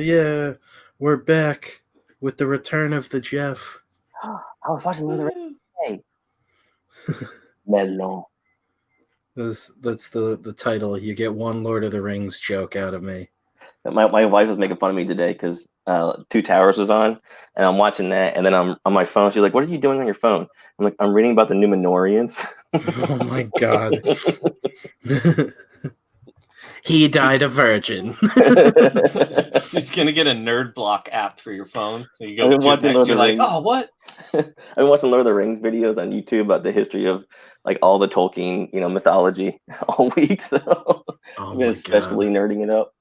yeah, we're back with the return of the Geoff. I was watching Lord of the Rings today. Melon. That's the title. You get one Lord of the Rings joke out of me. My wife was making fun of me today because Two Towers was on, and I'm watching that, and then I'm on my phone. She's like, "What are you doing on your phone?" I'm like, "I'm reading about the Numenorians." Oh my god. He died a virgin. She's gonna get a nerd block app for your phone. So you I've go been to it watching next, Lord of you're the like, Rings. oh, what? I've been watching Lord of the Rings videos on YouTube about the history of like all the Tolkien, mythology all week. So I've been especially nerding it up.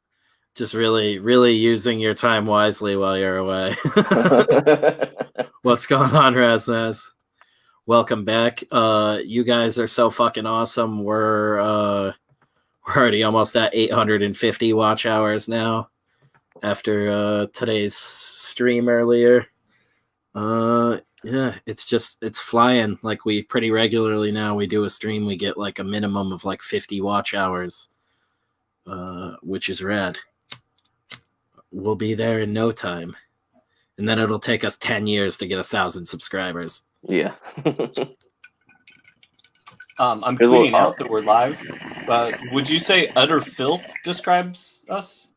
Just really, really using your time wisely while you're away. What's going on, Raznaz? Welcome back. You guys are so fucking awesome. We're already almost at 850 watch hours now after today's stream earlier. Yeah, it's flying. Like, we pretty regularly now, we do a stream, we get like a minimum of like 50 watch hours, which is rad. We'll be there in no time, and then it'll take us 10 years to get 1,000 subscribers. Yeah. I'm tweeting out that we're live. Would you say utter filth describes us?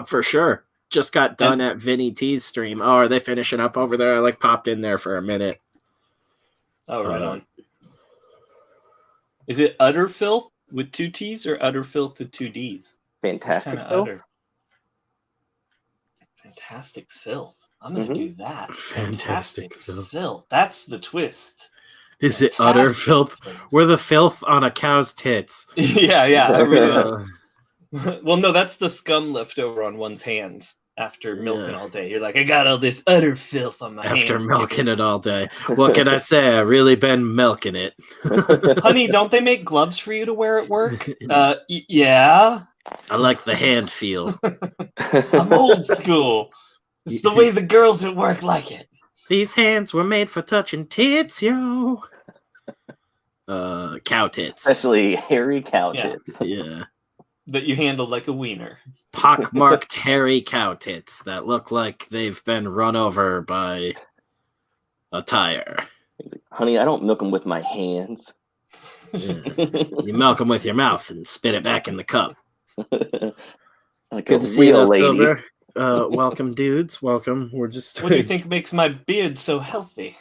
For sure. Just got done at Vinny T's stream. Oh, are they finishing up over there? I like popped in there for a minute. Oh, right on. Is it utter filth with 2 T's or utter filth with 2 D's? Fantastic filth. Utter. Fantastic filth. I'm gonna do that. Fantastic filth. That's the twist. Is it utter filth? We're the filth on a cow's tits. Yeah. I really well, no, that's the scum left over on one's hands after milking all day. You're like, I got all this utter filth on my hands. After milking it all day. What can I say? I really been milking it. Honey, don't they make gloves for you to wear at work? Yeah. I like the hand feel. I'm old school. It's the way the girls at work like it. These hands were made for touching tits, yo. Cow tits. Especially hairy cow tits. Yeah. That you handle like a wiener. Pockmarked hairy cow tits that look like they've been run over by a tire. Honey, I don't milk them with my hands. Yeah. You milk them with your mouth and spit it back in the cup. Like good to see you, Silver. Welcome, dudes. Welcome. We're just. What do you think makes my beard so healthy?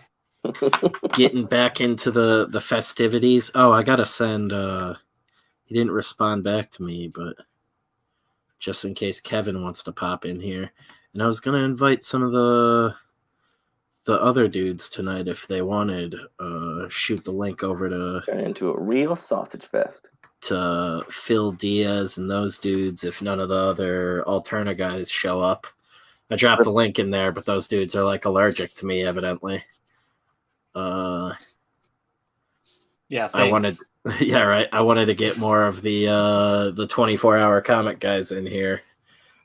Getting back into the festivities. Oh, I gotta send. He didn't respond back to me, but just in case Kevin wants to pop in here, and I was gonna invite some of the other dudes tonight if they wanted. Shoot the link over to. Turn into a real sausage fest. To Phil Diaz and those dudes if none of the other Alterna guys show up. I dropped the link in there, but those dudes are like allergic to me, evidently. Yeah, thanks. I wanted to get more of the 24-hour comic guys in here.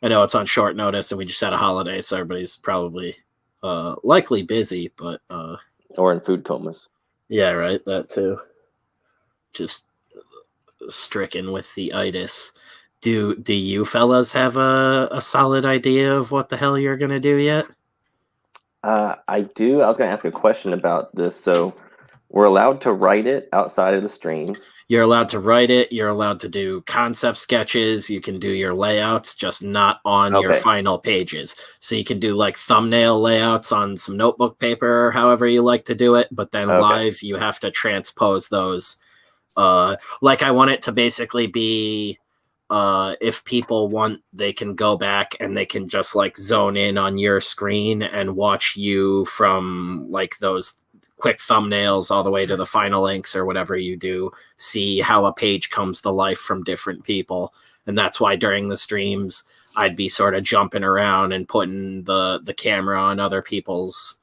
I know it's on short notice and we just had a holiday, so everybody's probably likely busy, but or in food comas. Yeah, right, that too. Just stricken with the itis. Do you fellas have a solid idea of what the hell you're gonna do yet? I do. I was gonna ask a question about this. So we're allowed to write it outside of the streams. You're allowed to write it. You're allowed to do concept sketches. You can do your layouts, just not on your final pages. So you can do like thumbnail layouts on some notebook paper or however you like to do it. But then live, you have to transpose those. Like I want it to basically be, if people want, they can go back and they can just like zone in on your screen and watch you from like those quick thumbnails all the way to the final links or whatever you do, see how a page comes to life from different people. And that's why during the streams, I'd be sort of jumping around and putting the camera on other people's,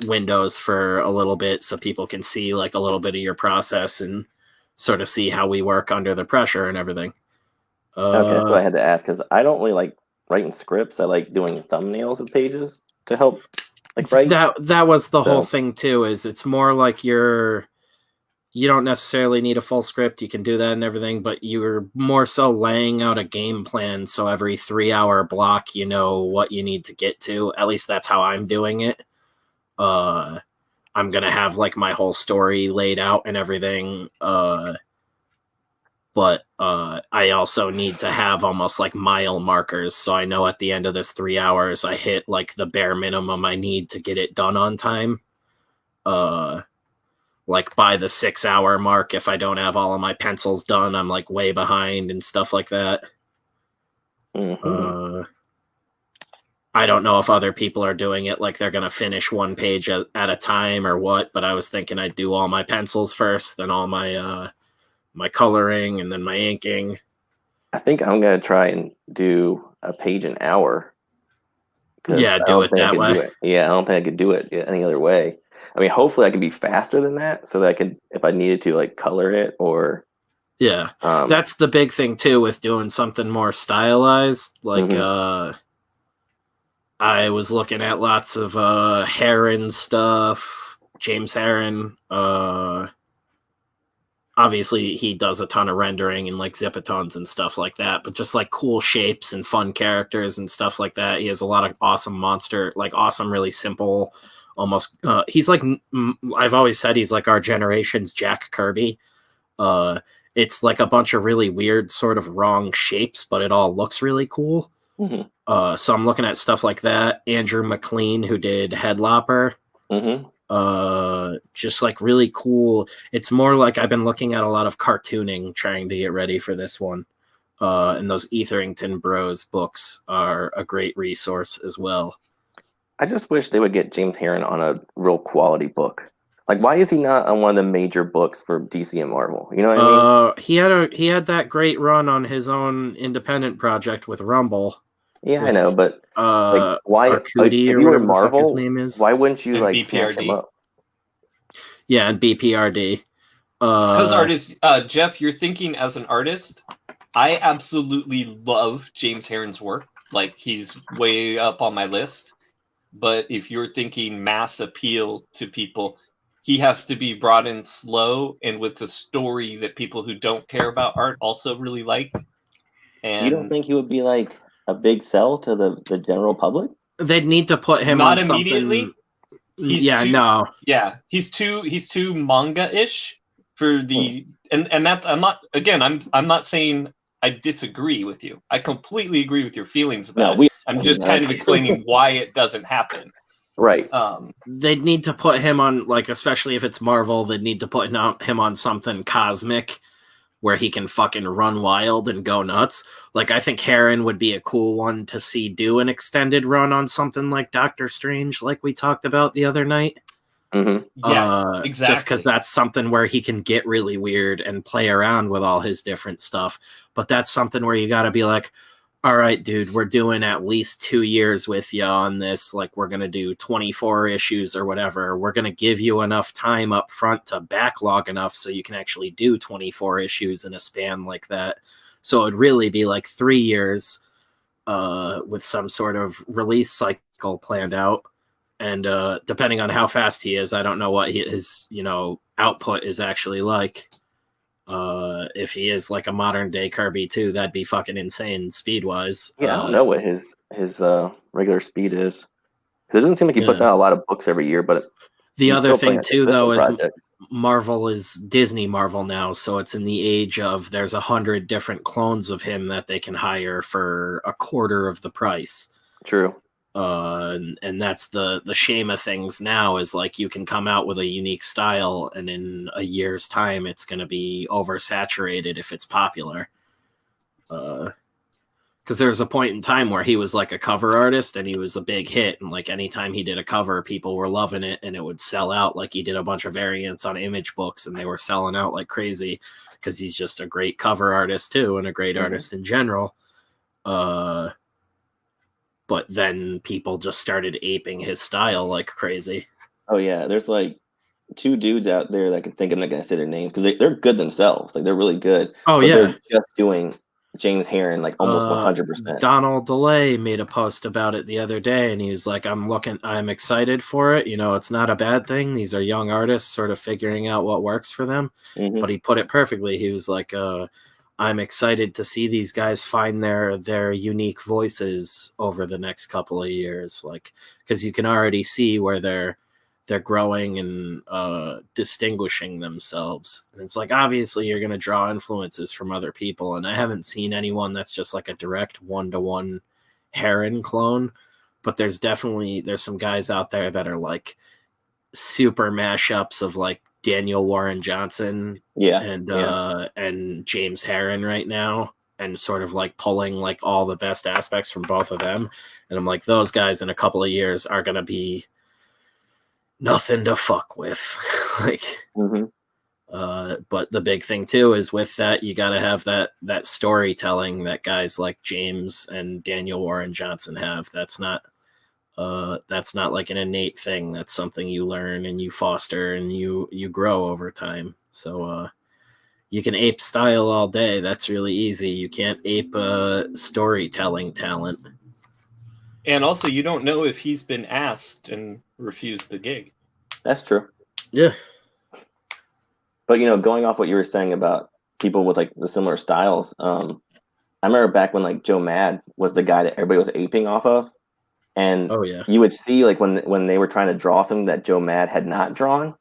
windows for a little bit so people can see like a little bit of your process and sort of see how we work under the pressure and everything. Okay, so I had to ask because I don't really like writing scripts. I like doing thumbnails of pages to help like write. That was the whole thing too, is it's more like you're you don't necessarily need a full script. You can do that and everything, but you're more so laying out a game plan. So every 3-hour block, you know what you need to get to. At least that's how I'm doing it. I'm going to have like my whole story laid out and everything. But I also need to have almost like mile markers. So I know at the end of this 3 hours, I hit like the bare minimum I need to get it done on time. Like by the 6-hour mark, if I don't have all of my pencils done, I'm like way behind and stuff like that. Mm-hmm. I don't know if other people are doing it like they're going to finish one page at a time or what, but I was thinking I'd do all my pencils first, then all my my coloring, and then my inking. I think I'm going to try and do a page an hour. Yeah, do it that way. Yeah, I don't think I could do it any other way. I mean, hopefully I can be faster than that so that I could, if I needed to, like color it or. Yeah, that's the big thing too with doing something more stylized. Like, I was looking at lots of Heron stuff, James Heron. Obviously, he does a ton of rendering and like zipatons and stuff like that, but just like cool shapes and fun characters and stuff like that. He has a lot of awesome really simple. Almost, he's like, I've always said he's like our generation's Jack Kirby. It's like a bunch of really weird sort of wrong shapes, but it all looks really cool. So I'm looking at stuff like that. Andrew McLean, who did Headlopper. Just like really cool. It's more like I've been looking at a lot of cartooning, trying to get ready for this one. And those Etherington Bros books are a great resource as well. I just wish they would get James Heron on a real quality book. Like, why is he not on one of the major books for DC and Marvel? You know what I mean? He had that great run on his own independent project with Rumble. Yeah, I know, but like, why? Like, if you were Marvel, his name is, why wouldn't you like snatch him up? Yeah, and BPRD. Because artists, Geoff, you're thinking as an artist. I absolutely love James Heron's work. Like, he's way up on my list. But if you're thinking mass appeal to people, he has to be brought in slow and with a story that people who don't care about art also really like. And you don't think he would be like a big sell to the general public? They'd need to put him not on immediately. Something... He's too manga-ish for the and that's I'm not saying I disagree with you. I completely agree with your feelings about it. I'm just kind of explaining why it doesn't happen. Right. They'd need to put him on, like, especially if it's Marvel, they'd need to put him on something cosmic where he can fucking run wild and go nuts. Like, I think Heron would be a cool one to see do an extended run on something like Doctor Strange, like we talked about the other night. Yeah, exactly. Just because that's something where he can get really weird and play around with all his different stuff. But that's something where you got to be like, all right, dude, we're doing at least 2 years with you on this. Like, we're going to do 24 issues or whatever. We're going to give you enough time up front to backlog enough so you can actually do 24 issues in a span like that. So it'd really be like 3 years with some sort of release cycle planned out. And depending on how fast he is, I don't know what his output is actually like. If he is like a modern day Kirby too, that'd be fucking insane speed wise. Yeah, I don't know what his regular speed is. It doesn't seem like he puts out a lot of books every year. But the other thing too, though, is Marvel is Disney Marvel now, so it's in the age of there's 100 different clones of him that they can hire for a quarter of the price. True. And that's the shame of things now is like you can come out with a unique style and in a year's time it's going to be oversaturated if it's popular. Because there was a point in time where he was like a cover artist and he was a big hit, and like anytime he did a cover, people were loving it and it would sell out. Like he did a bunch of variants on Image books and they were selling out like crazy because he's just a great cover artist too and a great artist in general. But then people just started aping his style like crazy. Oh yeah, there's like 2 dudes out there that I can think I'm not gonna say their names because they're good themselves. Like they're really good. Oh yeah, they're just doing James Herron, like almost 100%. Donald DeLay made a post about it the other day, and he was like, I'm excited for it. It's not a bad thing. These are young artists sort of figuring out what works for them. Mm-hmm. But he put it perfectly. He was like, I'm excited to see these guys find their unique voices over the next couple of years, like, because you can already see where they're growing and distinguishing themselves. And it's like, obviously you're going to draw influences from other people, and I haven't seen anyone that's just like a direct one-to-one Herron clone, but there's some guys out there that are like super mashups of like Daniel Warren Johnson and James Herron right now, and sort of like pulling like all the best aspects from both of them. And I'm like, those guys in a couple of years are going to be nothing to fuck with. Like, but the big thing too is with that, you got to have that storytelling that guys like James and Daniel Warren Johnson have. That's not like an innate thing. That's something you learn and you foster and you grow over time. So you can ape style all day. That's really easy. You can't ape storytelling talent. And also, you don't know if he's been asked and refused the gig. That's true. Yeah. But, going off what you were saying about people with, like, the similar styles, I remember back when, like, Joe Mad was the guy that everybody was aping off of. And you would see, like, when they were trying to draw something that Joe Mad had not drawn,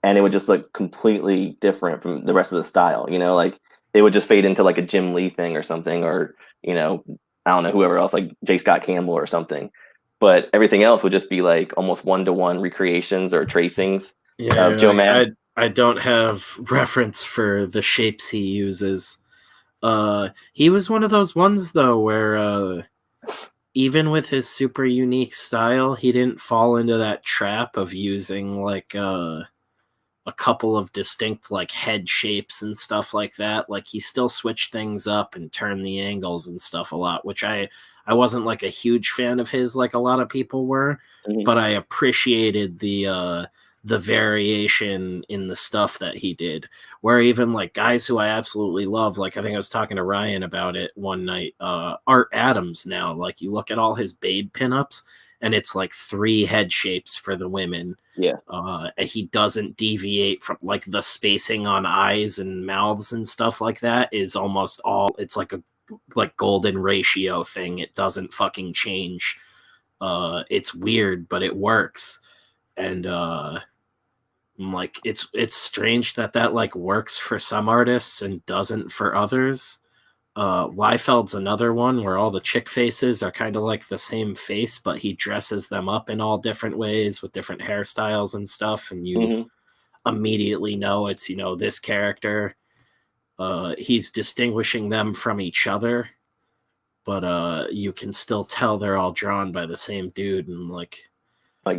and it would just look completely different from the rest of the style, like, it would just fade into, like, a Jim Lee thing or something, or, I don't know, whoever else, like J. Scott Campbell or something. But everything else would just be like almost one-to-one recreations or tracings of Joe Mad. I don't have reference for the shapes he uses. He was one of those ones, though, where even with his super unique style, he didn't fall into that trap of using like a couple of distinct like head shapes and stuff like that. Like, he still switched things up and turned the angles and stuff a lot, which I wasn't like a huge fan of his like a lot of people were, but I appreciated the variation in the stuff that he did, where even like guys who I absolutely love, like I think I was talking to Ryan about it one night, Art Adams now, like you look at all his Babe pinups and it's like 3 head shapes for the women. Yeah. And he doesn't deviate from like the spacing on eyes and mouths and stuff like that is almost all, it's like a golden ratio thing. It doesn't fucking change. It's weird, but it works. And like it's strange that like works for some artists and doesn't for others. Liefeld's another one where all the chick faces are kind of like the same face, but he dresses them up in all different ways with different hairstyles and stuff, and you immediately know it's this character. He's distinguishing them from each other, but you can still tell they're all drawn by the same dude. And like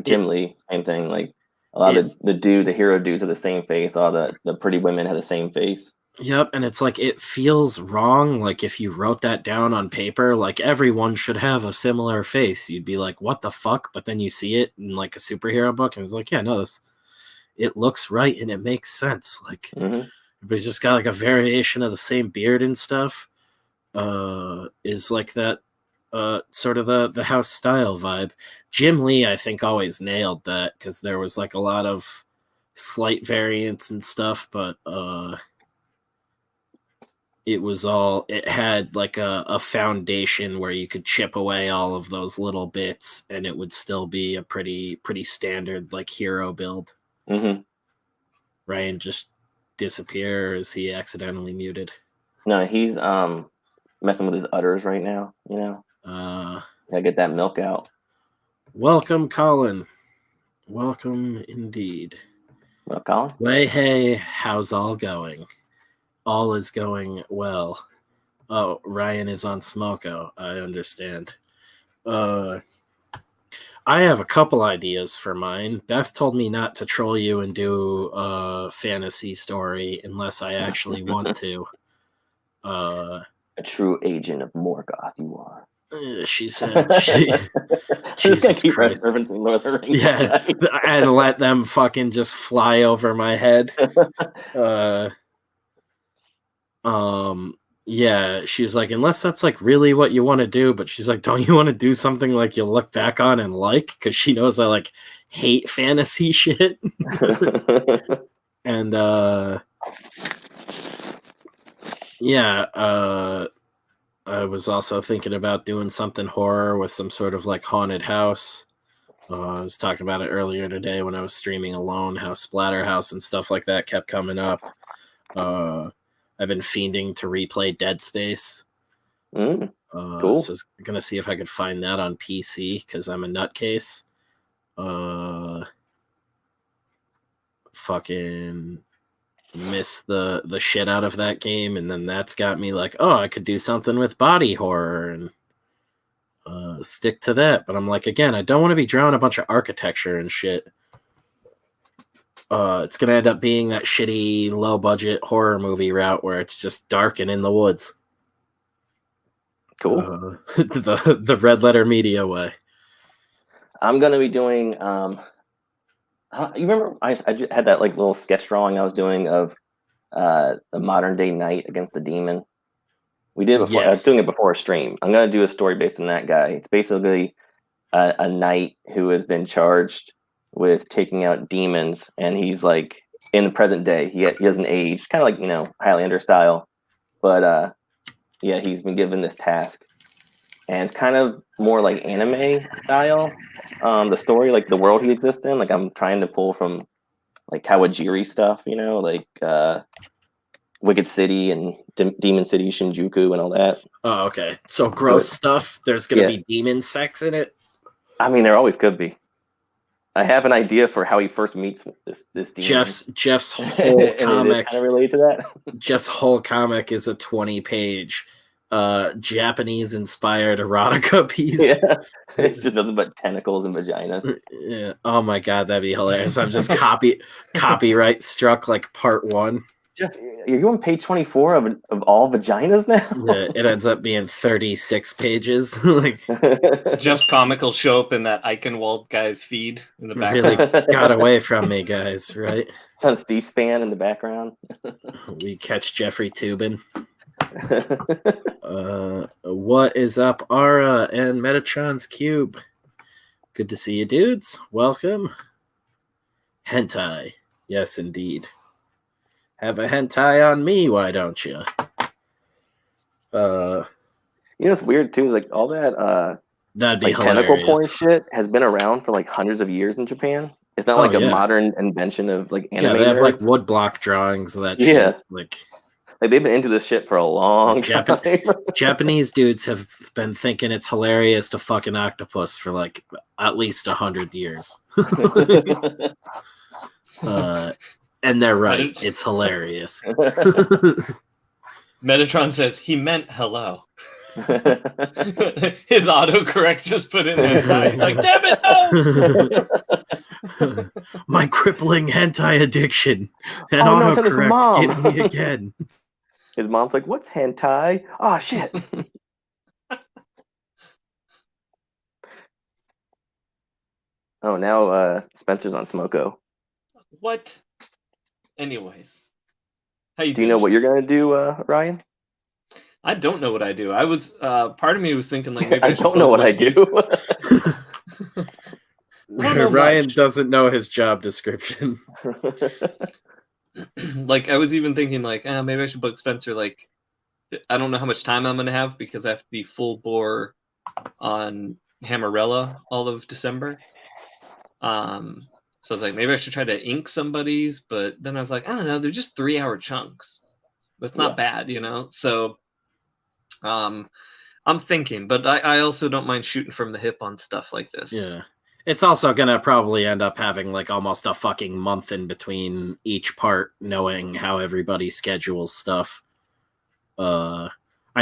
Jim Lee, same thing. Like a lot of the hero dudes have the same face. All the pretty women have the same face. Yep, and it's like it feels wrong. Like if you wrote that down on paper, like everyone should have a similar face. You'd be like, what the fuck? But then you see it in like a superhero book, and it's like, yeah, no, it looks right and it makes sense. Like everybody's just got like a variation of the same beard and stuff. Is like that sort of the house style vibe. Jim Lee, I think, always nailed that because there was like a lot of slight variance and stuff, but it had like a foundation where you could chip away all of those little bits and it would still be a pretty standard like hero build. Ryan just disappear, or is he accidentally muted? No, he's messing with his udders right now, gotta get that milk out. Welcome, Colin. Welcome indeed. Well, Colin? Way, hey, how's all going? All is going well. Oh, Ryan is on Smoko. I understand. I have a couple ideas for mine. Beth told me not to troll you and do a fantasy story unless I actually want to. A true agent of Morgoth you are. She said, Jesus Christ. Yeah, and let them fucking just fly over my head. Yeah, she's like, unless that's like really what you want to do, but she's like, don't you want to do something like you'll look back on and like? Because she knows I like hate fantasy shit. And yeah, I was also thinking about doing something horror with some sort of like haunted house. I was talking about it earlier today when I was streaming alone, how Splatterhouse and stuff like that kept coming up. I've been fiending to replay Dead Space. Cool. So I was going to see if I could find that on PC because I'm a nutcase. Fucking miss the shit out of that game, and then that's got me like, oh, I could do something with body horror and stick to that. But I'm like, again, I don't want to be drawing a bunch of architecture and shit. It's gonna end up being that shitty low budget horror movie route where it's just dark and in the woods. Cool. The Red Letter Media way. I'm gonna be doing. You remember I had that like little sketch drawing I was doing of the modern day knight against the demon. We did it before. Yes. I was doing it before a stream. I'm gonna do a story based on that guy. It's basically a knight who has been charged with taking out demons, and he's like in the present day. He doesn't age, kind of like, you know, Highlander style, but yeah, he's been given this task, and it's kind of more like anime style. The story, like the world he exists in, like I'm trying to pull from like Kawajiri stuff, you know, like Wicked City and Demon City, Shinjuku, and all that. Oh, okay. So gross stuff. There's gonna be demon sex in it. I mean, there always could be. I have an idea for how he first meets this demon. Jeff's whole comic kind of related to that. Jeff's whole comic is a 20-page Japanese inspired erotica piece. Yeah. It's just nothing but tentacles and vaginas. Yeah. Oh my god, that'd be hilarious. I'm just copyright struck like part 1. Jeff, you're on page 24 of all vaginas now? Yeah, it ends up being 36 pages. Like Jeff's comic will show up in that Eichenwald guy's feed in the background. Really got away from me, guys, right? It's on C-SPAN in the background. We catch Jeffrey Tubin. What is up, Ara and Metatron's Cube? Good to see you, dudes. Welcome. Hentai. Yes, indeed. Have a hentai on me, why don't you? You know, it's weird too. Like all that that'd be like tentacle porn shit has been around for like hundreds of years in Japan. It's not like a modern invention of like anime. Yeah, they have like woodblock drawings of that shit. Yeah. Like they've been into this shit for a long time. Japanese dudes have been thinking it's hilarious to fuck an octopus for like at least 100 years. And they're right. It's hilarious. Metatron says he meant hello. His autocorrect just put in hentai. He's like, damn it, no! My crippling hentai addiction. And autocorrect get me again. His mom's like, what's hentai? Oh, shit. Oh, now Spencer's on Smoko. What? Anyways. How do you know what you're going to do, Ryan? I don't know what I do. I was, part of me was thinking like, maybe I don't know what I do. Ryan doesn't know his job description. Like, I was even thinking like, maybe I should book Spencer. Like, I don't know how much time I'm going to have because I have to be full bore on Hammerella all of December. So I was like, maybe I should try to ink somebody's, but then I was like, I don't know, they're just 3-hour chunks. That's not bad, you know? So I'm thinking, but I also don't mind shooting from the hip on stuff like this. Yeah. It's also going to probably end up having like almost a fucking month in between each part, knowing how everybody schedules stuff. I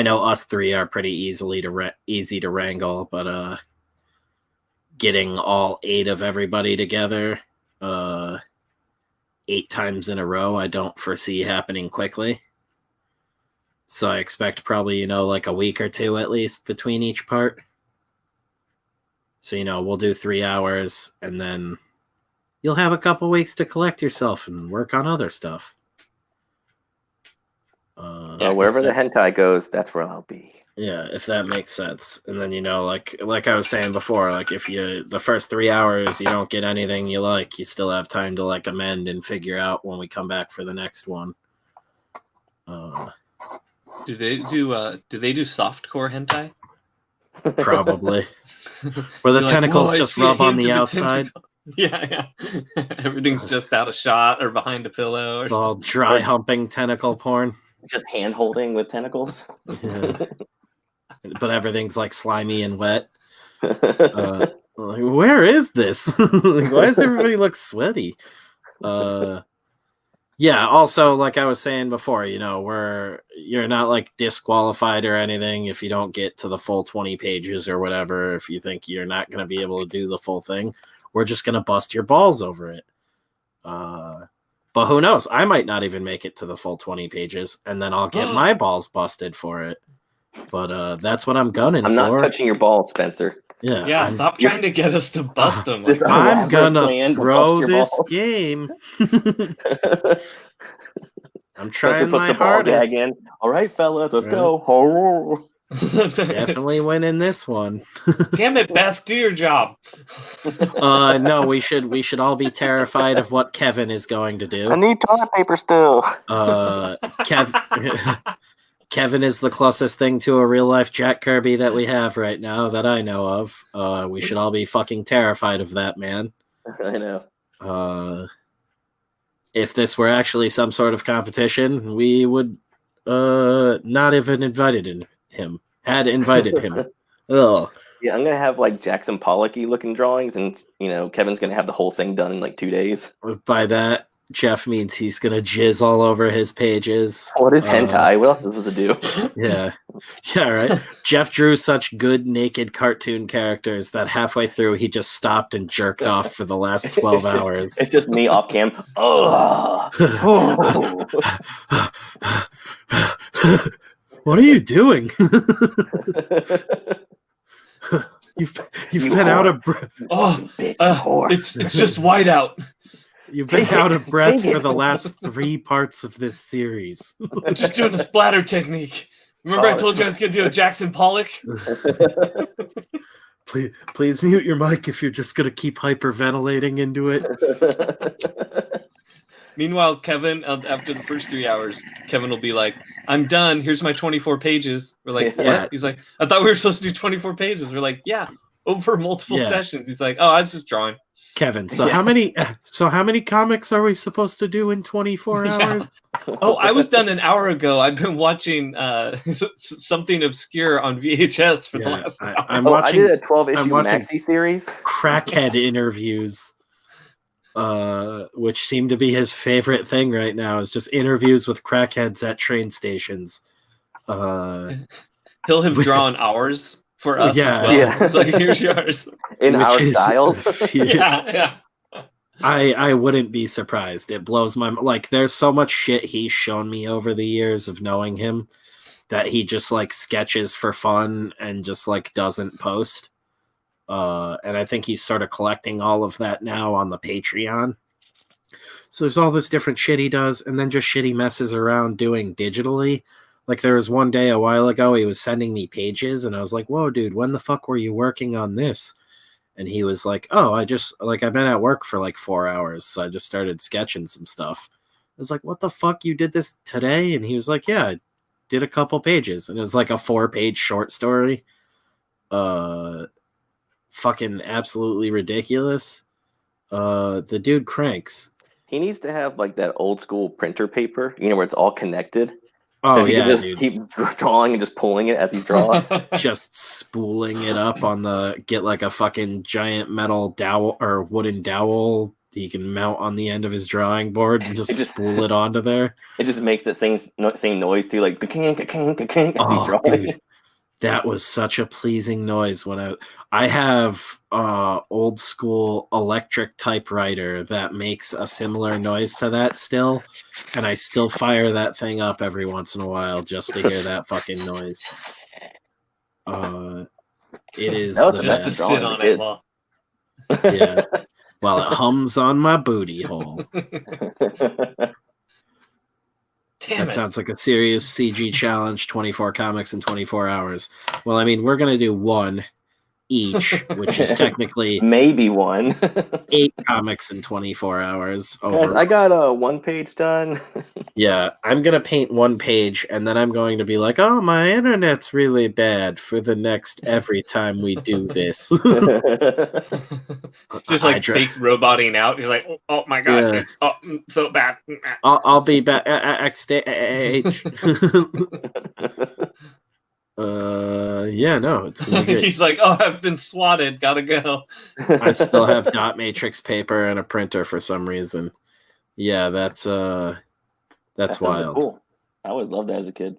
know us three are pretty easy to wrangle, but getting all 8 of everybody together 8 times in a row, I don't foresee happening quickly. So I expect probably, like a week or 2 at least between each part. So, we'll do 3 hours and then you'll have a couple weeks to collect yourself and work on other stuff. wherever the hentai goes, that's where I'll be. Yeah, if that makes sense. And then, like I was saying before, like if the first 3 hours you don't get anything you like, you still have time to like amend and figure out when we come back for the next one. Do they do softcore hentai? Probably. Where the tentacles just rub on the outside. Yeah. Everything's just out of shot or behind a pillow. It's all dry humping tentacle porn. Just hand holding with tentacles. Yeah. But everything's like slimy and wet. Like, where is this? Like, why does everybody look sweaty? Yeah, also, like I was saying before, you're not like disqualified or anything if you don't get to the full 20 pages or whatever. If you think you're not going to be able to do the full thing, we're just going to bust your balls over it. But who knows? I might not even make it to the full 20 pages, and then I'll get my balls busted for it. But that's what I'm gunning for. I'm not touching your balls, Spencer. Yeah, stop trying to get us to bust them. I'm gonna throw this game. I'm trying my hardest. In. All right, fellas, let's go. Definitely winning this one. Damn it, Beth, do your job. No, we should all be terrified of what Kevin is going to do. I need toilet paper still. Kevin is the closest thing to a real life Jack Kirby that we have right now that I know of. We should all be fucking terrified of that man. I know. If this were actually some sort of competition, we would not have invited him. Had invited him. Ugh. Yeah, I'm gonna have like Jackson Pollock-y looking drawings, and Kevin's gonna have the whole thing done in like 2 days. By that, Geoff means he's gonna jizz all over his pages. What is hentai? What else is supposed to do? Yeah, right. Geoff drew such good naked cartoon characters that halfway through he just stopped and jerked off for the last 12 hours. It's just me off cam. What are you doing? You've been out of breath. It's just white out. You've been out of breath for the last 3 parts of this series. I'm just doing a splatter technique. Remember I told you I was going to do a Jackson Pollock? Please mute your mic if you're just going to keep hyperventilating into it. Meanwhile, Kevin, after the first 3 hours, Kevin will be like, I'm done. Here's my 24 pages. We're like, what? He's like, I thought we were supposed to do 24 pages. We're like, yeah, over multiple sessions. He's like, oh, I was just drawing. Kevin, so how many comics are we supposed to do in 24 hours? Oh, I was done an hour ago. I've been watching something obscure on VHS for the last hour. I did a 12-issue maxi series. Crackhead interviews, which seem to be his favorite thing right now, is just interviews with crackheads at train stations. He'll have drawn ours for us as well. Yeah. It's like, here's yours. In our styles. Yeah. I wouldn't be surprised. It blows my mind. Like, there's so much shit he's shown me over the years of knowing him that he just like sketches for fun and just like doesn't post. And I think he's sort of collecting all of that now on the Patreon. So there's all this different shit he does, and then just shit he messes around doing digitally. Like, there was one day a while ago, he was sending me pages, and I was like, whoa, dude, when the fuck were you working on this? And he was like, oh, I've been at work for like 4 hours, so I just started sketching some stuff. I was like, what the fuck, you did this today? And he was like, yeah, I did a couple pages. And it was like a 4-page short story. Fucking absolutely ridiculous. The dude cranks. He needs to have like that old school printer paper, where it's all connected. Oh, so he can just dude. keep drawing and just pulling it as he draws. Just spooling it up get like a fucking giant metal dowel or wooden dowel that you can mount on the end of his drawing board and just spool it onto there. It just makes the same noise too, like ka-kink, ka-kink, ka-kink as he's drawing. Dude. That was such a pleasing noise when I have old school electric typewriter that makes a similar noise to that still, and I still fire that thing up every once in a while just to hear that fucking noise. It is just to sit on it while while it hums on my booty hole. That sounds like a serious CG challenge, 24 comics in 24 hours. Well, I mean, we're going to do one each, which is technically maybe one. 8 comics in 24 hours. Guys, I got 1 page done. Yeah, I'm going to paint 1 page, and then I'm going to be like, oh, my internet's really bad for the next every time we do this. Just like fake roboting out. He's like, oh my gosh, it's so bad. I'll be back at stage. Yeah, no, it's gonna be He's like, oh, I've been swatted, gotta go. I still have dot matrix paper and a printer for some reason. Yeah, that's wild. Cool. I always loved that as a kid.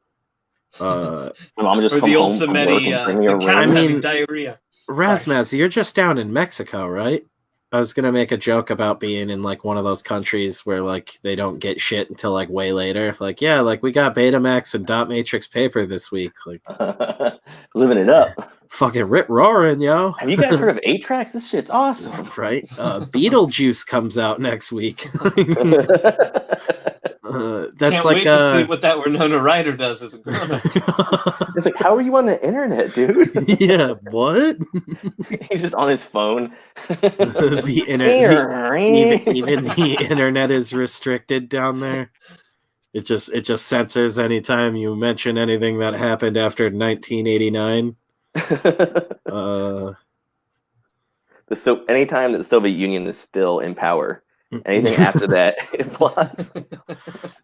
My mom just come the home old Samedi, the cat's having diarrhea. Razmaz, you're just down in Mexico, right? I was gonna make a joke about being in like one of those countries where like they don't get shit until like way later. Like, yeah, like we got Betamax and dot matrix paper this week. Like, living it up. Fucking rip roaring, yo. Have you guys heard of 8-tracks? This shit's awesome, right? Beetlejuice comes out next week. That's Can't like wait to see what that Winona Ryder does as a grown-up. It's like, how are you on the internet, dude? Yeah, what? He's just on his phone. The internet, even the internet is restricted down there. It just censors anytime you mention anything that happened after 1989. Anytime that the Soviet Union is still in power. Anything after that, it blocks.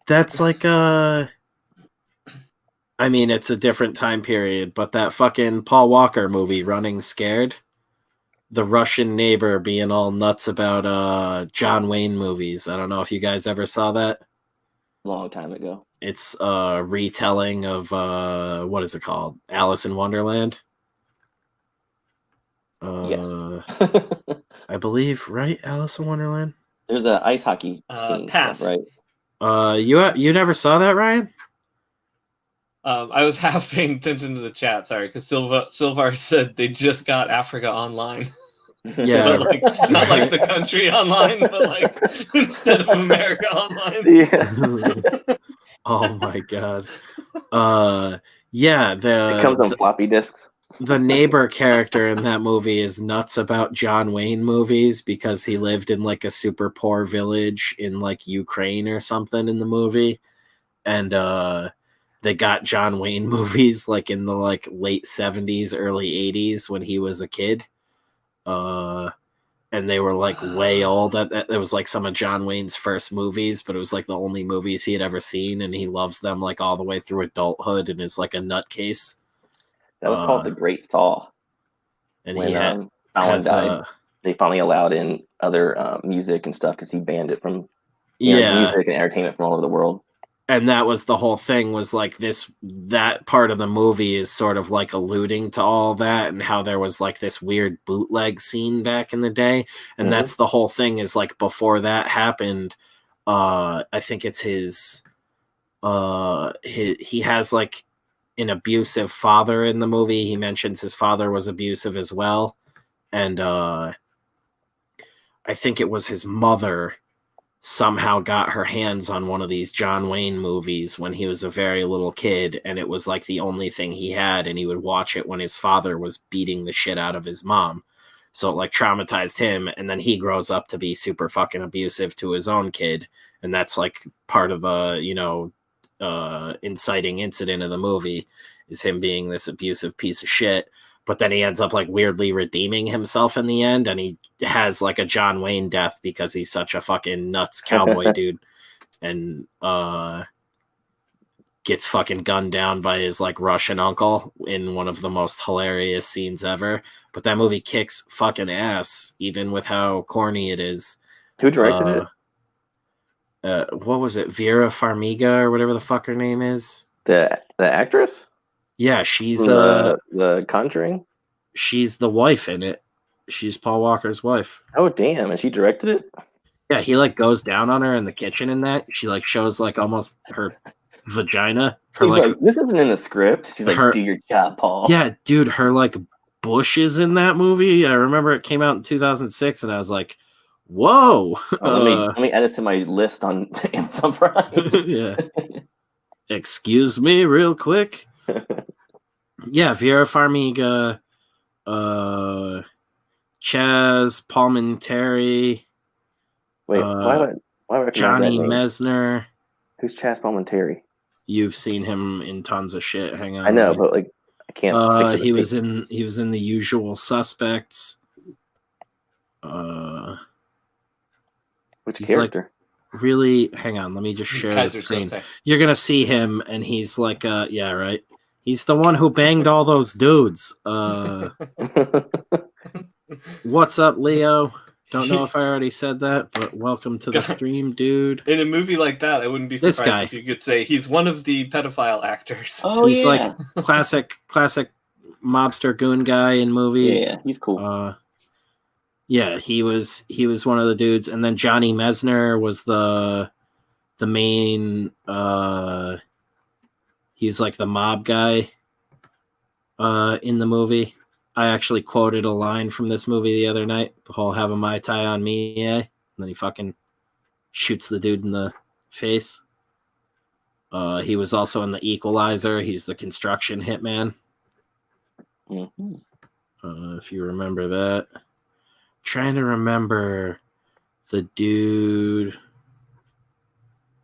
That's like I mean, it's a different time period, but that fucking Paul Walker movie, Running Scared, the Russian neighbor being all nuts about John Wayne movies. I don't know if you guys ever saw that. Long time ago. It's a retelling of what is it called? Alice in Wonderland. Yes. I believe, right? Alice in Wonderland. There's an ice hockey scene, pass. Right? You never saw that, Ryan? I was half paying attention to the chat, sorry, because Silvar said they just got Africa Online. Yeah, but like, not like the country online, but like instead of America Online. Yeah. Oh my god. Yeah, it comes on floppy disks. The neighbor character in that movie is nuts about John Wayne movies because he lived in like a super poor village in like Ukraine or something in the movie. And they got John Wayne movies like in the like late 70s, early 80s when he was a kid. And they were like way old. It was like some of John Wayne's first movies, but it was like the only movies he had ever seen, and he loves them like all the way through adulthood and is like a nutcase. That was called The Great Thaw. And when Stalin died, they finally allowed in other music and stuff because he banned it from music and entertainment from all over the world. And that was the whole thing, was like that part of the movie is sort of like alluding to all that and how there was like this weird bootleg scene back in the day. And that's the whole thing, is like before that happened, I think it's he has like an abusive father in the movie. He mentions his father was abusive as well. And I think it was his mother somehow got her hands on one of these John Wayne movies when he was a very little kid, and it was like the only thing he had, and he would watch it when his father was beating the shit out of his mom. So it like traumatized him, and then he grows up to be super fucking abusive to his own kid, and that's like part of the inciting incident of the movie, is him being this abusive piece of shit. But then he ends up like weirdly redeeming himself in the end, and he has like a John Wayne death because he's such a fucking nuts cowboy dude, and gets fucking gunned down by his like Russian uncle in one of the most hilarious scenes ever. But that movie kicks fucking ass, even with how corny it is. Who directed it? What was it? Vera Farmiga or whatever the fuck her name is. The actress? Yeah, she's the Conjuring. She's the wife in it. She's Paul Walker's wife. Oh damn! And she directed it. Yeah, he like goes down on her in the kitchen and that. She like shows like almost her vagina. He's like, this isn't in the script. She's like, do your job, Paul. Yeah, dude, her like bush is in that movie. I remember it came out in 2006, and I was like, whoa. Let me add this to my list on Amazon Prime. Yeah. Excuse me, real quick. Yeah, Vera Farmiga, Chaz Palminteri. Wait, why would I Johnny Mesner. Who's Chaz Palminteri? You've seen him in tons of shit. Hang on. I know, but like I can't. He was in The Usual Suspects. Which character? Like, really? Hang on, let me just share the screen. You're gonna see him, and he's like, yeah, right. He's the one who banged all those dudes. What's up, Leo? Don't know if I already said that, but welcome to the stream, dude. In a movie like that, I wouldn't be surprised if you could say he's one of the pedophile actors. Oh, he's like classic mobster goon guy in movies. Yeah, he's cool. Yeah, he was one of the dudes, and then Johnny Mesner was the main. He's like the mob guy in the movie. I actually quoted a line from this movie the other night. The whole "have a Mai Tai on me," yeah. And then he fucking shoots the dude in the face. He was also in The Equalizer. He's the construction hitman. Mm-hmm. If you remember that. Trying to remember the dude.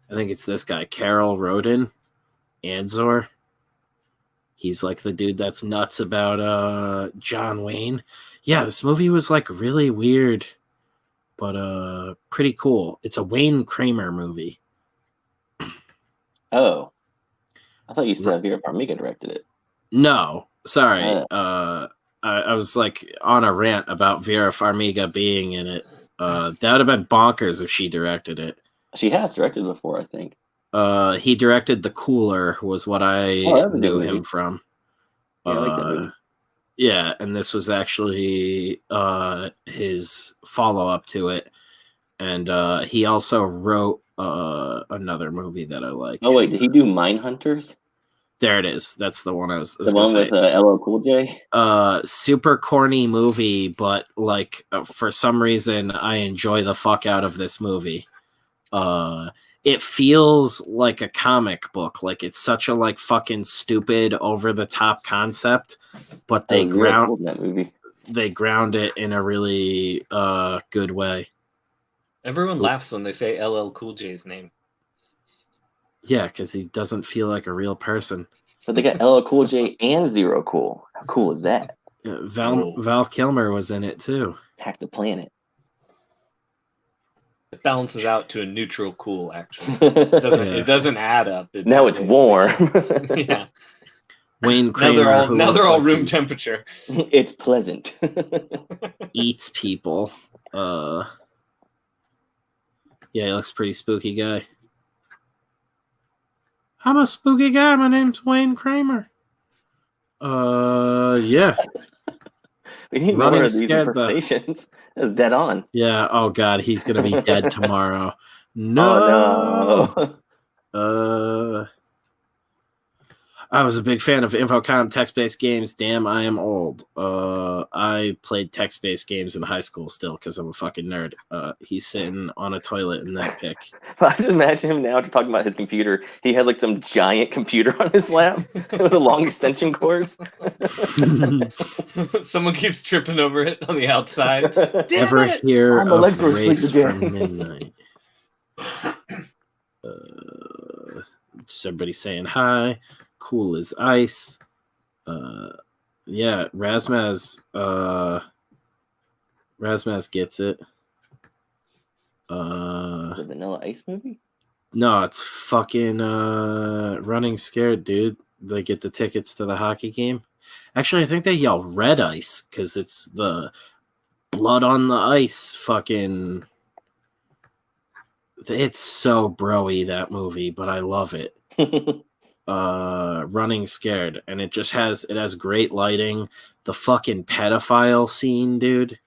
I think it's this guy, Carol Roden, Anzor. He's like the dude that's nuts about John Wayne. Yeah, this movie was like really weird, but pretty cool. It's a Wayne Kramer movie. Oh. I thought you said Vera Farmiga directed it. No, sorry. I was like on a rant about Vera Farmiga being in it. That would have been bonkers if she directed it. She has directed before, I think. He directed The Cooler, was what I knew him from. Yeah, I like that movie. Yeah, and this was actually his follow-up to it. And he also wrote another movie that I like. Oh, wait, did he do Mindhunters? There it is. That's the one I was the one with LL Cool J? Super corny movie, but like for some reason I enjoy the fuck out of this movie. It feels like a comic book. Like it's such a like fucking stupid over the top concept, but they ground it in a really good way. Everyone laughs when they say LL Cool J's name. Yeah, because he doesn't feel like a real person. But they got LL Cool J and Zero Cool. How cool is that? Yeah, Val Kilmer was in it too. Hack the Planet. It balances out to a neutral cool, actually. It doesn't add up. Now it's warm. Yeah. Wayne Kramer. Now they're all room temperature. It's pleasant. Eats people. Yeah, he looks pretty spooky guy. I'm a spooky guy. My name's Wayne Kramer. Yeah. We need more of these impersonations. That's dead on. Yeah. Oh God, he's gonna be dead tomorrow. No. Oh, no. I was a big fan of Infocom text-based games. Damn, I am old. I played text-based games in high school still because I'm a fucking nerd. He's sitting on a toilet in that pic. I just imagine him now talking about his computer. He has like some giant computer on his lap with a long extension cord. Someone keeps tripping over it on the outside. Ever hear of Race from Midnight? Just everybody saying hi. Cool as ice. Yeah, Razmaz gets it. The Vanilla Ice movie? No, it's fucking Running Scared, dude. They get the tickets to the hockey game. Actually, I think they yell Red Ice because it's the blood on the ice fucking. It's so bro-y, that movie, but I love it. Running Scared, and it has great lighting. The fucking pedophile scene, dude.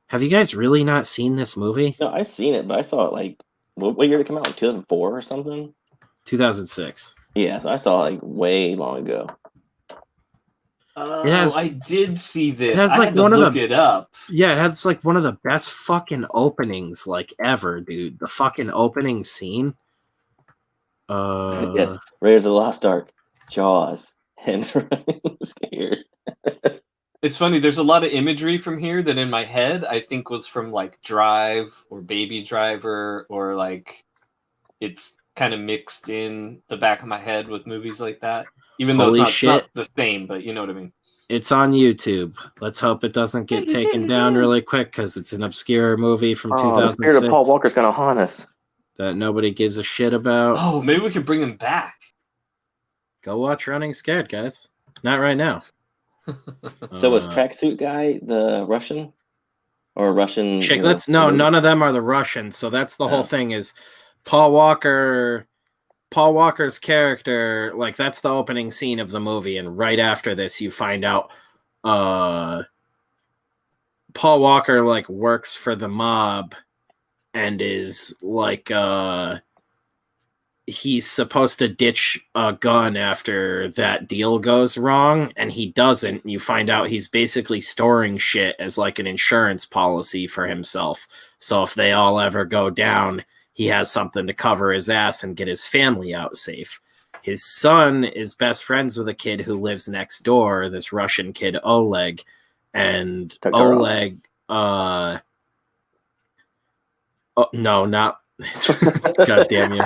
Have you guys really not seen this movie? No, I've seen it, but I saw it like what year did it come out? Like 2004 or something? 2006. Yeah, so I saw it like way long ago. I did see this. It has, I like, had to look it up. Yeah, it has like one of the best fucking openings like ever, dude. The fucking opening scene. Yes, Raiders of the Lost Ark, Jaws, and Scared. It's funny, there's a lot of imagery from here that in my head I think was from like Drive or Baby Driver, or like it's kind of mixed in the back of my head with movies like that. Even though it's not the same, but you know what I mean. It's on YouTube. Let's hope it doesn't get taken down really quick because it's an obscure movie from 2006. The spirit of Paul Walker's gonna haunt us. That nobody gives a shit about. Oh, maybe we could bring him back. Go watch Running Scared, guys. Not right now. So was Tracksuit Guy the Russian? Or Russian? Chick, none of them are the Russians. So that's the whole thing is Paul Walker's character, like that's the opening scene of the movie, and right after this you find out Paul Walker like works for the mob and is like he's supposed to ditch a gun after that deal goes wrong, and he doesn't. You find out he's basically storing shit as like an insurance policy for himself, so if they all ever go down, he has something to cover his ass and get his family out safe. His son is best friends with a kid who lives next door, this Russian kid, Oleg. And Oleg, no, not, God damn you.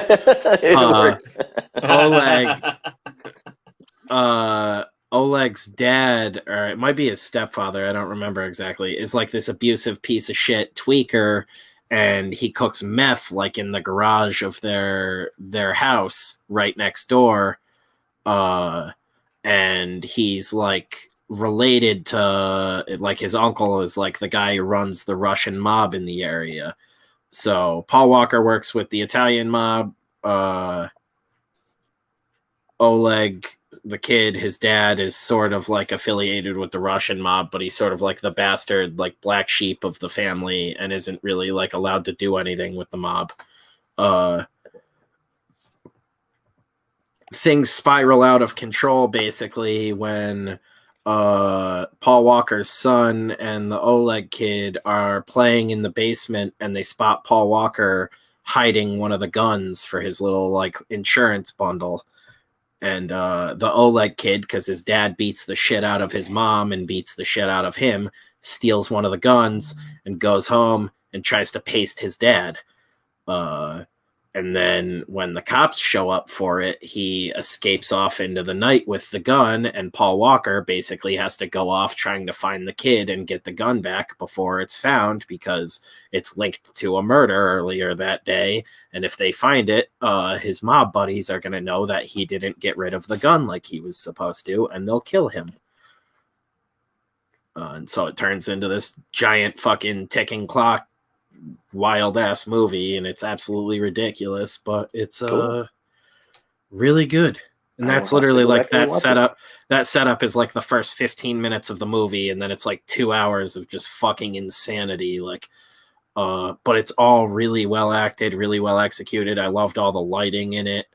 Oleg's dad, or it might be his stepfather, I don't remember exactly, is like this abusive piece of shit tweaker, and he cooks meth like in the garage of their house right next door. And he's like related to, like, his uncle is like the guy who runs the Russian mob in the area. So Paul Walker works with the Italian mob. Oleg, the kid, his dad is sort of like affiliated with the Russian mob, but he's sort of like the bastard, like black sheep of the family, and isn't really like allowed to do anything with the mob. Things spiral out of control basically when Paul Walker's son and the Oleg kid are playing in the basement, and they spot Paul Walker hiding one of the guns for his little like insurance bundle. And the Oleg kid, because his dad beats the shit out of his mom and beats the shit out of him, steals one of the guns and goes home and tries to paste his dad. And then when the cops show up for it, he escapes off into the night with the gun, and Paul Walker basically has to go off trying to find the kid and get the gun back before it's found, because it's linked to a murder earlier that day. And if they find it, his mob buddies are going to know that he didn't get rid of the gun like he was supposed to, and they'll kill him. And so it turns into this giant fucking ticking clock, wild ass movie, and it's absolutely ridiculous, but it's cool. Really good. And that's literally like that setup. That setup is like the first 15 minutes of the movie, and then it's like 2 hours of just fucking insanity. Like, but it's all really well acted, really well executed. I loved all the lighting in it.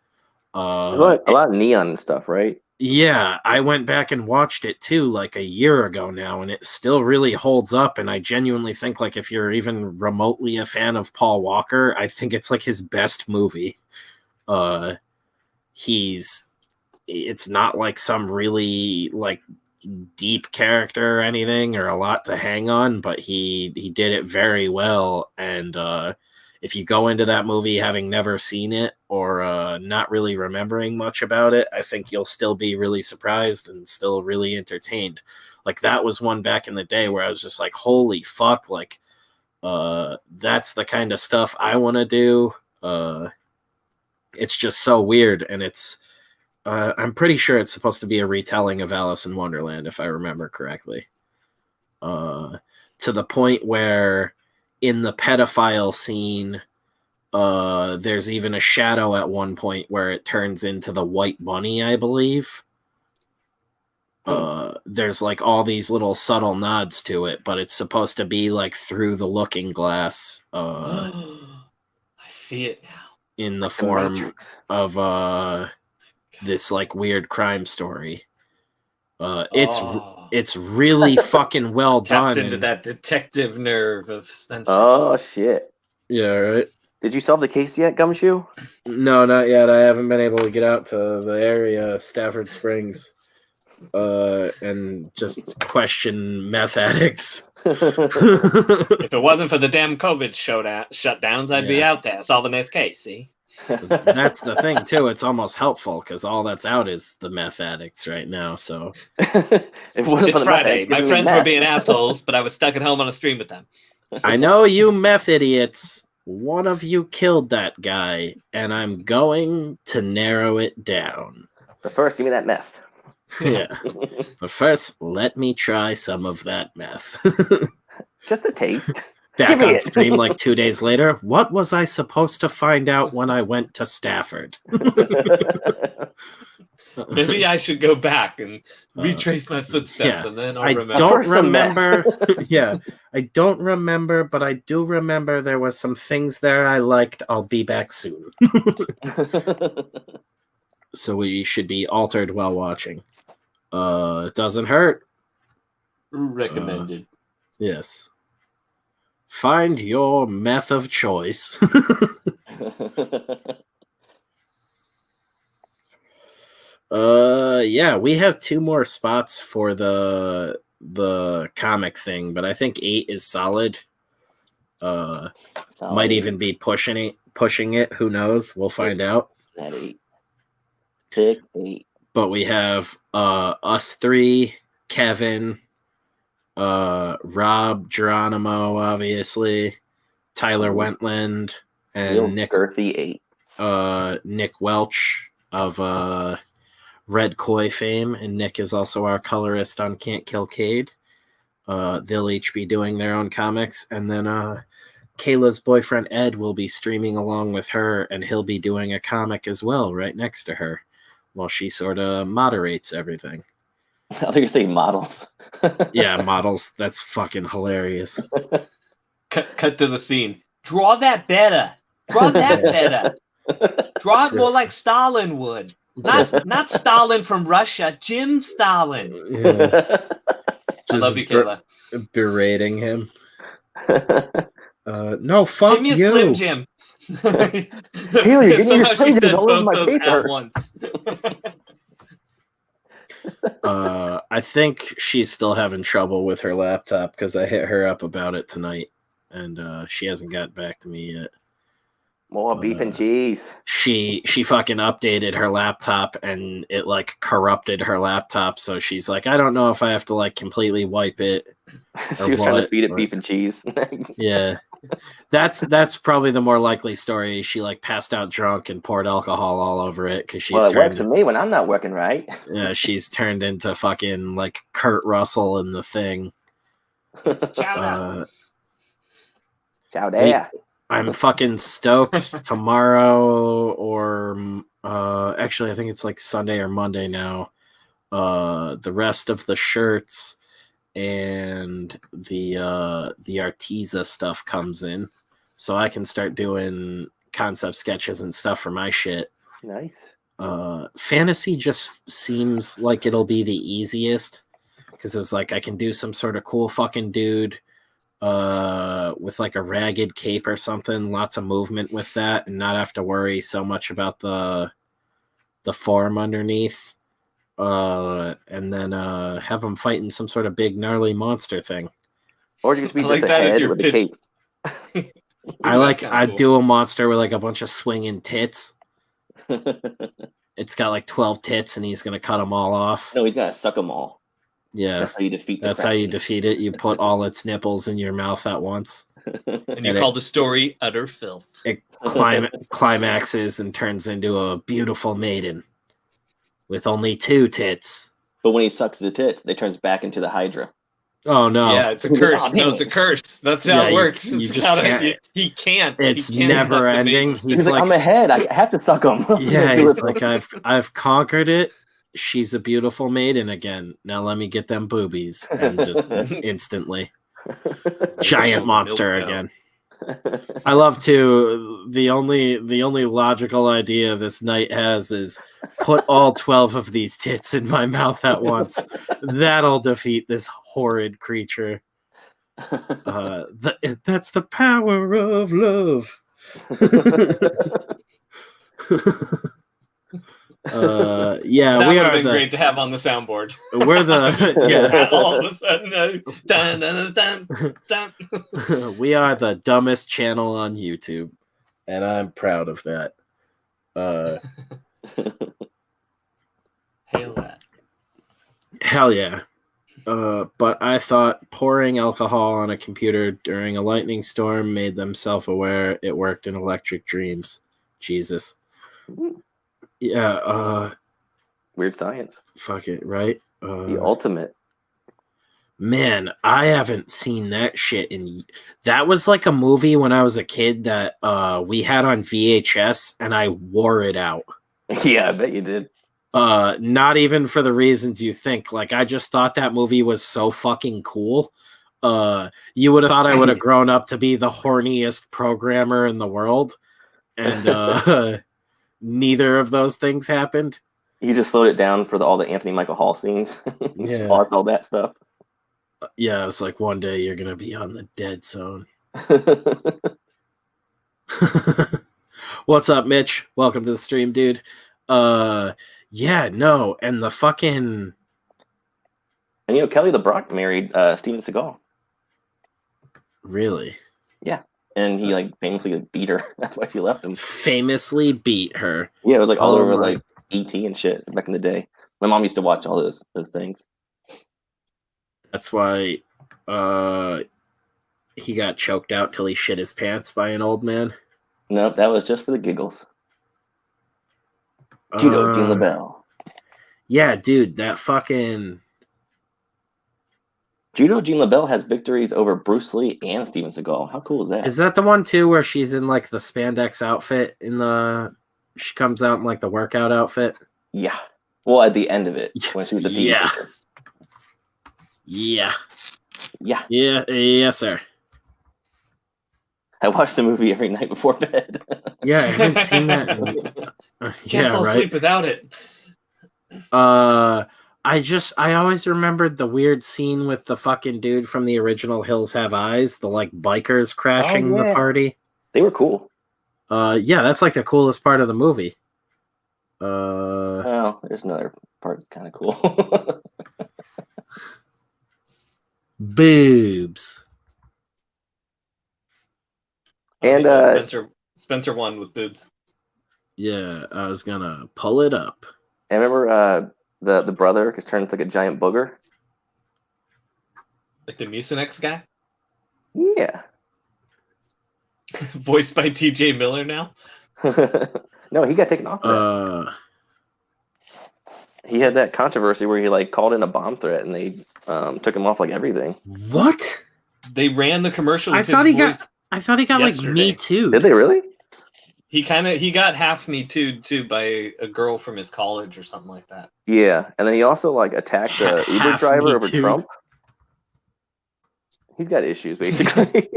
A lot of neon stuff, right? Yeah, I went back and watched it too, like a year ago now, and it still really holds up. And I genuinely think, like, if you're even remotely a fan of Paul Walker, I think it's like his best movie. It's not like some really like deep character or anything, or a lot to hang on, but he did it very well. And if you go into that movie having never seen it or not really remembering much about it, I think you'll still be really surprised and still really entertained. Like, that was one back in the day where I was just like, holy fuck, like, that's the kind of stuff I want to do. It's just so weird, and it's I'm pretty sure it's supposed to be a retelling of Alice in Wonderland, if I remember correctly. To the point where in the pedophile scene, there's even a shadow at one point where it turns into the White Bunny, I believe. There's like all these little subtle nods to it, but it's supposed to be like through the looking glass. I see it now. In the form of this like weird crime story. It's really fucking well done. Taps into that detective nerve of Spencer. Oh shit! Yeah, right. Did you solve the case yet, Gumshoe? No, not yet. I haven't been able to get out to the area, Stafford Springs, and just question meth addicts. If it wasn't for the damn COVID shutdowns, I'd be out there solving this case, see? That's the thing, too. It's almost helpful because all that's out is the meth addicts right now, so... It's Friday. My friends were being assholes, but I was stuck at home on a stream with them. I know you meth idiots. One of you killed that guy, and I'm going to narrow it down. But first, give me that meth. Yeah. But first, let me try some of that meth. Just a taste. Back on stream like 2 days later. What was I supposed to find out when I went to Stafford? Maybe I should go back and retrace my footsteps, and then I'll remember. I don't remember. I don't remember, but I do remember there was some things there I liked. I'll be back soon. So we should be altered while watching. It doesn't hurt. Recommended. Yes. Find your meth of choice. Yeah, we have 2 more spots for the comic thing, but I think 8 is solid. Might even be pushing it. Who knows? We'll find out. That 8. Pick 8. But we have us 3, Kevin, Rob Geronimo, obviously, Tyler Wentland, and Nick Girthy 8. Nick Welch of Red Koi fame, and Nick is also our colorist on Can't Kill Cade. They'll each be doing their own comics, and then Kayla's boyfriend Ed will be streaming along with her, and he'll be doing a comic as well right next to her while she sort of moderates everything. I thought you were saying models. Yeah, models. That's fucking hilarious. Cut to the scene. Draw that better. Draw that better. Draw it more like Stalin would. Not Stalin from Russia. Jim Stalin. Yeah. I love you, Kayla. Berating him. No, fuck Give me a you. Slim Jim. Kayla, you're getting your Slim Jims all over my paper. I think she's still having trouble with her laptop because I hit her up about it tonight, and she hasn't got back to me yet. More beef and cheese. She fucking updated her laptop and it like corrupted her laptop, so she's like, I don't know if I have to like completely wipe it. She was trying to feed it beef and cheese. Yeah. That's probably the more likely story. She like passed out drunk and poured alcohol all over it because she's it works for me when I'm not working right. Yeah, she's turned into fucking like Kurt Russell in The Thing. Ciao there. I'm fucking stoked. Tomorrow or actually I think it's like Sunday or Monday now. The rest of the shirts and the Arteza stuff comes in, so I can start doing concept sketches and stuff for my shit. Nice. Fantasy just seems like it'll be the easiest because it's like I can do some sort of cool fucking dude with like a ragged cape or something, lots of movement with that, and not have to worry so much about the form underneath. And then have them fighting some sort of big gnarly monster thing. Or you just be just a head with a cape. I'd do a monster with like a bunch of swinging tits. It's got like 12 tits and he's gonna cut them all off. No, he's gotta suck them all. Yeah, that's how you defeat. That's how you defeat it. You put all its nipples in your mouth at once, and you call the story utter filth. It climaxes and turns into a beautiful maiden with only 2 tits. But when he sucks the tits, it turns back into the Hydra. Oh no! Yeah, it's a curse. No, it's a curse. That's how it works. You just can't. He can't. It's never ending. He's like, I'm ahead. I have to suck him. Yeah, he's like, I've conquered it. She's a beautiful maiden again. Now let me get them boobies, and just instantly, giant monster again. I love to. The only logical idea this knight has is put all 12 of these tits in my mouth at once. That'll defeat this horrid creature. That's the power of love. Yeah, that we would have are been great to have on the soundboard. We're the all of a sudden, dun, dun, dun, dun. We are the dumbest channel on YouTube, and I'm proud of that. Hail that! Hell yeah! But I thought pouring alcohol on a computer during a lightning storm made them self-aware. It worked in Electric Dreams. Jesus. Yeah. Weird Science. Fuck it, right? The ultimate. Man, I haven't seen that shit in. That was like a movie when I was a kid that we had on VHS, and I wore it out. Yeah, I bet you did. Not even for the reasons you think. Like, I just thought that movie was so fucking cool. You would have thought I would have grown up to be the horniest programmer in the world, and neither of those things happened. You just slowed it down for all the Anthony Michael Hall scenes. You just paused all that stuff. Yeah, it's like one day you're gonna be on the dead zone. What's up, Mitch? Welcome to the stream, dude. Yeah, no, and the fucking... And Kelly LeBrock married Steven Seagal. Really? Yeah, and he famously beat her. That's why she left him. Famously beat her. Yeah, it was all over ET and shit back in the day. My mom used to watch all those things. That's why he got choked out till he shit his pants by an old man. No, that was just for the giggles. Judo Gene LaBelle. Yeah, dude, that fucking... Judo Gene LaBelle has victories over Bruce Lee and Steven Seagal. How cool is that? Is that the one, too, where she's in, the spandex outfit She comes out in, the workout outfit? Yeah. Well, at the end of it, when she was a PE teacher. Yeah. Yeah. Yeah. Yes, sir. I watch the movie every night before bed. Yeah, I haven't seen that. Can't fall asleep without it. I always remembered the weird scene with the fucking dude from the original Hills Have Eyes, the bikers crashing the party. They were cool. Yeah, that's the coolest part of the movie. Well, there's another part that's kind of cool. Boobs. And Spencer won with boobs. Yeah, I was gonna pull it up. I remember the brother is turned into a giant booger. Like the Mucinex guy? Yeah. Voiced by TJ Miller now? No, he got taken off of that. He had that controversy where he called in a bomb threat and they took him off everything. What? They ran the commercial with I thought he got yesterday. Me Too. Did they really? He got half Me Too'd too by a girl from his college or something like that. Yeah, and then he also attacked a Uber driver over Trump. He's got issues basically.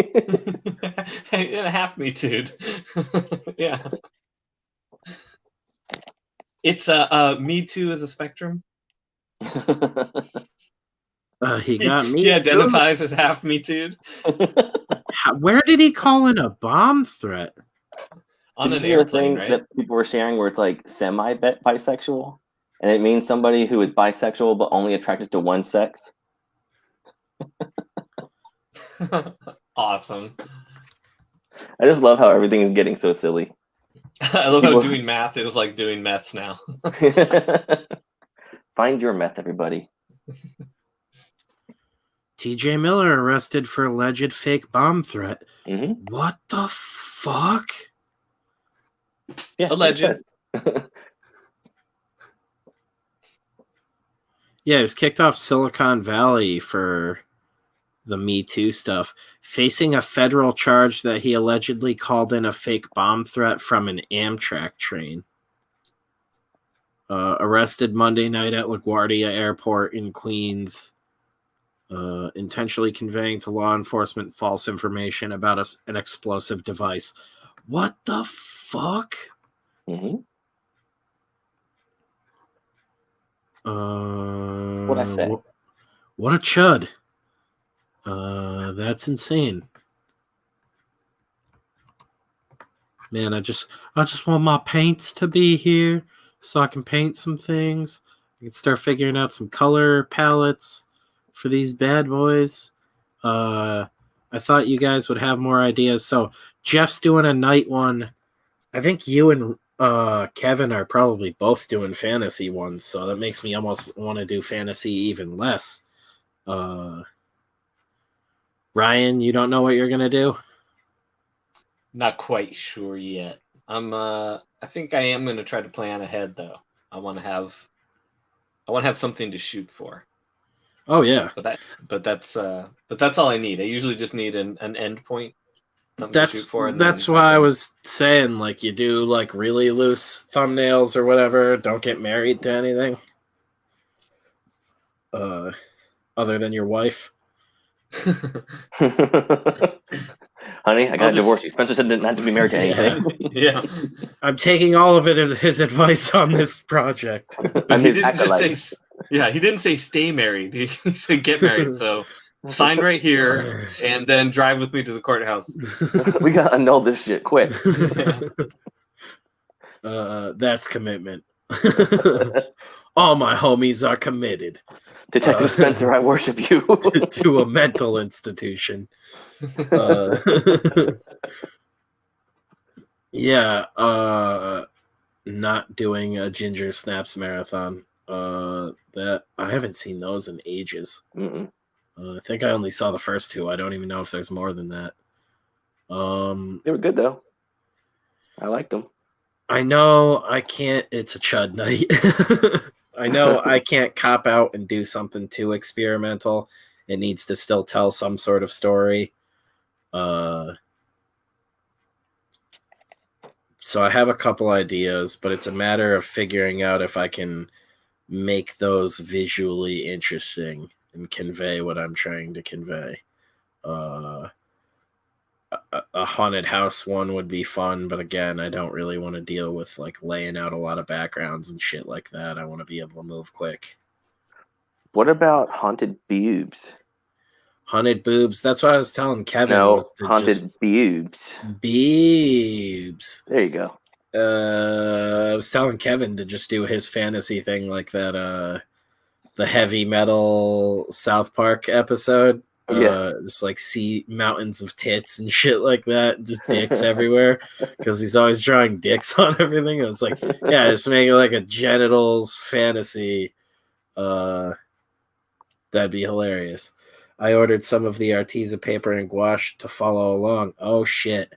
Half Me Too'd. Yeah. It's Me Too as a spectrum. He got me. He identifies as half Me Too'd. Where did he call in a bomb threat? On an airplane, right? That people were sharing where it's semi-bisexual, and it means somebody who is bisexual but only attracted to one sex. Awesome. I just love how everything is getting so silly. I love how doing math is like doing meth now. Find your meth, everybody. TJ Miller arrested for alleged fake bomb threat. Mm-hmm. What the fuck? Yeah, alleged. Yeah, he was kicked off Silicon Valley for the Me Too stuff, facing a federal charge that he allegedly called in a fake bomb threat from an Amtrak train. Arrested Monday night at LaGuardia Airport in Queens, intentionally conveying to law enforcement false information about an explosive device. What the fuck? Mm-hmm. What I say? What a chud. That's insane. Man, I just want my paints to be here so I can paint some things. I can start figuring out some color palettes for these bad boys. I thought you guys would have more ideas. So Geoff's doing a night one. I think you and Kevin are probably both doing fantasy ones, so that makes me almost want to do fantasy even less. Ryan, you don't know what you're gonna do? Not quite sure yet. I think I am gonna try to plan ahead though. I want to have something to shoot for. Oh yeah. But that's all I need. I usually just need an end point. That's why I was saying, like, you do like really loose thumbnails or whatever. Don't get married to anything. Other than your wife. Honey, I got a divorce. Spencer said not to be married to anything. Yeah. I'm taking all of it as his advice on this project. But he didn't just say, he didn't say stay married. He said get married. So sign right here and then drive with me to the courthouse. We got to annul this shit quick. That's commitment. All my homies are committed. Detective Spencer, I worship you. To a mental institution. Yeah, not doing a Ginger Snaps marathon. That I haven't seen those in ages. I think I only saw the first two. I don't even know if there's more than that. They were good though. I liked them. I know I can't. It's a chud night. I know I can't cop out and do something too experimental. It needs to still tell some sort of story. So I have a couple ideas, but it's a matter of figuring out if I can make those visually interesting and convey what I'm trying to convey. A haunted house one would be fun, but again, I don't really want to deal with like laying out a lot of backgrounds and shit like that. I want to be able to move quick. What about haunted boobs? Haunted boobs. That's what I was telling Kevin. No, haunted boobs. Boobs. There you go. I was telling Kevin to just do his fantasy thing like that. The heavy metal South Park episode. Just like see mountains of tits and shit like that, just dicks everywhere, because he's always drawing dicks on everything. I was like, yeah, just make it like a genitals fantasy. That'd be hilarious. I ordered some of the Arteza paper and gouache to follow along. Oh shit,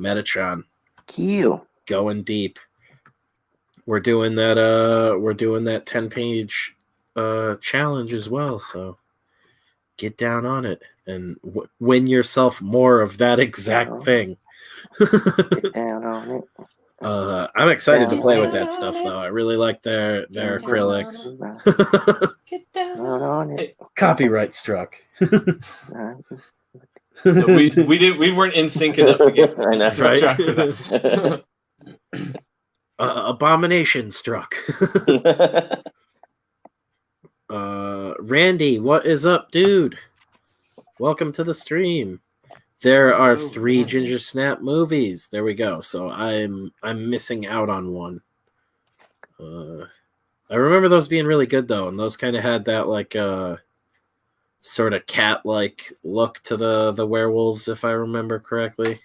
Metatron, cute, going deep. We're doing that 10-page challenge as well, so get down on it and win yourself more of that exact thing. Get down on it. I'm excited to play with that stuff, though. I really like their acrylics. Get down on it. Copyright struck. We weren't in sync enough to get struck for that. Abomination struck. Randy, what is up, dude? Welcome to the stream. There are 3 Ginger Snap movies. There we go. So I'm missing out on one. I remember those being really good though, and those kind of had that like sort of cat-like look to the werewolves, if I remember correctly.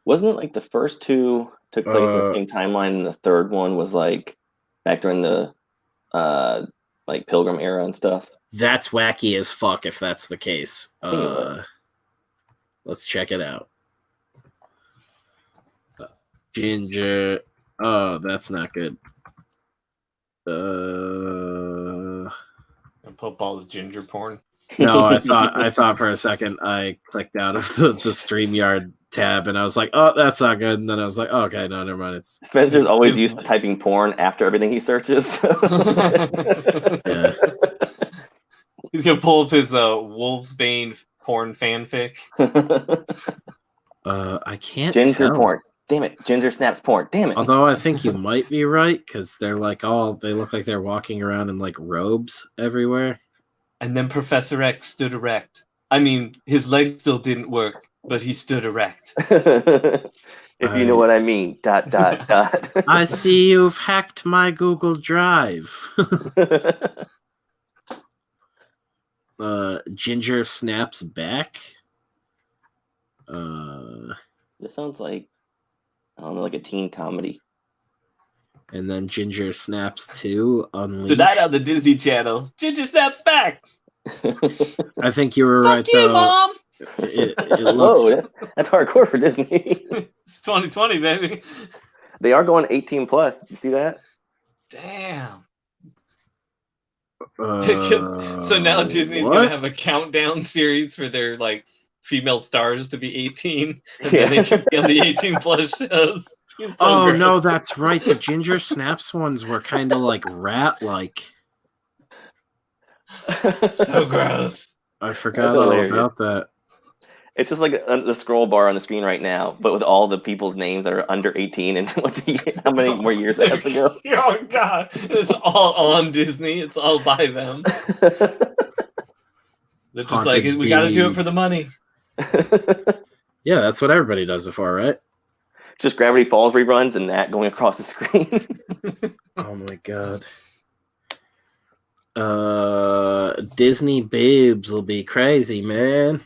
Wasn't it like the first 2 took place in the same timeline, and the third one was like back during the like Pilgrim era and stuff? That's wacky as fuck if that's the case. Let's check it out. Ginger. Oh, that's not good. Football's ginger porn. No, I thought for a second I clicked out of the StreamYard tab and I was like, oh, that's not good. And then I was like, oh, okay, no, never mind. Spencer's always used to typing porn after everything he searches. Yeah. He's gonna pull up his Wolfsbane porn fanfic. I can't Ginger tell. porn. Damn it. Ginger Snaps porn. Damn it. Although I think you might be right, because they're like they look like they're walking around in like robes everywhere. And then Professor X stood erect. I mean, his leg still didn't work, but he stood erect. If you know what I mean. ... I see you've hacked my Google Drive. Ginger snaps back. This sounds like, I don't know, like a teen comedy. And then Ginger Snaps 2, Unleashed. Tonight on the Disney Channel, Ginger Snaps back. I think you were right, Fuck you, though. Mom. It looks... Whoa, that's hardcore for Disney. It's 2020, baby. They are going 18 plus. Did you see that? Damn. So now Disney's going to have a countdown series for their like female stars to be 18, and then they can be on the 18 plus shows. So gross. No, that's right. The Ginger Snaps ones were kind of like rat-like. So gross. I forgot all about that. It's just like the scroll bar on the screen right now, but with all the people's names that are under 18 and how many more years it has to go. Oh, God. It's all on Disney. It's all by them. They're just like, we got to do it for the money. Yeah, that's what everybody does it for, right? Just Gravity Falls reruns and that going across the screen. Oh, my God. Disney babes will be crazy, man.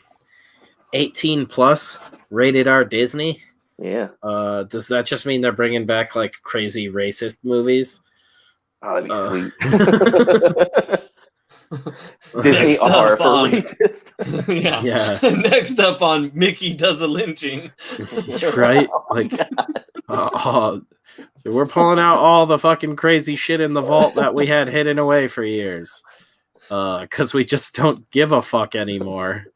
18 plus, rated R Disney. Yeah. Does that just mean they're bringing back like crazy racist movies? Oh, that'd be sweet. Disney R for racist. Yeah. Next up on Mickey Does a Lynching. Right? Like, so we're pulling out all the fucking crazy shit in the vault that we had hidden away for years. Because we just don't give a fuck anymore.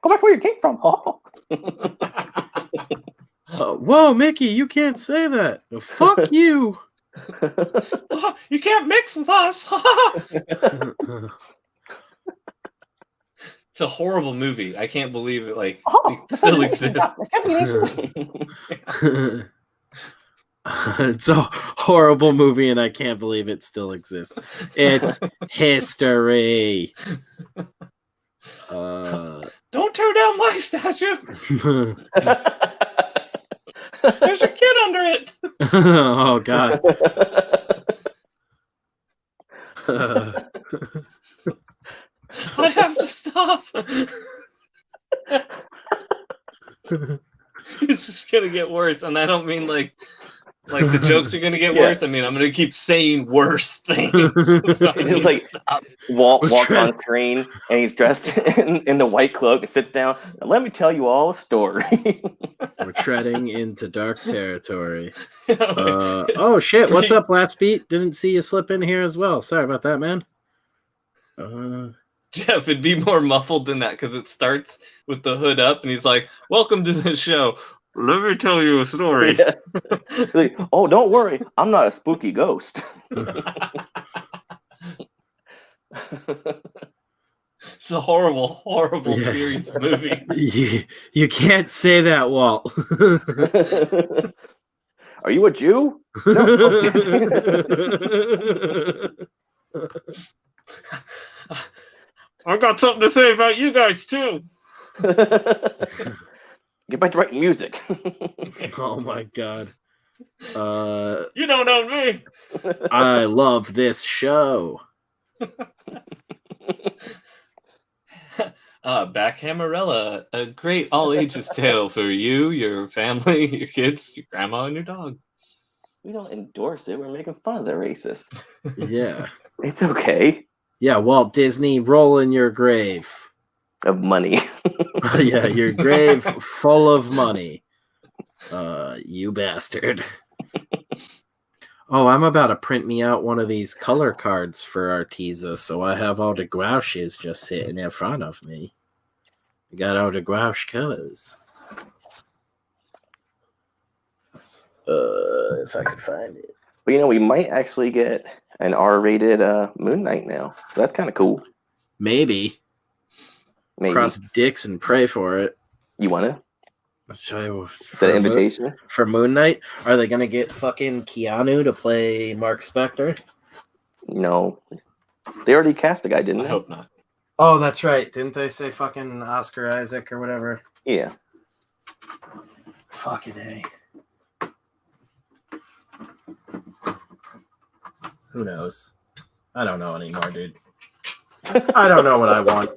Go back where you came from. Whoa, Mickey, you can't say that. Fuck you. You can't mix with us. It's a horrible movie. I can't believe it. Like, it still exists. It's a horrible movie, and I can't believe it still exists. It's history. Don't tear down my statue. There's a kid under it. Oh, God. I have to stop. It's just gonna get worse, and I don't mean like the jokes are gonna get worse. I mean, I'm gonna keep saying worse things. So it's like Walt walks on screen and he's dressed in the white cloak and sits down. Now, let me tell you all a story. We're treading into dark territory. Oh shit! What's up, Last Beat? Didn't see you slip in here as well. Sorry about that, man. Geoff, it'd be more muffled than that because it starts with the hood up and he's like, "Welcome to the show. Let me tell you a story." Yeah. Like, oh, don't worry, I'm not a spooky ghost. It's a horrible, horrible series of movies. You can't say that, Walt. Are you a Jew? No. I got something to say about you guys too. Get back to writing music. Oh my God. You don't know me. I love this show. Back Hammerella, a great all ages tale for you, your family, your kids, your grandma, and your dog. We don't endorse it. We're making fun of the racists. Yeah. It's okay. Yeah, Walt Disney, roll in your grave. Of money. Yeah, your grave full of money. You bastard. Oh, I'm about to print me out one of these color cards for Arteza, so I have all the gouaches just sitting in front of me. I got all the gouache colors. If I could find it. But you know, we might actually get an R-rated Moon Knight now. So that's kind of cool. Maybe. Cross dicks and pray for it. You want to? Is that an invitation? For Moon Knight? Are they going to get fucking Keanu to play Mark Spector? No. They already cast the guy, didn't they? I hope not. Oh, that's right. Didn't they say fucking Oscar Isaac or whatever? Yeah. Fucking A. Who knows? I don't know anymore, dude. I don't know what I want.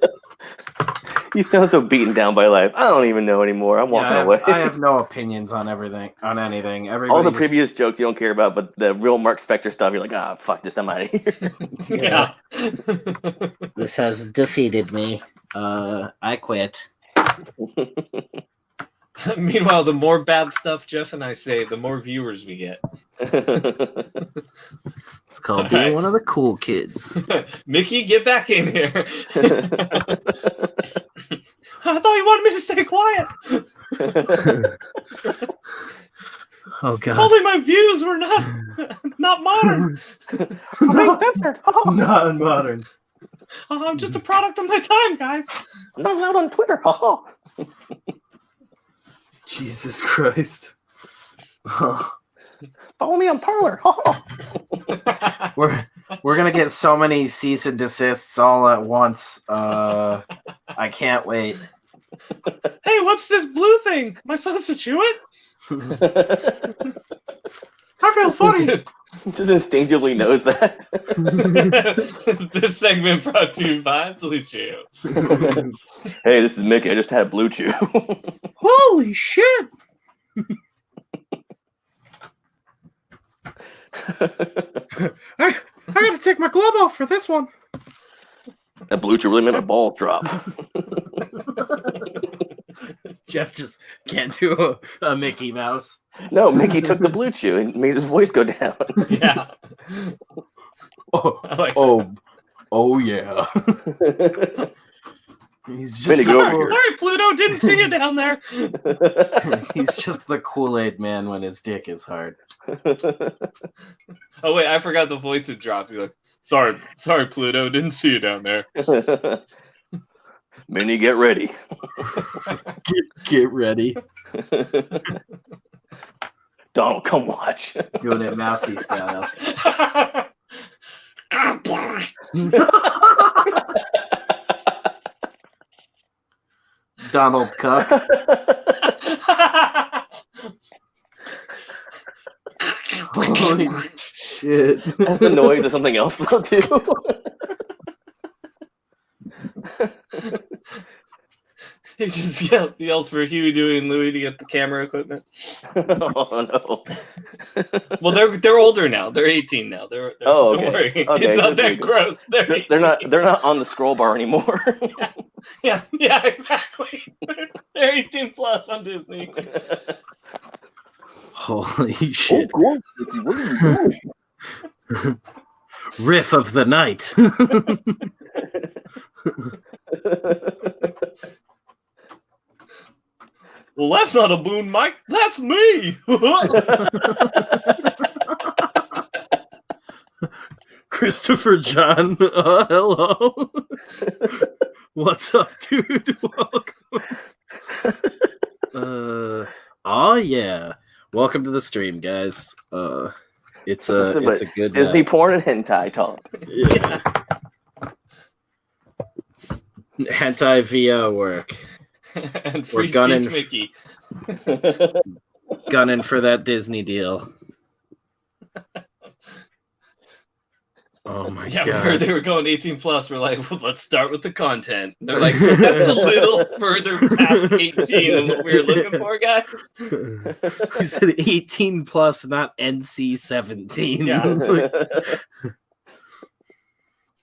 You sound so beaten down by life. I don't even know anymore. I'm walking away. I have no opinions on everything, on anything. All the previous jokes you don't care about, but the real Mark Spector stuff, you're like, fuck this, I'm out of here. Yeah. This has defeated me. I quit. Meanwhile, the more bad stuff Geoff and I say, the more viewers we get. It's called being one of the cool kids. Mickey, get back in here. I thought you wanted me to stay quiet. Oh God! Only my views were not modern. Not modern. I'm just a product of my time, guys. I'm not allowed on Twitter. Jesus Christ! Follow me on Parler. We're gonna get so many cease and desists all at once. I can't wait. Hey, what's this blue thing? Am I supposed to chew it? I feel funny. Just instinctively knows that. This segment brought to you by Blue Chew. Hey, this is Mickey. I just had a Blue Chew. Holy shit! I gotta take my glove off for this one. That Blue Chew really made my balls drop. Geoff just can't do a Mickey Mouse. No, Mickey took the Blue Chew and made his voice go down. Yeah. Oh yeah. He's just Minnie, go over here. Sorry, Pluto, didn't see you down there. He's just the Kool-Aid man when his dick is hard. Oh wait, I forgot the voice had dropped. He's like, sorry, Pluto, didn't see you down there. Minnie, get ready. Get ready. Donald, come watch. Doing it mousy style. Donald Cuck. Holy shit. That's the noise of something else though too. He just yells for Huey, Dewey, and Louie to get the camera equipment. Oh no. Well, they're older now. They're 18 now. Okay. Don't worry. Okay, it's not that good. gross. They're not on the scroll bar anymore. Yeah, exactly. They're 18 plus on Disney. Holy shit. Oh, cool. What are you doing? Riff of the night. Well, that's not a boon, Mike. That's me. Christopher John, hello. What's up, dude? Welcome. Oh yeah. Welcome to the stream, guys. It's a good Disney porn and hentai talk. Yeah. Hentai via work. And free speech Mickey. Gunning for that Disney deal. Oh my god. Yeah, we heard they were going 18 plus. We're like, well, let's start with the content. And they're like, that's a little further past 18 than what we were looking for, guys. You said 18 plus, not NC 17. Yeah.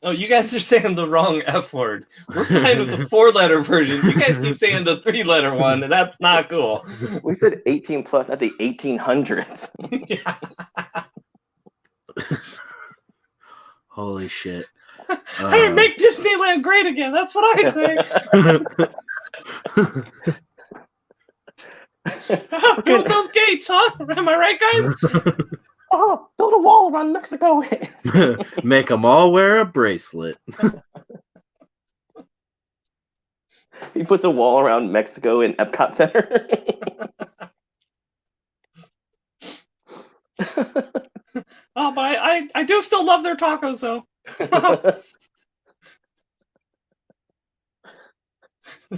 Oh, you guys are saying the wrong F word. We're fine with the 4-letter version. You guys keep saying the 3-letter one, and that's not cool. We said 18 plus, not the 1800s. Yeah. Holy shit. Hey, make Disneyland great again. That's what I say. Build those gates, huh? Am I right, guys? Oh, build a wall around Mexico. Make them all wear a bracelet. He puts a wall around Mexico in Epcot Center. Oh, but I do still love their tacos, though.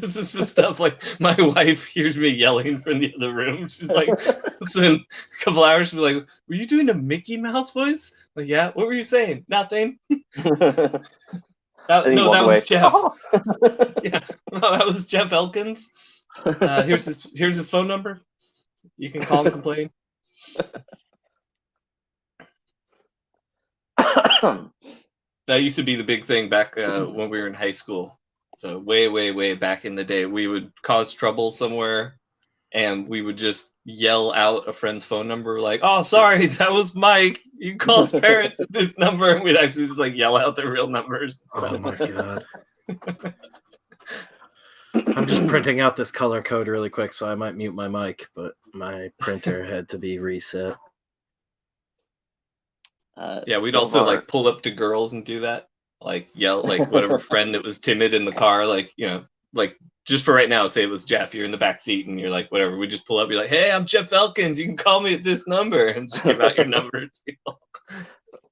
This is the stuff like my wife hears me yelling from the other room. She's like, listen, a couple hours, she'll be like, were you doing a Mickey Mouse voice? Like, yeah, what were you saying? Nothing. That was Geoff. Oh. Yeah, no, that was Geoff Elkins. Here's his phone number. You can call and complain. That used to be the big thing back when we were in high school. So way back in the day, we would cause trouble somewhere, and we would just yell out a friend's phone number, like, "Oh, sorry, that was Mike. You call his parents at this number," and we'd actually just like yell out their real numbers. Oh my god! I'm just printing out this color code really quick, so I might mute my mic, but my printer had to be reset. Yeah, we'd also like pull up to girls and do that. Like yell, like whatever friend that was timid in the car, like, you know, like just for right now, say it was Geoff, you're in the back seat and you're like, whatever, we just pull up, you're like, hey, I'm Geoff Elkins, you can call me at this number, and just give out your number.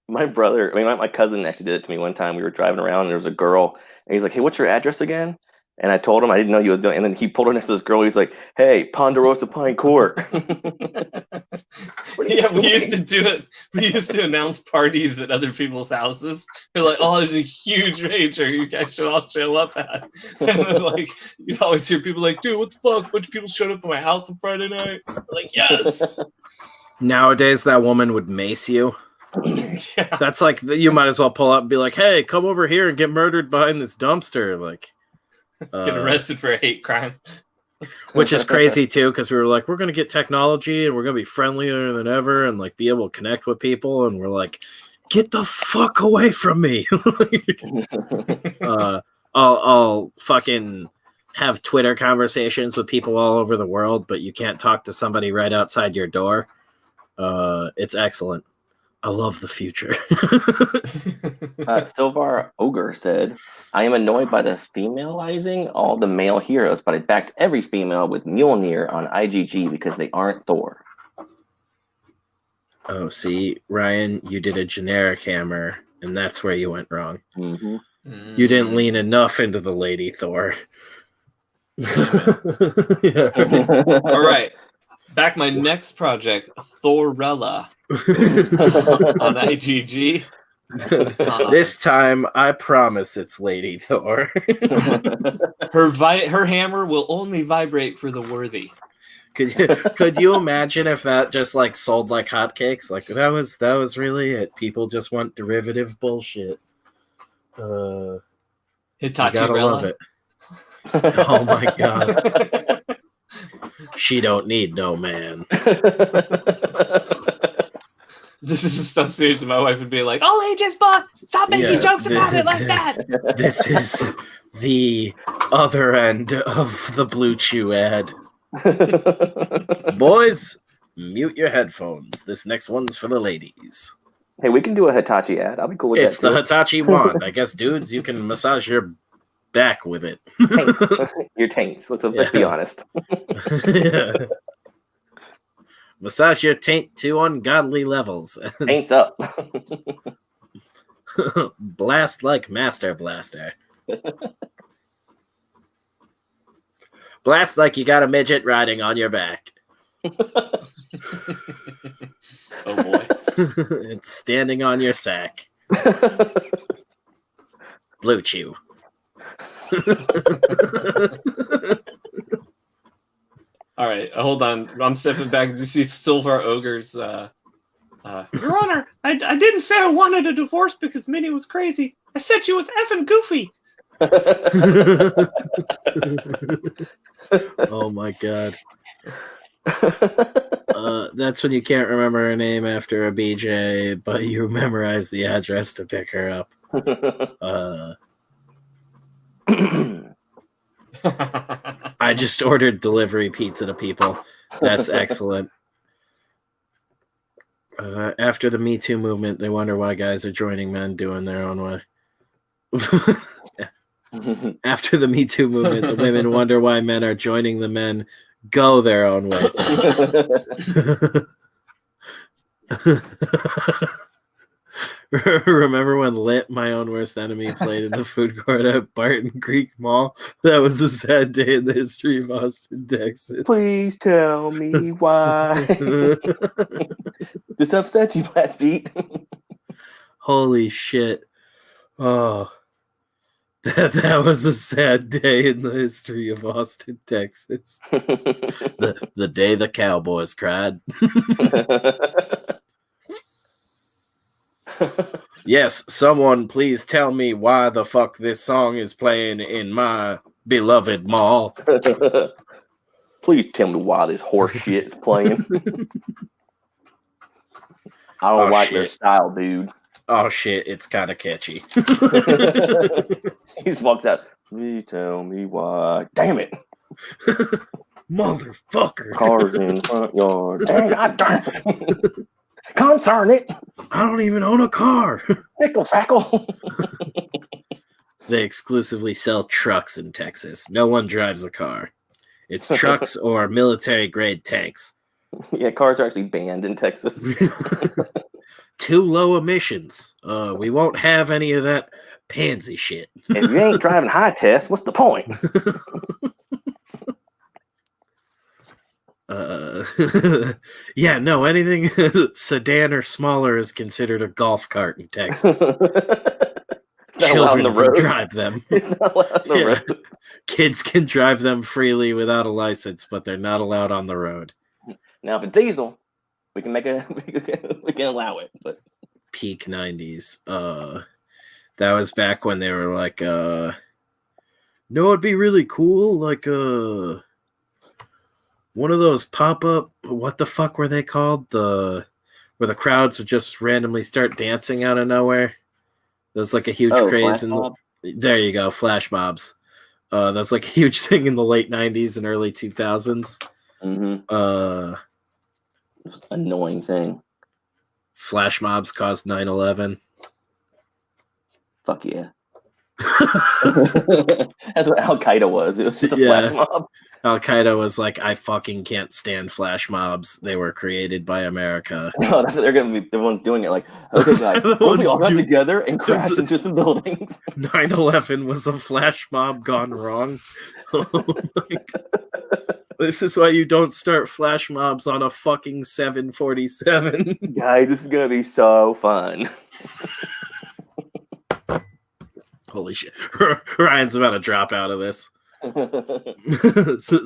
My brother, my cousin actually did it to me one time. We were driving around and there was a girl, and he's like, hey, what's your address again? And I told him I didn't know he was doing, and then he pulled her next to this girl. He's like, "Hey, Ponderosa Pine Court." Yeah, we used to do it. We used to announce parties at other people's houses. We're like, "Oh, there's a huge rager you guys should all show up at." And then, like, you'd always hear people like, "Dude, what the fuck? A bunch of people showed up at my house on Friday night." We're like, yes. Nowadays, that woman would mace you. Yeah. That's like, you might as well pull up and be like, "Hey, come over here and get murdered behind this dumpster." Like. Get arrested for a hate crime. Which is crazy too, because we were like, we're gonna get technology and we're gonna be friendlier than ever and like be able to connect with people, and we're like, get the fuck away from me. I'll fucking have Twitter conversations with people all over the world, but you can't talk to somebody right outside your door. It's excellent. I love the future. Silvar Ogre said, I am annoyed by the femalizing all the male heroes, but I backed every female with Mjolnir on IGG because they aren't Thor. Oh, see, Ryan, you did a generic hammer, and that's where you went wrong. Mm-hmm. You didn't lean enough into the lady Thor. Yeah. All right. Back my next project, Thorella on IGG. This time, I promise it's Lady Thor. Her hammer will only vibrate for the worthy. Could you imagine if that just like sold like hotcakes? Like that was really it. People just want derivative bullshit. Hitachi gotta love it. Oh my god. She don't need no man. This is stuff seriously. My wife would be like, "All ages book. Stop making jokes about it like that." This is the other end of the Blue Chew ad. Boys, mute your headphones. This next one's for the ladies. Hey, we can do a Hitachi ad. I'll be cool with it's that. It's the Hitachi wand. I guess, dudes, you can massage your back with it. Taints. Your taints. Let's be honest. Yeah. Massage your taint to ungodly levels. Taints up. Blast like Master Blaster. Blast like you got a midget riding on your back. Oh boy. It's standing on your sack. Blue Chew. All right, hold on. I'm stepping back to see Silvar Ogre's. Your Honor, I didn't say I wanted a divorce because Minnie was crazy. I said she was effing goofy. Oh my god. That's when you can't remember her name after a BJ, but you memorize the address to pick her up. I just ordered delivery pizza to people. That's excellent. After the Me Too movement, they wonder why guys are joining men doing their own way. After the Me Too movement, the women wonder why men are joining the men go their own way. Remember when Lit, My Own Worst Enemy, played in the food court at Barton Creek Mall? That was a sad day in the history of Austin, Texas. Please tell me why. This upsets you, Blast Beat. Holy shit. Oh. That was a sad day in the history of Austin, Texas. The day the Cowboys cried. Yes, someone please tell me why the fuck this song is playing in my beloved mall. Please tell me why this horse shit is playing. I don't like their style, dude. Oh shit, it's kind of catchy. He just walks out. Please tell me why. Damn it. Motherfucker. Cars in front yard. Dang, God darn it. Concern it. I don't even own a car. Pickle fackle. They exclusively sell trucks in Texas. No one drives a car. It's trucks or military-grade tanks. Yeah, cars are actually banned in Texas. Too low emissions. We won't have any of that pansy shit. If you ain't driving high test, what's the point? Yeah, no, anything sedan or smaller is considered a golf cart in Texas. Children can drive them. It's not allowed on the road. Kids can drive them freely without a license, but they're not allowed on the road. Now, if it's diesel, we can we can allow it. But peak 90s. That was back when they were like, no, it'd be really cool, like one of those pop-up, what the fuck were they called? Where the crowds would just randomly start dancing out of nowhere. There's like a huge craze there you go, flash mobs. That's like a huge thing in the late 90s and early 2000s. Mm-hmm. Annoying thing. Flash mobs caused 9/11. Fuck yeah. That's what Al Qaeda was. It was just a flash mob. Al Qaeda was like, I fucking can't stand flash mobs. They were created by America. No, they're gonna be the ones doing it. Like, okay, guys, we all got together and crash into some buildings. 9/11 was a flash mob gone wrong. Oh my God. This is why you don't start flash mobs on a fucking 747. Guys, this is gonna be so fun. Holy shit. Ryan's about to drop out of this.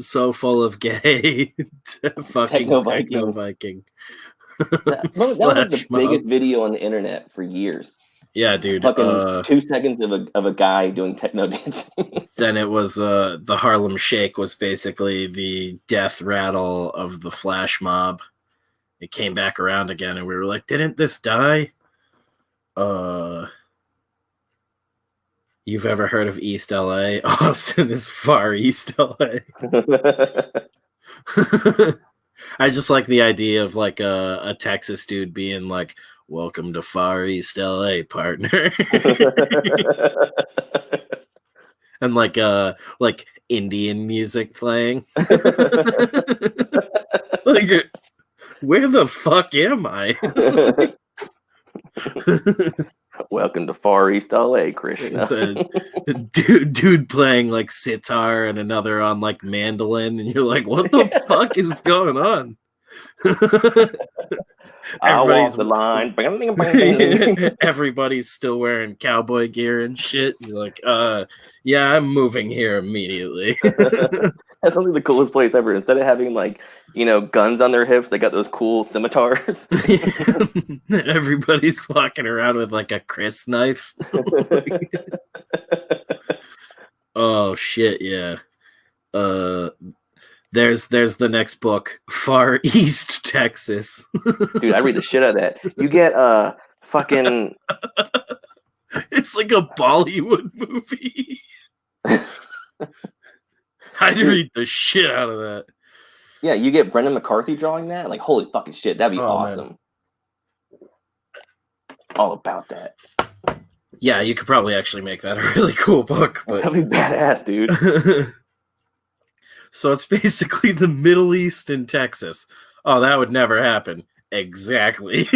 so full of gay fucking Techno Viking. That was like the biggest video on the internet for years. Yeah, dude. Fucking 2 seconds of a guy doing techno dancing. Then it was the Harlem Shake was basically the death rattle of the flash mob. It came back around again, and we were like, didn't this die? You've ever heard of East LA? Austin is far East LA. I just like the idea of like a Texas dude being like, welcome to Far East LA, partner. And like Indian music playing. Like, where the fuck am I? Welcome to Far East LA, Krishna. A dude playing like sitar and another on like mandolin, and you're like, what the fuck is going on? Everybody's the line. Everybody's still wearing cowboy gear and shit. You're like, yeah, I'm moving here immediately. That's only the coolest place ever. Instead of having like, guns on their hips, they got those cool scimitars. Everybody's walking around with like a Chris knife. Oh shit, yeah. There's the next book, Far East Texas. Dude, I read the shit out of that. You get fucking. It's like a Bollywood movie. I'd read the shit out of that. Yeah, you get Brendan McCarthy drawing that. Like, holy fucking shit, that'd be awesome. Man. All about that. Yeah, you could probably actually make that a really cool book. But that'd be badass, dude. So it's basically the Middle East in Texas. Oh, that would never happen. exactly.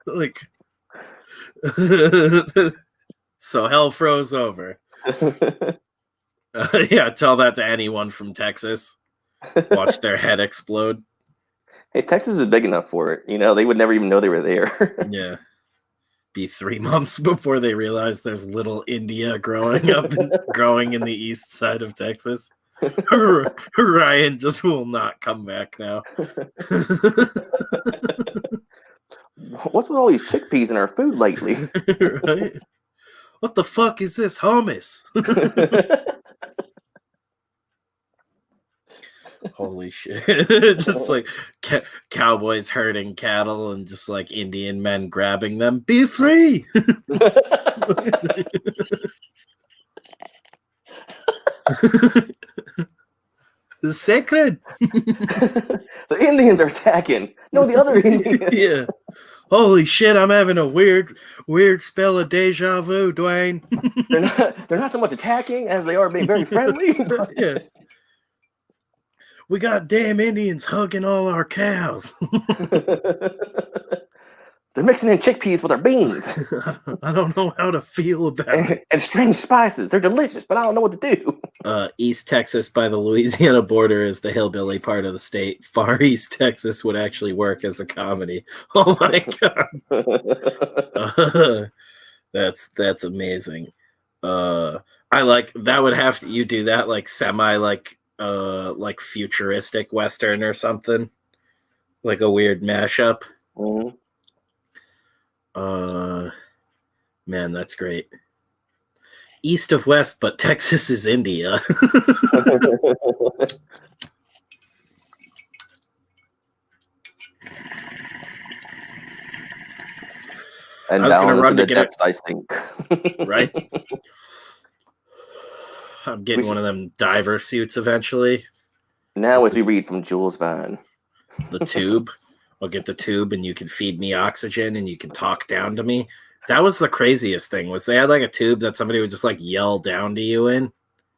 Like, so hell froze over. Yeah, tell that to anyone from Texas. Watch their head explode. Hey, Texas is big enough for it. You know, they would never even know they were there. Yeah. Be 3 months before they realize there's little India growing up and growing in the east side of Texas. Ryan just will not come back now. What's with all these chickpeas in our food lately? Right? What the fuck is this hummus? Holy shit. Just like cowboys herding cattle and just like Indian men grabbing them. Be free! It's sacred. The Indians are attacking. No, the other Indians. Yeah. Holy shit, I'm having a weird spell of deja vu, Dwayne. They're not so much attacking as they are being very friendly. Yeah. We got damn Indians hugging all our cows. They're mixing in chickpeas with our beans. I don't know how to feel about it. And strange spices. They're delicious, but I don't know what to do. East Texas by the Louisiana border is the hillbilly part of the state. Far East Texas would actually work as a comedy. Oh my god. That's amazing. I like that would have to, you do that like semi like futuristic Western or something. Like a weird mashup. Mm-hmm. Man, that's great. East of West, but Texas is India. And I was going to run to get I think. Right? I'm getting one of them diver suits eventually. Now as we read from Jules Verne. The tube. I'll get the tube and you can feed me oxygen and you can talk down to me. That was the craziest thing, was they had like a tube that somebody would just like yell down to you in.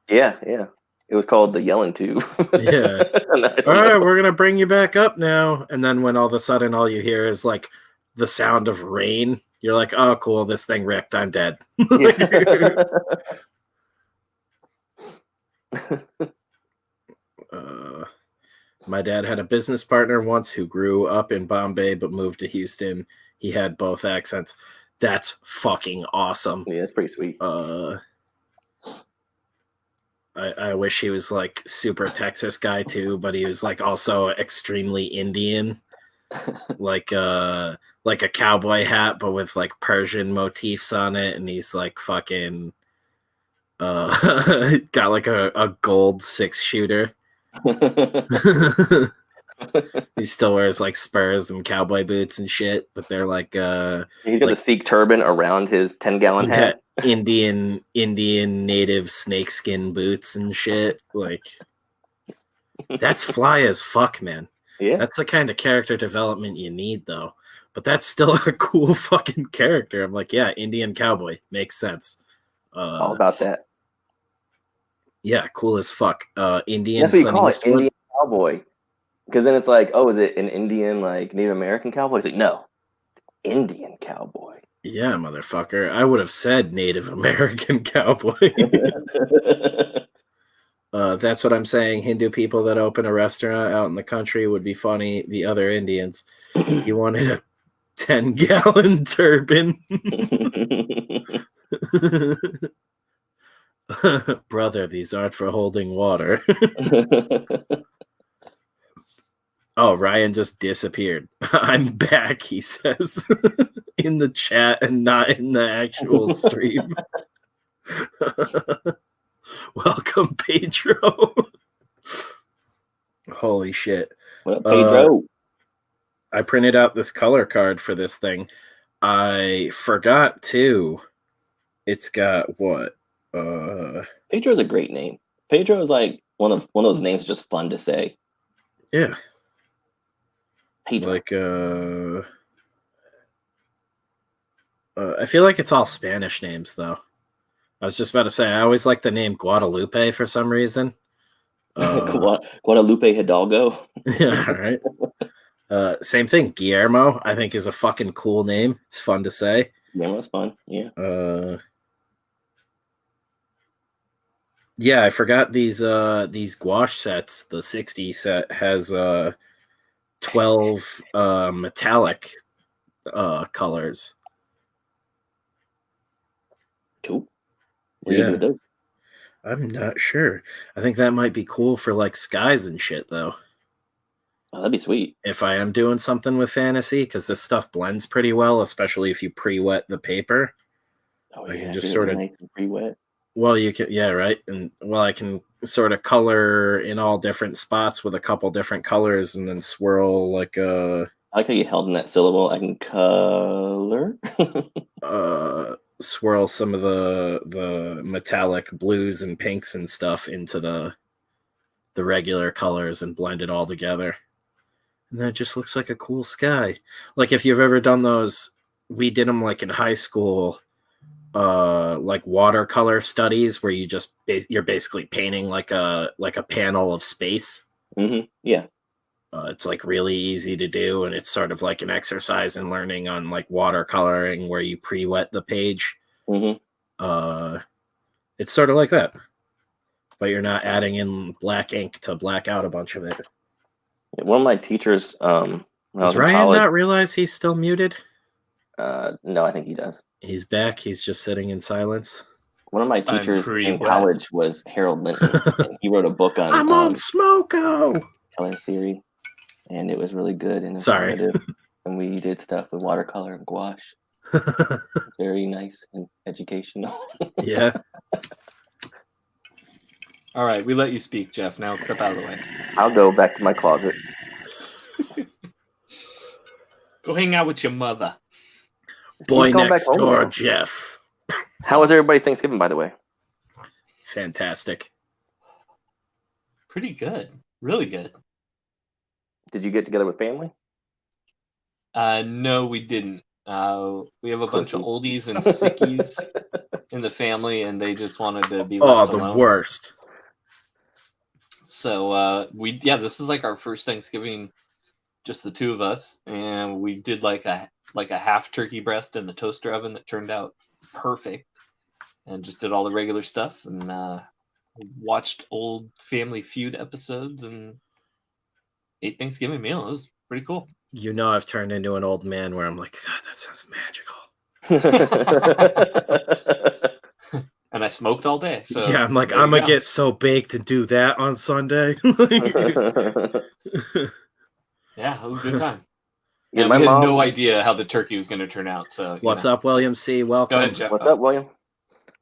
Yeah. It was called the yelling tube. Yeah. All right, we're going to bring you back up now. And then when all of a sudden all you hear is like the sound of rain, you're like, oh, cool, this thing wrecked. I'm dead. My dad had a business partner once who grew up in Bombay but moved to Houston. He had both accents. That's fucking awesome. Yeah, it's pretty sweet. I wish he was like super Texas guy too, but he was like also extremely Indian. Like a cowboy hat, but with like Persian motifs on it, and he's like fucking got like a gold 6-shooter. He still wears like spurs and cowboy boots and shit, but they're like he's got the Sikh turban around his 10-gallon hat. Indian native snakeskin boots and shit. Like, that's fly as fuck, man. Yeah, that's the kind of character development you need, though. But that's still a cool fucking character. I'm like, yeah, Indian cowboy makes sense. All about that. Yeah, cool as fuck. Indian. That's what you call it, Indian cowboy. Because then it's like, oh, is it an Indian like Native American cowboy? It's like, no, it's Indian cowboy. Yeah, motherfucker. I would have said Native American cowboy. That's what I'm saying. Hindu people that open a restaurant out in the country would be funny. The other Indians. You wanted a 10-gallon turban. Brother, these aren't for holding water. Oh, Ryan just disappeared. I'm back, he says, in the chat and not in the actual stream. Welcome, Pedro. Holy shit. Well, Pedro. I printed out this color card for this thing. I forgot, too. It's got what? Pedro's a great name. Pedro is like one of those names that's just fun to say. Yeah. Pedro. Like I feel like it's all Spanish names though. I was just about to say I always like the name Guadalupe for some reason. Guadalupe Hidalgo. Yeah, all right. Same thing. Guillermo, I think, is a fucking cool name. It's fun to say. Guillermo's fun. Yeah. Yeah, I forgot these gouache sets. The 60 set has 12 metallic colors. Cool. What do you do with those? I'm not sure. I think that might be cool for like skies and shit, though. Oh, that'd be sweet. If I am doing something with fantasy, because this stuff blends pretty well, especially if you pre-wet the paper. Oh, I yeah, can just sort of nice and pre-wet. Well, you can, yeah, right. And well, I can sort of color in all different spots with a couple different colors, and then swirl like I like how you held in that syllable. I can color. Swirl some of the metallic blues and pinks and stuff into the regular colors and blend it all together. And then it just looks like a cool sky. Like if you've ever done those, we did them like in high school, like watercolor studies where you just you're basically painting like a panel of space. Mm-hmm. Yeah. It's like really easy to do, and it's sort of like an exercise in learning on like watercoloring where you pre-wet the page. Mm-hmm. It's sort of like that, but you're not adding in black ink to black out a bunch of it. One of my teachers, does Ryan not realize he's still muted? No, I think he does. He's back. He's just sitting in silence. One of my teachers in college was Harold Linton, and he wrote a book on I'm on Smoko color theory, and it was really good and informative. Sorry. And we did stuff with watercolor and gouache. Very nice and educational. Yeah. All right, we let you speak, Geoff. Now step out of the way. I'll go back to my closet. Go hang out with your mother. Boy next door, Geoff. How was everybody's Thanksgiving, by the way? Fantastic. Pretty good. Really good. Did you get together with family? No, we didn't. We have a bunch of oldies and sickies in the family, and they just wanted to be left alone. Worst. So this is like our first Thanksgiving, just the two of us, and we did like a half turkey breast in the toaster oven that turned out perfect, and just did all the regular stuff, and watched old Family Feud episodes and ate Thanksgiving meal. It was pretty cool. You know, I've turned into an old man where I'm like, God, that sounds magical. And I smoked all day. So yeah, I'm like, I'm gonna get so baked and do that on Sunday. Yeah, it was a good time. Yeah, and we had no idea how the turkey was going to turn out. So what's up, William C? Welcome. Go ahead, Geoff. What's up, William?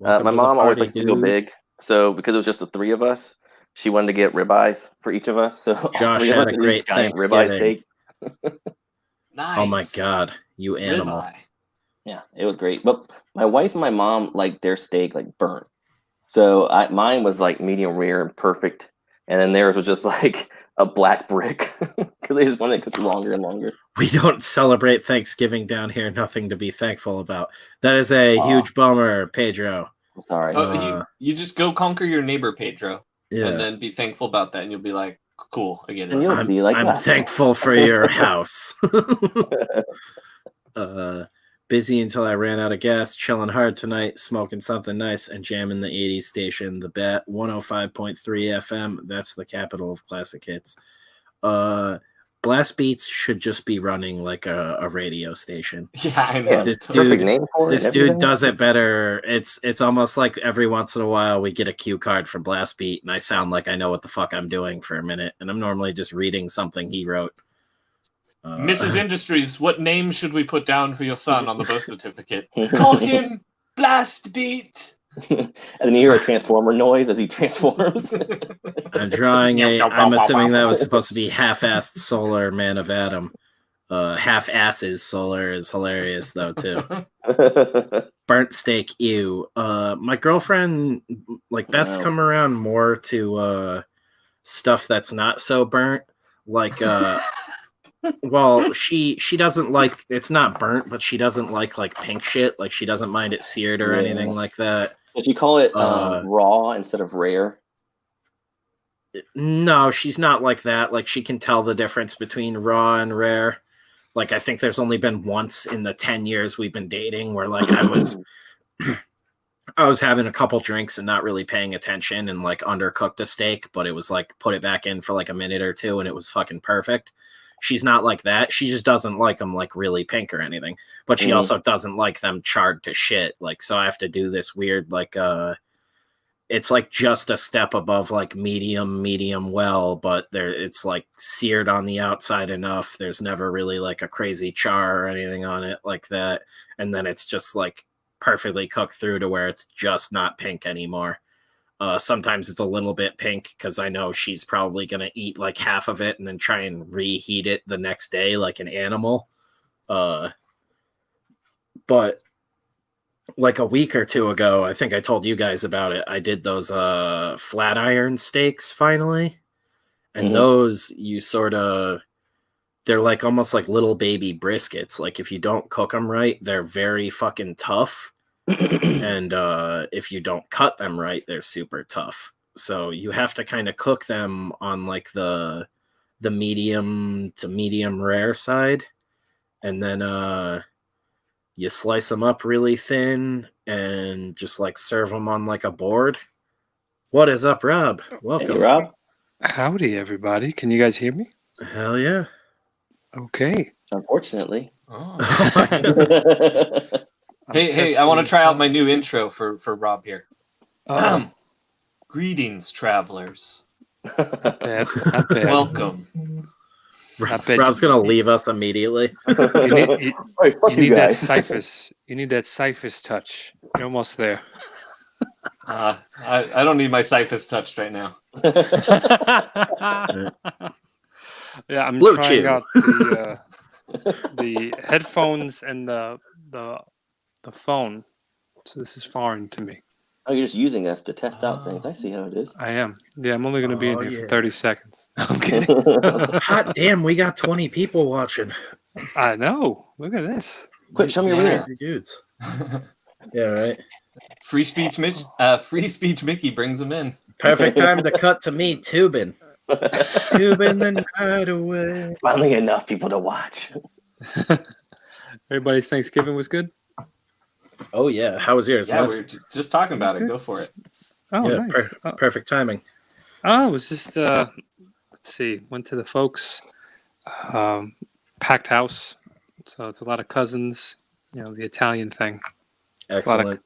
My mom always likes to go big, so because it was just the three of us, she wanted to get ribeyes for each of us. So Josh had a great Thanksgiving. Steak. Nice. Oh my God, you animal! Ribeye. Yeah, it was great. But my wife and my mom liked their steak like burnt. So mine was like medium rare and perfect, and then theirs was just like a black brick because they just wanted to cook longer and longer. We don't celebrate Thanksgiving down here. Nothing to be thankful about. That is a huge bummer, Pedro. I'm sorry. You just go conquer your neighbor, Pedro, yeah, and then be thankful about that, and you'll be like, cool, I get it. And you'll be like, I'm thankful for your house. Busy until I ran out of gas, chilling hard tonight, smoking something nice, and jamming the 80s station, The Bat, 105.3 FM. That's the capital of classic hits. Blast Beats should just be running like a radio station. Yeah, I know. This dude does it better. It's almost like every once in a while we get a cue card from Blast Beat, and I sound like I know what the fuck I'm doing for a minute, and I'm normally just reading something he wrote. Mrs. Industries, what name should we put down for your son on the birth certificate? Call him Blast Beat. And then you hear a transformer noise as he transforms. I'm drawing I'm assuming that was supposed to be half-assed Solar Man of Adam. Half-asses Solar is hilarious though too. Burnt steak, ew. My girlfriend, like Beth's come around more to stuff that's not so burnt. Like well, she doesn't like, it's not burnt, but she doesn't like pink shit. Like she doesn't mind it seared or anything like that. Did you call it raw instead of rare? No, she's not like that. Like, she can tell the difference between raw and rare. Like, I think there's only been once in the 10 years we've been dating where, like, I was having a couple drinks and not really paying attention and, like, undercooked a steak, but it was, like, put it back in for, like, a minute or two and it was fucking perfect. She's not like that. She just doesn't like them, like, really pink or anything. But she also doesn't like them charred to shit. Like, so I have to do this weird, like, it's like just a step above like medium well, but it's like seared on the outside enough. There's never really like a crazy char or anything on it like that. And then it's just like perfectly cooked through to where it's just not pink anymore. Sometimes it's a little bit pink because I know she's probably going to eat like half of it and then try and reheat it the next day like an animal. But like a week or two ago, I think I told you guys about it. I did those flat iron steaks finally. And those you they're like almost like little baby briskets. Like if you don't cook them right, they're very fucking tough. And if you don't cut them right, they're super tough. So you have to kind of cook them on like the medium to medium rare side. And then you slice them up really thin and just like serve them on like a board. What is up, Rob? Welcome. Hey, Rob. Howdy, everybody. Can you guys hear me? Hell yeah. Okay. Unfortunately. Oh. Hey, I want to try out my new intro for Rob here. Greetings, travelers. Not bad. Welcome. Rob's gonna leave us immediately. You need that Cyphus. You need that Cyphus touch. You're almost there. I don't need my Cyphus touched right now. Yeah, I'm Blue trying chew. out the headphones and the phone. So this is foreign to me. Oh, you're just using us to test out things. I see how it is. I am. Yeah, I'm only going to be in here for 30 seconds. I'm kidding. Hot damn, we got 20 people watching. I know. Look at this. Quick, show me your wiener. Dudes. Yeah, right. Free speech Mickey brings them in. Perfect time to cut to me tubing. Tubing the night away. Finally enough people to watch. Everybody's Thanksgiving was good? Oh, yeah. How was yours? Yeah, man? we were just talking about it. Go for it. Oh, yeah, nice. Perfect timing. Oh, it was just, let's see, went to the folks, packed house. So it's a lot of cousins, the Italian thing. It's a lot of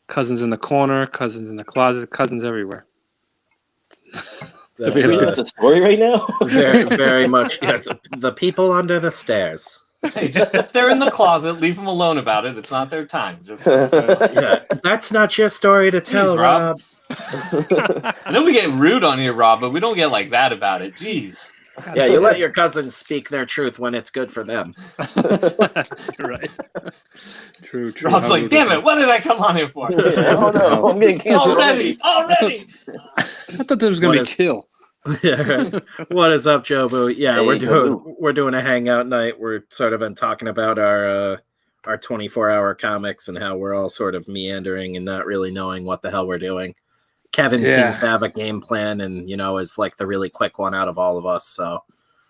cousins in the corner, cousins in the closet, cousins everywhere. That's a story right now? Very, very much. Yeah, the people under the stairs. Hey, just if they're in the closet, leave them alone about it. It's not their time. Yeah, that's not your story to tell, Rob. I know we get rude on here, Rob, but we don't get like that about it. Jeez. Yeah, you let your cousins speak their truth when it's good for them. Right. True. Rob's like, damn it, what did I come on here for? Oh no, I'm getting canceled already. I thought there was going to be chill. Yeah, right. What is up, Jobu? Yeah, Hey, we're doing a hangout night. We're sort of been talking about our 24-hour comics and how we're all sort of meandering and not really knowing what the hell we're doing. Kevin seems to have a game plan and is like the really quick one out of all of us. So,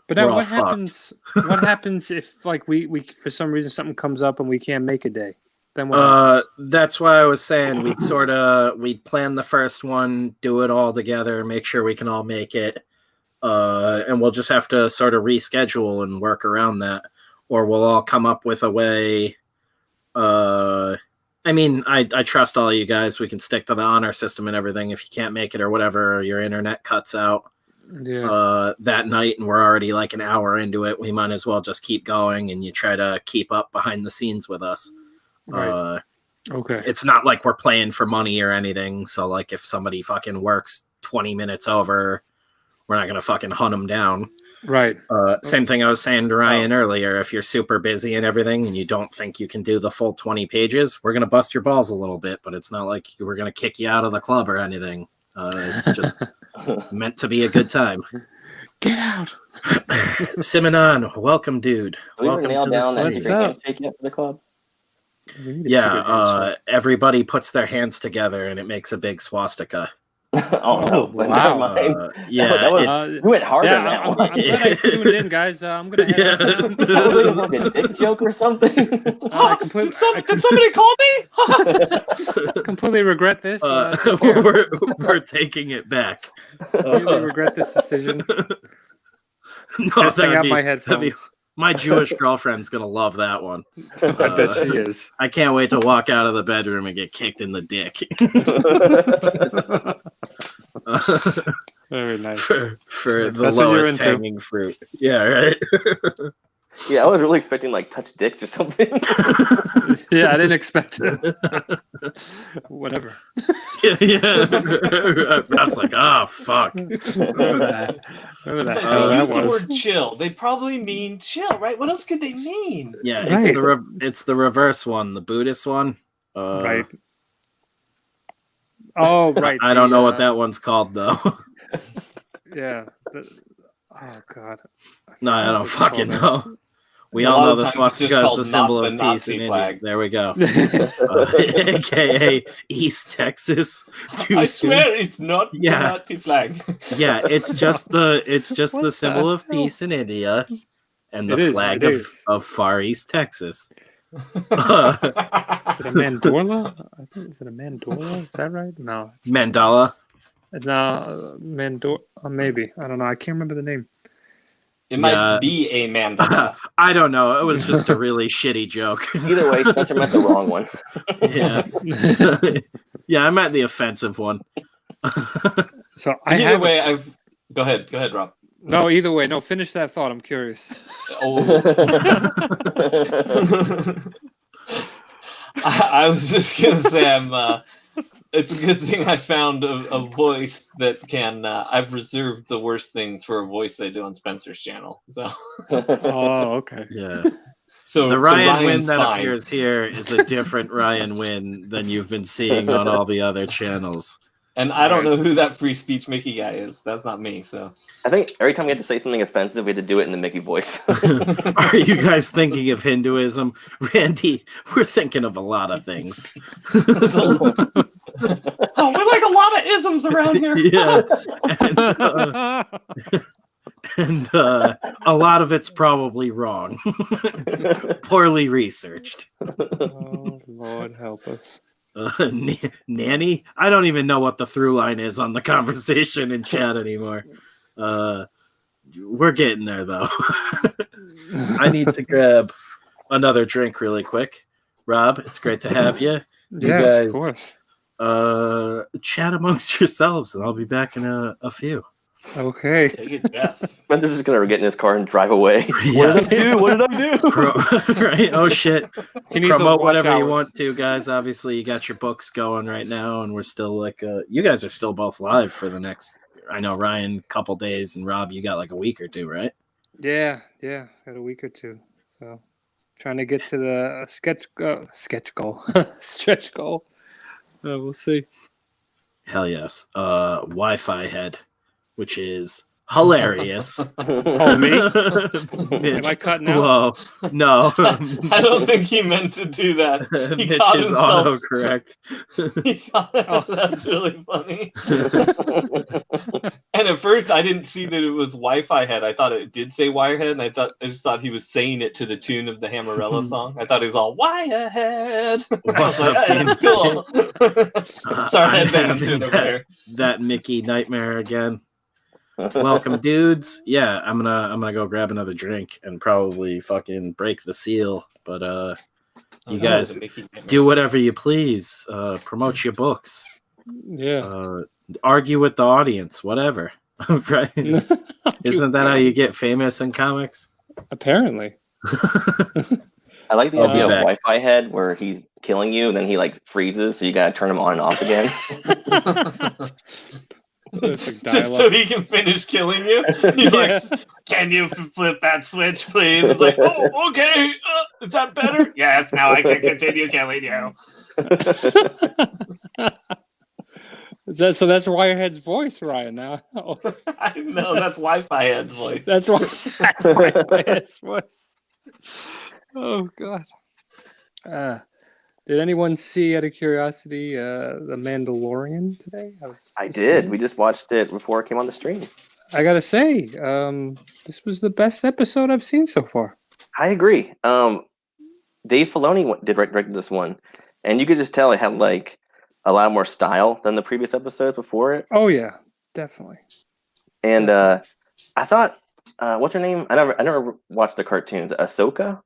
but now what happens? What happens if like we for some reason something comes up and we can't make a day? Then what? That's why I was saying we'd plan the first one, do it all together, make sure we can all make it, and we'll just have to sort of reschedule and work around that, or we'll all come up with a way. I mean, I trust all you guys. We can stick to the honor system and everything. If you can't make it or whatever, or your internet cuts out that night and we're already like an hour into it, we might as well just keep going and you try to keep up behind the scenes with us. Right. Okay. It's not like we're playing for money or anything. So like if somebody fucking works 20 minutes over, we're not going to fucking hunt them down. Right. Same thing I was saying to Ryan earlier. If you're super busy and everything and you don't think you can do the full 20 pages, we're going to bust your balls a little bit, but it's not like we're going to kick you out of the club or anything. It's just meant to be a good time. Get out. Simonon, welcome, dude. Welcome to the the club. Yeah, everybody puts their hands together and it makes a big swastika. Oh no! Wow. Never mind. Yeah, you went hard on that I'm one. glad I tuned in, guys. I'm gonna head out. I was waiting for like a dick joke or something. Did somebody call me? Completely regret this. We're taking it back. Completely regret this decision. Testing out my headphones. My Jewish girlfriend's gonna love that one. I bet she is. I can't wait to walk out of the bedroom and get kicked in the dick. Very nice. For the lowest hanging fruit. Yeah, right. Yeah, I was really expecting like touch dicks or something. Yeah, I didn't expect it. Whatever. Yeah. I was like, oh fuck. Remember that. They use the word chill. They probably mean chill, right? What else could they mean? Yeah, right. it's the reverse one, the Buddhist one. Right. Oh, right. I don't know what that one's called though. Yeah. Oh God. No, I don't fucking know. We all know the swastika is the symbol of peace in India. There we go. AKA East Texas. I swear it's not the Nazi flag. Yeah, it's just the symbol of peace in India and the flag of Far East Texas. Is it a mandorla? I think is it a mandorla? Is that right? No. Mandala. No, maybe. I don't know. I can't remember the name. It might be a mandala. I don't know. It was just a really shitty joke. Either way, Spencer meant the wrong one. Yeah. Yeah, I meant the offensive one. So Go ahead, Rob. No, either way. No, finish that thought. I'm curious. I was just gonna say it's a good thing I found a voice that can. I've reserved the worst things for a voice they do on Spencer's channel. So. Oh, okay. Yeah. So the Ryan Ryan's Wynn that fine. appears here is a different Ryan Wynn than you've been seeing on all the other channels. And I don't know who that free speech Mickey guy is. That's not me. So I think every time we had to say something offensive, we had to do it in the Mickey voice. Are you guys thinking of Hinduism? Randy, we're thinking of a lot of things. Oh, we're like a lot of isms around here. Yeah. And a lot of it's probably wrong. Poorly researched. Oh, Lord help us. Nanny? I don't even know what the through line is on the conversation in chat anymore. We're getting there, though. I need to grab another drink really quick. Rob, it's great to have you. Yes, guys, of course. Chat amongst yourselves, and I'll be back in a few. Okay. Take it, Geoff. Spencer's just gonna get in his car and drive away. Yeah. What did I do? Right? Oh shit. He needs Promote those whatever watch you hours. want to, guys. Obviously, you got your books going right now, and we're still like, you guys are still both live for the next. I know Ryan, couple days, and Rob, you got like a week or two, right? Yeah, had a week or two. So trying to get to the stretch goal. We'll see. Hell yes. Wi-Fi head, which is hilarious. Oh, me? Am I cutting out? Whoa, no. I don't think he meant to do that. He Mitch caught is himself. autocorrect. That's really funny. And at first, I didn't see that it was Wi-Fi head. I thought it did say Wirehead, and I just thought he was saying it to the tune of the Hammerella song. I thought it was all Wirehead. What's like, up, hey, that's cool. Sorry, I'm headband to it having over there. that Mickey nightmare again. Welcome, dudes. Yeah, I'm gonna go grab another drink and probably fucking break the seal. But you guys do whatever you please. Promote your books. Yeah. Argue with the audience. Whatever. Right? Isn't that how you get famous in comics? Apparently. I like the idea of Wi-Fi head where he's killing you and then he like freezes, so you gotta turn him on and off again. Just so he can finish killing you. He's like, "Can you flip that switch, please?" It's like, "Oh, okay. Is that better?" Yes. Now I can continue killing you. So that's Wirehead's voice, Ryan. Now I know that's Wi-Fi head's voice. That's Wirehead's voice. Oh God. Did anyone see, out of curiosity, The Mandalorian today? I did. We just watched it before it came on the stream. I gotta say, this was the best episode I've seen so far. I agree. Dave Filoni directed this one, and you could just tell it had like a lot more style than the previous episodes before it. Oh yeah, definitely. And I thought, what's her name? I never watched the cartoons. Ahsoka.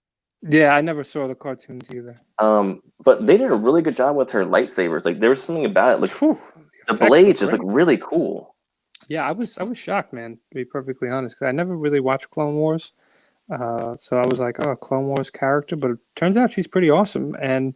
Yeah, I never saw the cartoons either. But they did a really good job with her lightsabers. Like there was something about it. Like the blades just look really cool. Yeah, I was shocked, man. To be perfectly honest, because I never really watched Clone Wars. So I was like, oh, Clone Wars character, but it turns out she's pretty awesome. And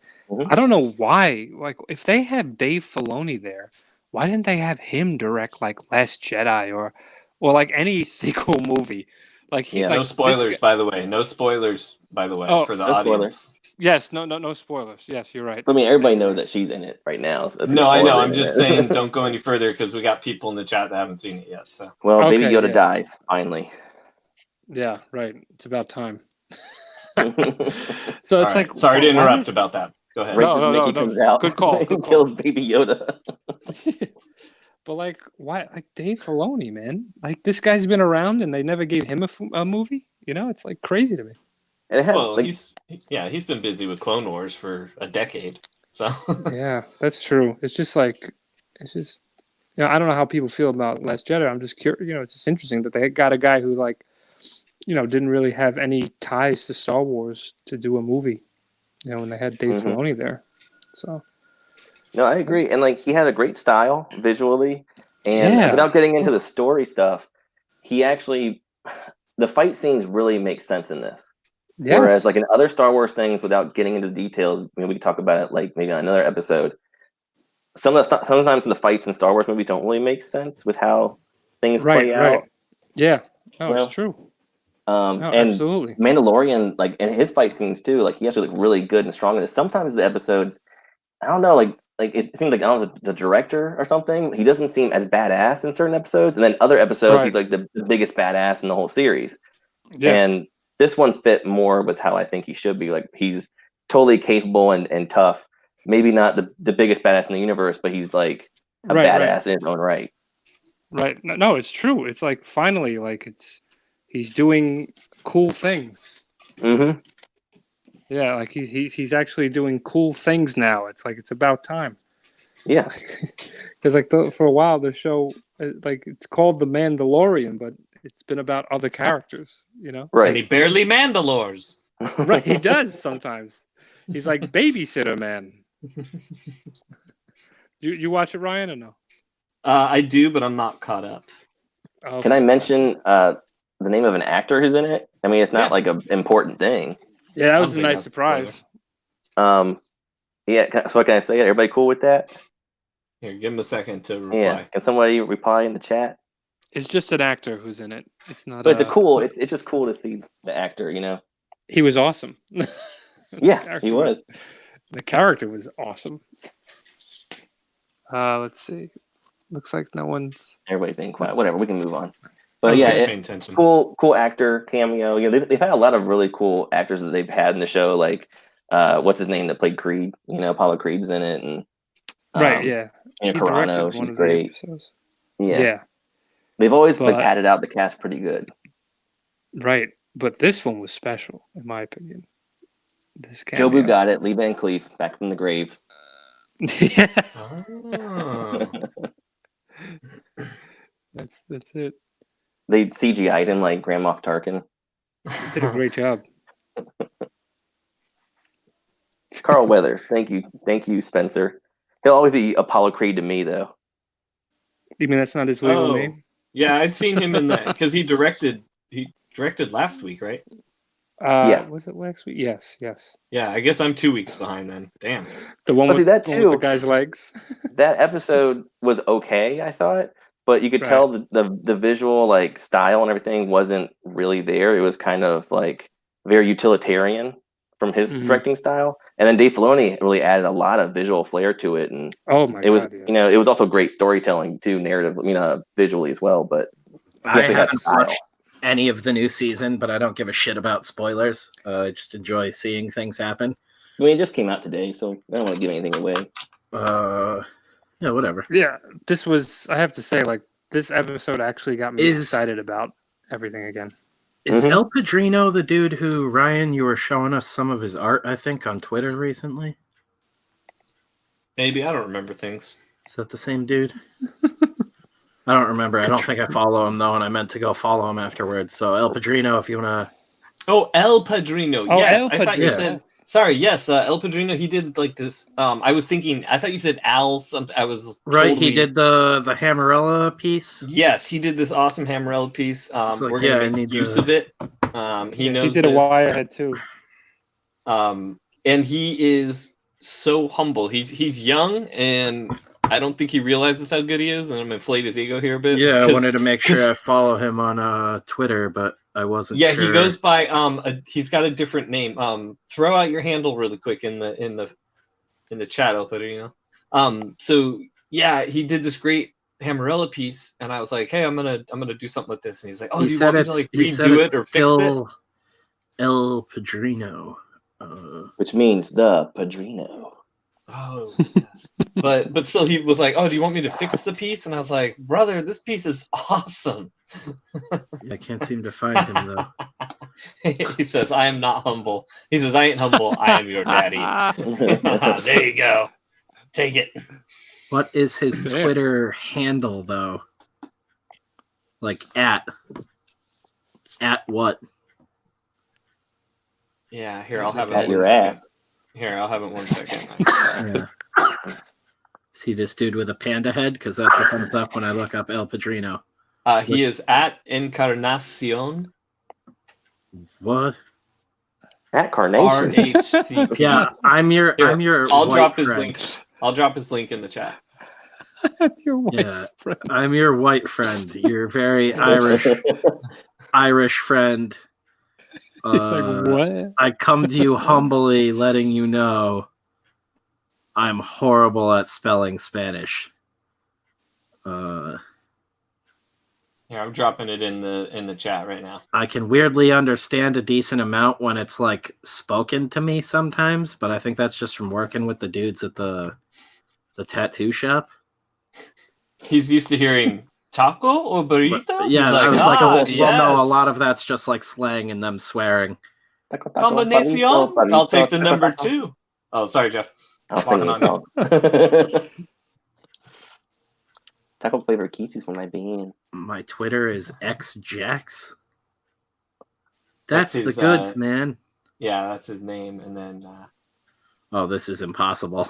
I don't know why. Like, if they have Dave Filoni there, why didn't they have him direct like Last Jedi or like any sequel movie? Like, no spoilers, by the way. No spoilers, by the way, for the audience. Spoilers. Yes, no spoilers. Yes, you're right. I mean, everybody knows that she's in it right now. So no, I know. I'm just saying, don't go any further because we got people in the chat that haven't seen it yet. So, well, Baby Yoda dies finally. Yeah, right. It's about time. So it's like, sorry to interrupt about that. Go ahead. Racist Mickey comes out. Good call. Kills Baby Yoda. But like, why? Like Dave Filoni, man. Like this guy's been around, and they never gave him a movie. You know, it's like crazy to me. Well, he's been busy with Clone Wars for a decade. So yeah, that's true. It's just I don't know how people feel about Last Jedi. I'm just curious. You know, it's just interesting that they got a guy who like, didn't really have any ties to Star Wars to do a movie. You know, when they had Dave Filoni there. So. No, I agree, and like he had a great style visually, and without getting into the story stuff, the fight scenes really make sense in this. Yes. Whereas, like in other Star Wars things, without getting into the details, we can talk about it like maybe on another episode. Sometimes the fights in Star Wars movies don't really make sense with how things play out. Yeah, it's true. And absolutely. Mandalorian, like, and his fight scenes too, like he actually look really good and strong in this. Sometimes the episodes, I don't know, like it seems like, I don't know, the director or something, he doesn't seem as badass in certain episodes, and then other episodes he's like the biggest badass in the whole series. Yeah. And this one fit more with how I think he should be. Like he's totally capable and tough. Maybe not the biggest badass in the universe, but he's like a badass in his own right. Right. No, it's true. It's like finally, like he's doing cool things. Mm-hmm. Yeah, like he's actually doing cool things now. It's like it's about time. Yeah, because for a while the show, like it's called The Mandalorian, but it's been about other characters. You know, right? And he barely Mandalores. Right, he does sometimes. He's like babysitter man. Do you watch it, Ryan, or no? I do, but I'm not caught up. Okay. Can I mention the name of an actor who's in it? I mean, it's not like an important thing. Yeah, that was a nice surprise. Yeah, so what can I say? Everybody cool with that? Here, give him a second to reply. Yeah, can somebody reply in the chat? It's just an actor who's in it. It's not. But it's just cool to see the actor. You know, he was awesome. Yeah, he was. The character was awesome. Let's see. Looks like no one's. Everybody's being quiet. Whatever, we can move on. But cool actor cameo. You know, they've had a lot of really cool actors that they've had in the show. Like, what's his name that played Creed? You know, Apollo Creed's in it, and yeah. Carano, she's great. Yeah. They've always padded out the cast pretty good. Right, but this one was special, in my opinion. This Jobu got it. Lee Van Cleef back from the grave. Yeah. Oh. That's it. They CGI'd him like Grand Moff Tarkin. Did a great job. Carl Weathers, thank you, Spencer. He'll always be Apollo Creed to me, though. You mean that's not his legal name? Yeah, I'd seen him in that because he directed last week, right? Yeah. Was it last week? Yes. Yeah, I guess I'm 2 weeks behind then. Damn. The one with the guy's legs. That episode was okay, I thought, but you could tell the visual like style and everything wasn't really there. It was kind of like very utilitarian from his directing style, and then Dave Filoni really added a lot of visual flair to it, and it was also great storytelling too, narrative, visually as well. But I haven't watched any of the new season, but I don't give a shit about spoilers. I just enjoy seeing things happen. I mean, it just came out today, so I don't want to give anything away. Yeah, whatever. Yeah, this was. I have to say, like, this episode actually got me excited about everything again. Is El Padrino the dude who, Ryan, you were showing us some of his art, I think, on Twitter recently? Maybe. I don't remember things. Is that the same dude? I don't remember. I don't think I follow him, though, and I meant to go follow him afterwards. So, El Padrino, if you want to... Oh, El Padrino. Oh, yes, El I thought you Padrino. said... Sorry, yes, El Padrino, he did, like, this... I was thinking... I thought you said Al something. I was Right, totally... he did the Hammerella piece? Yes, he did this awesome Hammerella piece. So, we're going to make use of it. He knows He did a Wirehead, too. And he is so humble. He's young, and I don't think he realizes how good he is, and I'm inflate his ego here a bit. Yeah, I wanted to make sure I follow him on Twitter, but I wasn't sure. Yeah, he goes by he's got a different name. Throw out your handle really quick in the chat, El Padrino. So yeah, he did this great Hammerella piece, and I was like, hey, I'm gonna do something with this, and he's like, oh, do you want me to like redo it or fix it? El Padrino, which means the Padrino. Oh, yes. but still, he was like, "Oh, do you want me to fix the piece?" And I was like, "Brother, this piece is awesome." I can't seem to find him though. He says, "I am not humble." He says, "I ain't humble. I am your daddy." There you go. Take it. What is his Twitter handle though? Like at what? Yeah, here I'll have it. At your ass. Here, I'll have it 1 second. Yeah. See this dude with a panda head? Because that's what comes up when I look up El Padrino. He is at Encarnacion. What? At Carnation. RHCP. Yeah, I'm your. I'll drop his link. I'll drop his link in the chat. Your white friend. I'm your white friend. You're very Irish friend. Like, what? I come to you humbly, letting you know I'm horrible at spelling Spanish. Here, I'm dropping it in the chat right now. I can weirdly understand a decent amount when it's like spoken to me sometimes, but I think that's just from working with the dudes at the tattoo shop. He's used to hearing taco or burrito? Yeah, like, I was like, yes. well, no, a lot of that's just like slang and them swearing. Combinacion? I'll take the number 2. Oh, sorry, Geoff. I'll sing the song. Taco flavor Kisses for my bean. My Twitter is xjax. That's his, the goods, man. Yeah, that's his name, and then. Oh, this is impossible.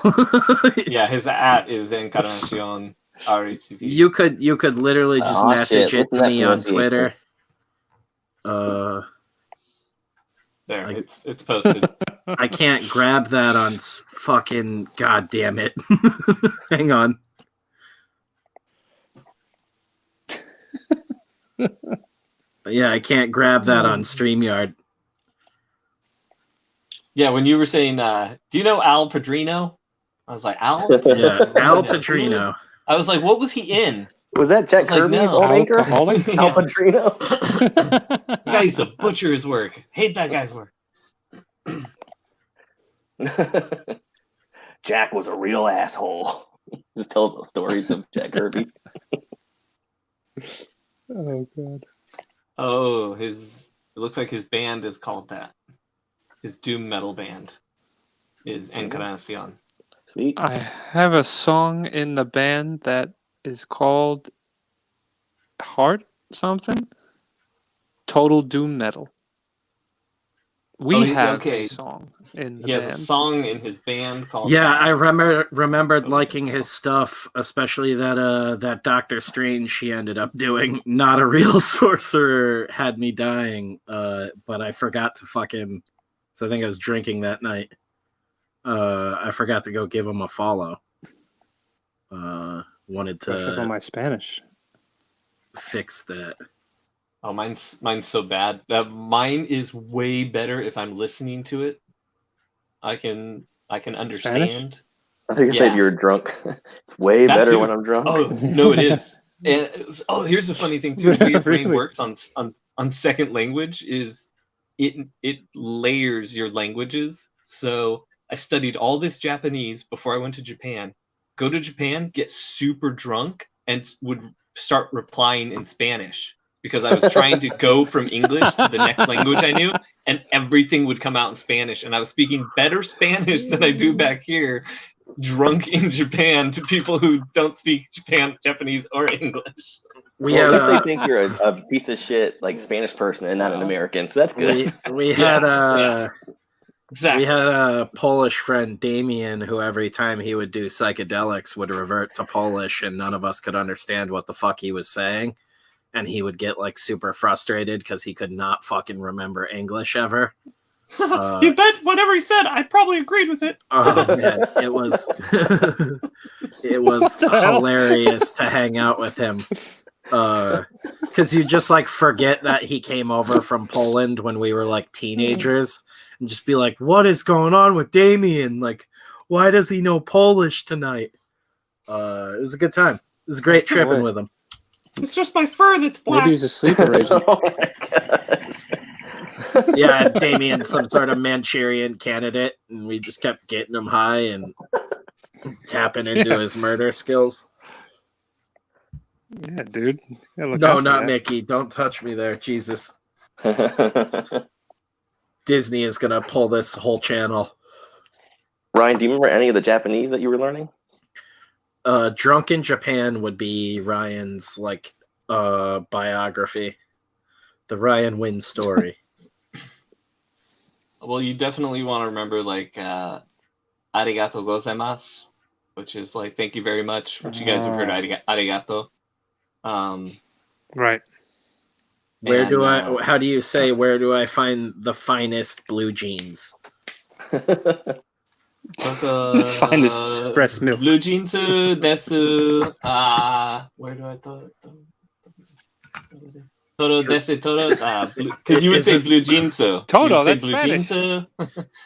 Yeah, his at is Encarnacion RHCP. You could literally just message it to me on Twitter. There, it's posted. I can't grab that on fucking. God damn it! Hang on. Yeah, I can't grab that on StreamYard. Yeah, when you were saying, do you know Al Padrino? I was like, Al? Yeah, Al Padrino. I was like, what was he in? Was that Jack Kirby's old anchor? Al Padrino? The guy used to butcher his work. Hate that guy's work. Jack was a real asshole. Just tells the stories of Jack Kirby. Oh, God. Oh, it looks like his band is called that. His doom metal band is Encarnacion. Sweet. I have a song in the band that is called Heart something. Total doom metal. We have a song in the band. He has a song in his band called. Yeah, I remembered liking his stuff, especially that Doctor Strange she ended up doing. Not a real sorcerer had me dying, but I forgot to fucking. So I think I was drinking that night. I forgot to go give him a follow. Wanted to brush up on my Spanish. Fix that. Oh, mine's so bad. Mine is way better if I'm listening to it. I can understand. Spanish? I think you said you were drunk. It's way that better too. When I'm drunk. Oh no, it is. And here's the funny thing too. The way your brain works on second language is it layers your languages. So I studied all this Japanese before I went to Japan. Go to Japan, get super drunk, and would start replying in Spanish because I was trying to go from English to the next language I knew, and everything would come out in Spanish. And I was speaking better Spanish than I do back here, drunk in Japan, to people who don't speak Japanese or English. We definitely think you're a piece of shit, like Spanish person, and not an American. So that's good. We had Exactly. We had a Polish friend, Damien, who every time he would do psychedelics would revert to Polish, and none of us could understand what the fuck he was saying. And he would get like super frustrated because he could not fucking remember English ever. You bet whatever he said, I probably agreed with it. Oh man, it was it was hilarious to hang out with him. Because you just like forget that he came over from Poland when we were like teenagers, and just be like, what is going on with Damien? Like, why does he know Polish tonight? It was a good time. It was a great tripping with him. It's just my fur that's black. Maybe he's a sleeper agent. Oh my god. Yeah, Damien, some sort of Manchurian candidate, and we just kept getting him high and tapping into his murder skills. Yeah, dude. No, not Mickey. Don't touch me there. Jesus. Disney is going to pull this whole channel. Ryan, do you remember any of the Japanese that you were learning? Drunk in Japan would be Ryan's like biography. The Ryan Wynn story. Well, you definitely want to remember like arigato gozaimasu, which is like thank you very much, which you guys have heard arigato. Right. How do you say, where do I find the finest blue jeans? Finest breast milk. Blue jeans desu. Where do I throw it? Toro desu toro. Because you would say blue jeans. Toto, that's Spanish.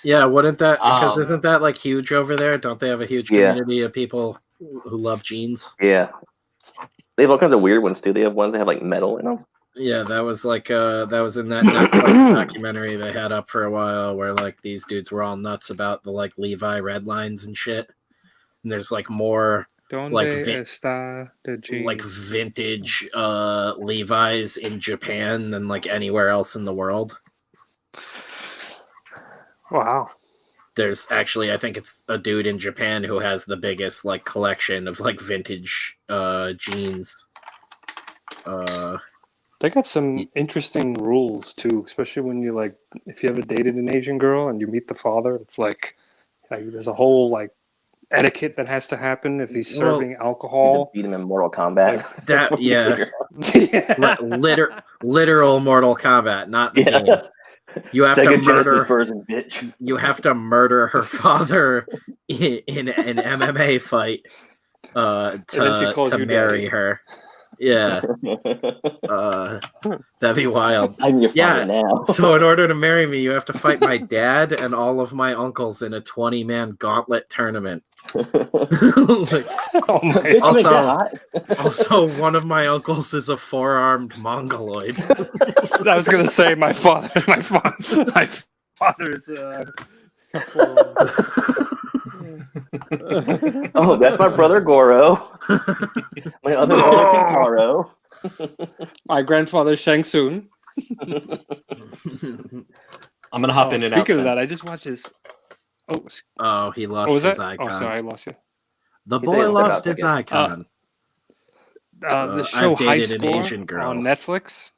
Yeah, wouldn't that? Because isn't that like huge over there? Don't they have a huge community of people who love jeans? Yeah. They have all kinds of weird ones too. They have ones that have like metal in them. Yeah, that was like that was in that Netflix documentary they had up for a while, where like these dudes were all nuts about the like Levi red lines and shit. And there's like more like vintage Levi's in Japan than like anywhere else in the world. Wow. There's actually, I think it's a dude in Japan who has the biggest like collection of like vintage jeans. They got some interesting rules too, especially when you like if you ever dated an Asian girl and you meet the father, it's like there's a whole like etiquette that has to happen if he's serving alcohol. Beat him in Mortal Kombat. Like that, yeah. Literal Mortal Kombat, not the game. You have to murder. Version, bitch. You have to murder her father in an MMA fight to marry her. Yeah, that'd be wild. Now. So in order to marry me, you have to fight my dad and all of my uncles in a 20-man gauntlet tournament. Also, one of my uncles is a 4-armed mongoloid. I was gonna say my father is. Oh, that's my brother Goro. My other brother Kintaro. My grandfather Shang Tsung. I'm gonna hop in and out. Speaking of that, I just watched his. Oh, he lost his icon. Oh, sorry, I lost you. The boy lost his icon. The show High Score on Netflix.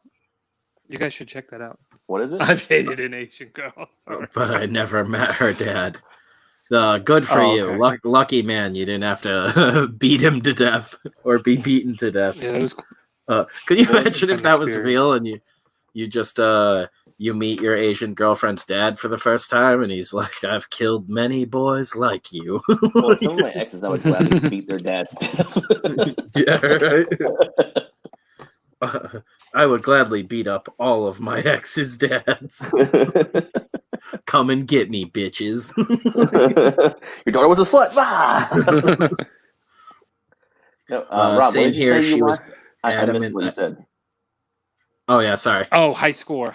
You guys should check that out. What is it? I've dated an Asian girl. Sorry. But I never met her dad. Good for you. Okay. Lucky man, you didn't have to beat him to death or be beaten to death. Yeah, it was. Could you imagine if that was real and you just you meet your Asian girlfriend's dad for the first time and he's like, I've killed many boys like you. Well, some of my exes I would gladly beat their dads. Yeah, right. I would gladly beat up all of my ex's dads. Come and get me, bitches. Your daughter was a slut. No, Rob, same here. She was. I missed what you said. Oh yeah, sorry. Oh, High Score.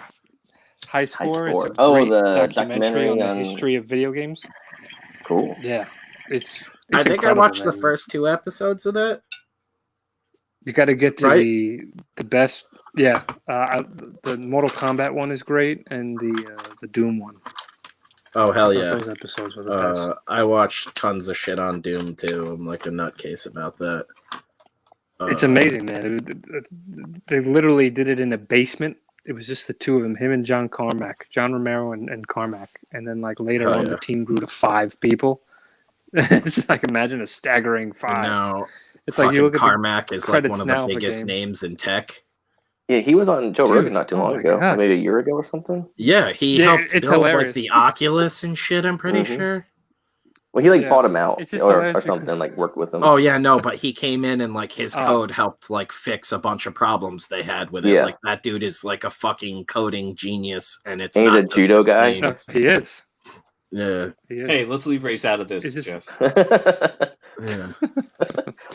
High Score. It's a great documentary on the history of video games. Cool. Yeah, it's I think I watched man. the first 2 episodes of that. You got to get to the best. Yeah, the Mortal Kombat one is great, and the Doom one. Oh hell yeah! Those episodes were the best. I watched tons of shit on Doom too. I'm like a nutcase about that. It's amazing, man. They literally did it in a basement. It was just the two of them, him and John Romero and Carmack. And then like later on, the team grew to 5 people. It's like, imagine a staggering 5. And now it's like you look at Carmack is like one of the biggest names in tech. Yeah, he was on Joe Rogan not too long ago, maybe a year ago or something. Yeah, he helped build like the Oculus and shit. I'm pretty sure. Well, he bought him out or something, like worked with him. Oh yeah, no, but he came in and like his code helped like fix a bunch of problems they had with it. Yeah. Like that dude is like a fucking coding genius, and he's a judo guy. No, he is. Yeah. He is. Hey, let's leave race out of this, Geoff. Yeah.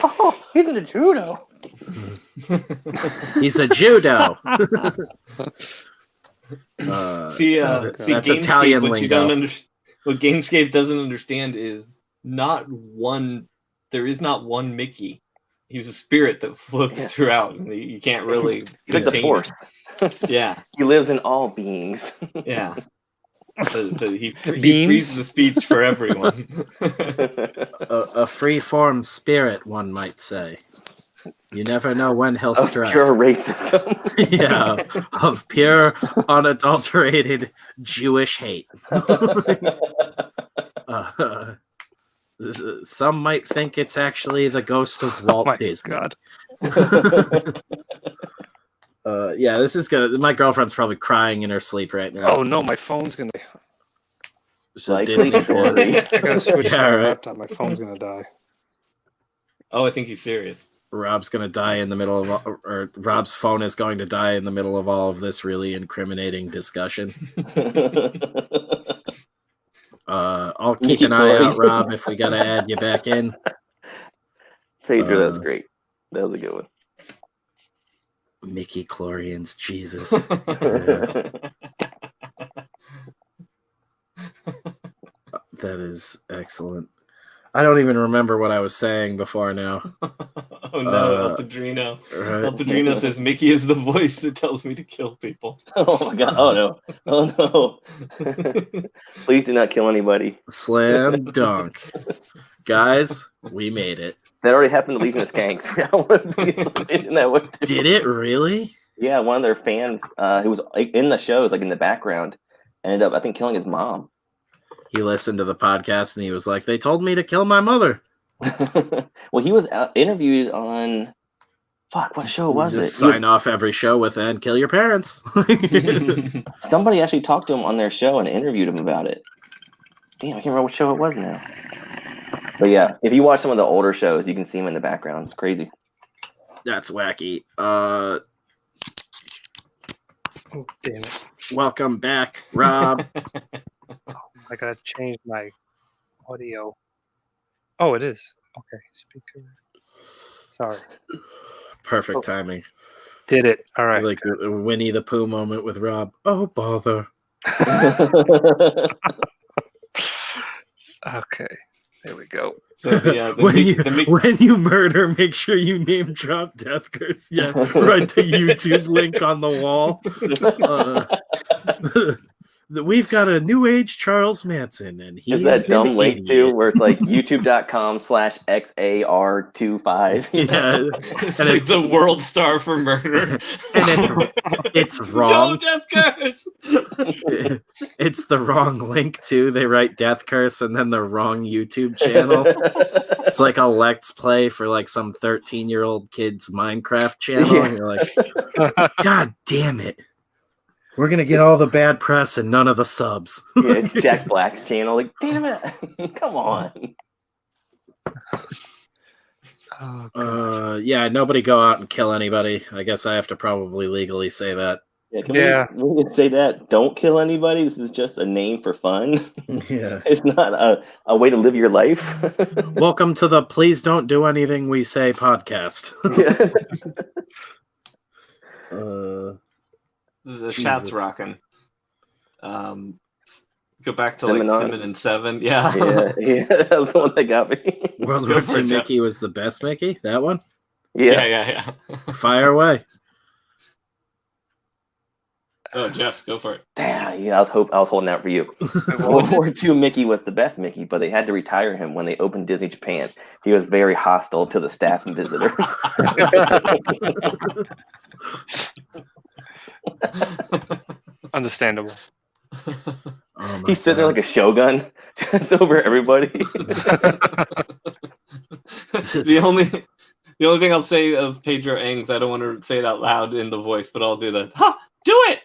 Oh, he's in a judo. He's a judo. See, that's Gamescape, Italian what lingo. You don't understand. What Gamescape doesn't understand is there is not one Mickey. He's a spirit that floats throughout, and you can't really. He's like the Force. Yeah. He lives in all beings. Yeah. He frees the speech for everyone. A free-form spirit, one might say. You never know when he'll strike. Pure racism. Yeah, of pure, unadulterated Jewish hate. Some might think it's actually the ghost of Walt Disney. God. Yeah, this is gonna. My girlfriend's probably crying in her sleep right now. Oh no, my phone's gonna. So Disney story. I gotta switch to my laptop. My phone's gonna die. Oh, I think he's serious. Rob's gonna die in the middle of, or Rob's phone is going to die in the middle of all of this really incriminating discussion. I'll keep an eye out, Rob, if we gotta add you back in. Pedro, that's great. That was a good one. Mickey Chlorians, Jesus. That is excellent. I don't even remember what I was saying before now. Oh no, El Padrino. Right. El Padrino says Mickey is the voice that tells me to kill people. Oh my god, oh no. Oh no. Please do not kill anybody. Slam dunk. Guys, we made it. That already happened to Legion of Skanks. Did it really? Yeah, one of their fans who was in the shows, like in the background, ended up, I think, killing his mom. He listened to the podcast and he was like, they told me to kill my mother. Well, he was interviewed on, what show was it? Sign off every show with, and kill your parents. Somebody actually talked to him on their show and interviewed him about it. Damn, I can't remember what show it was now. But yeah, if you watch some of the older shows, you can see him in the background. It's crazy. That's wacky. Oh, damn it. Welcome back, Rob. I gotta change my audio. Oh, it is. Okay, speaker. Sorry. Perfect timing. Did it. All right. Like a Winnie the Pooh moment with Rob. Oh, bother. Okay. There we go. So yeah, when you murder, make sure you name drop Death Curse. Yeah, write the YouTube link on the wall. We've got a new age Charles Manson, and he's that dumb link too, where it's like youtube.com/XAR25. Yeah, it's like the world star for murder, and it's wrong. No, Death Curse. It's the wrong link too. They write Death Curse and then the wrong YouTube channel. It's like a Let's Play for like some 13-year-old kid's Minecraft channel, yeah. And you're like, God damn it. We're going to get all the bad press and none of the subs. Yeah, it's Jack Black's channel. Like, damn it. Come on. Yeah, nobody go out and kill anybody. I guess I have to probably legally say that. Yeah, can we say that? Don't kill anybody. This is just a name for fun. Yeah. It's not a way to live your life. Welcome to the Please Don't Do Anything We Say podcast. Yeah. The chat's rocking. Go back to like Simon and Seven. Yeah. yeah, that was the one that got me. World War II Mickey was the best Mickey. That one. Yeah. Fire away. Oh, Geoff, go for it. Damn, yeah, I was holding out for you. World War II Mickey was the best Mickey, but they had to retire him when they opened Disney Japan. He was very hostile to the staff and visitors. Understandable. He's sitting there like a shogun, just over everybody. The only thing I'll say of Pedro Eng's, I don't want to say it out loud in the voice, but I'll do the ha. Do it!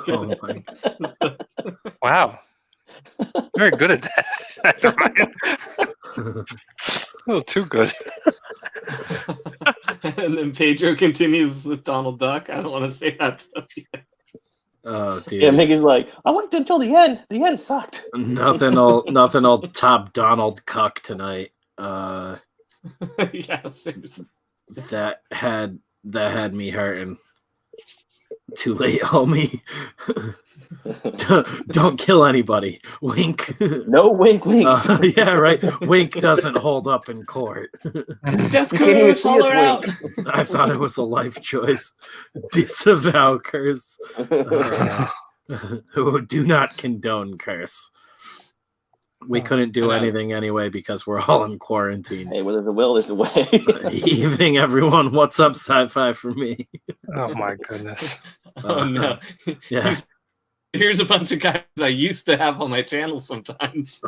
Oh my. Wow. Very good at that. A little too good. And then Pedro continues with Donald Duck. I don't want to say that stuff yet. Oh, dude. Yeah, Mickey's like, I went until the end. The end sucked. Nothing'll top Donald Cuck tonight. Yeah, seriously. That had me hurting. Too late, homie. Don't kill anybody. Wink. No wink, winks. Yeah, right. Wink doesn't hold up in court. Death curse, all out. I thought it was a life choice. Disavow curse. Who do not condone curse. We couldn't do anything anyway because we're all in quarantine. Hey, where there's a will, there's a way. Evening, everyone. What's up, sci-fi for me? Oh my goodness. Oh no. Yeah. Here's a bunch of guys I used to have on my channel sometimes.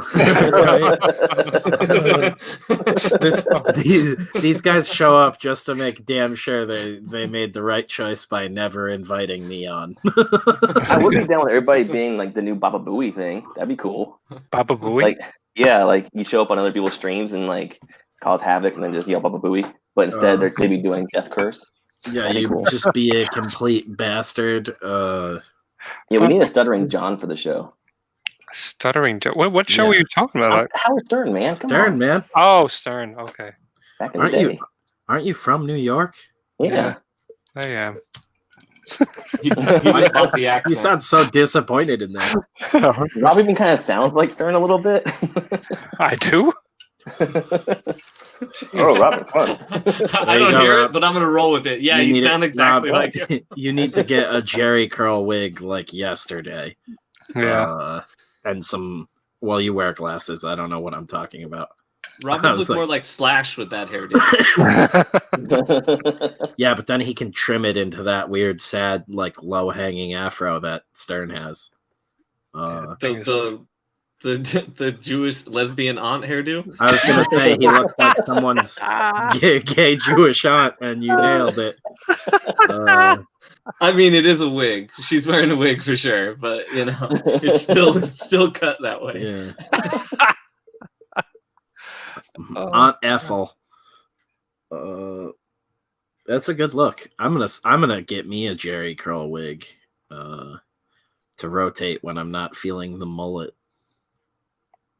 These guys show up just to make damn sure they made the right choice by never inviting me on. I would be down with everybody being like the new Baba Booey thing. That'd be cool. Baba Booey? Like, yeah, like you show up on other people's streams and like cause havoc and then just yell Baba Booey. But instead they'd be doing Death Curse. Yeah, you cool. Just be a complete bastard. Yeah, we need a Stuttering John for the show. Stuttering John? What show are you talking about? Howard Stern, man. Stern, man. Oh, Stern. Okay. Back in the day. Aren't you from New York? Yeah. I am. You sound so disappointed in that. Rob even kind of sounds like Stern a little bit. I do? Oh, Robert, fun. I don't hear it, but I'm gonna roll with it. Yeah, you sound exactly like him. You need to get a Jerry curl wig like yesterday. Yeah. And some. Well, you wear glasses. I don't know what I'm talking about. Rob would look more like Slash with that hairdo. Yeah, but then he can trim it into that weird, sad, like low-hanging afro that Stern has. The Jewish lesbian aunt hairdo? I was going to say he looks like someone's gay Jewish aunt, and you nailed it. I mean, it is a wig. She's wearing a wig for sure, but, you know, it's still cut that way. Yeah. Aunt Ethel. That's a good look. I'm gonna get me a Jerry curl wig to rotate when I'm not feeling the mullet.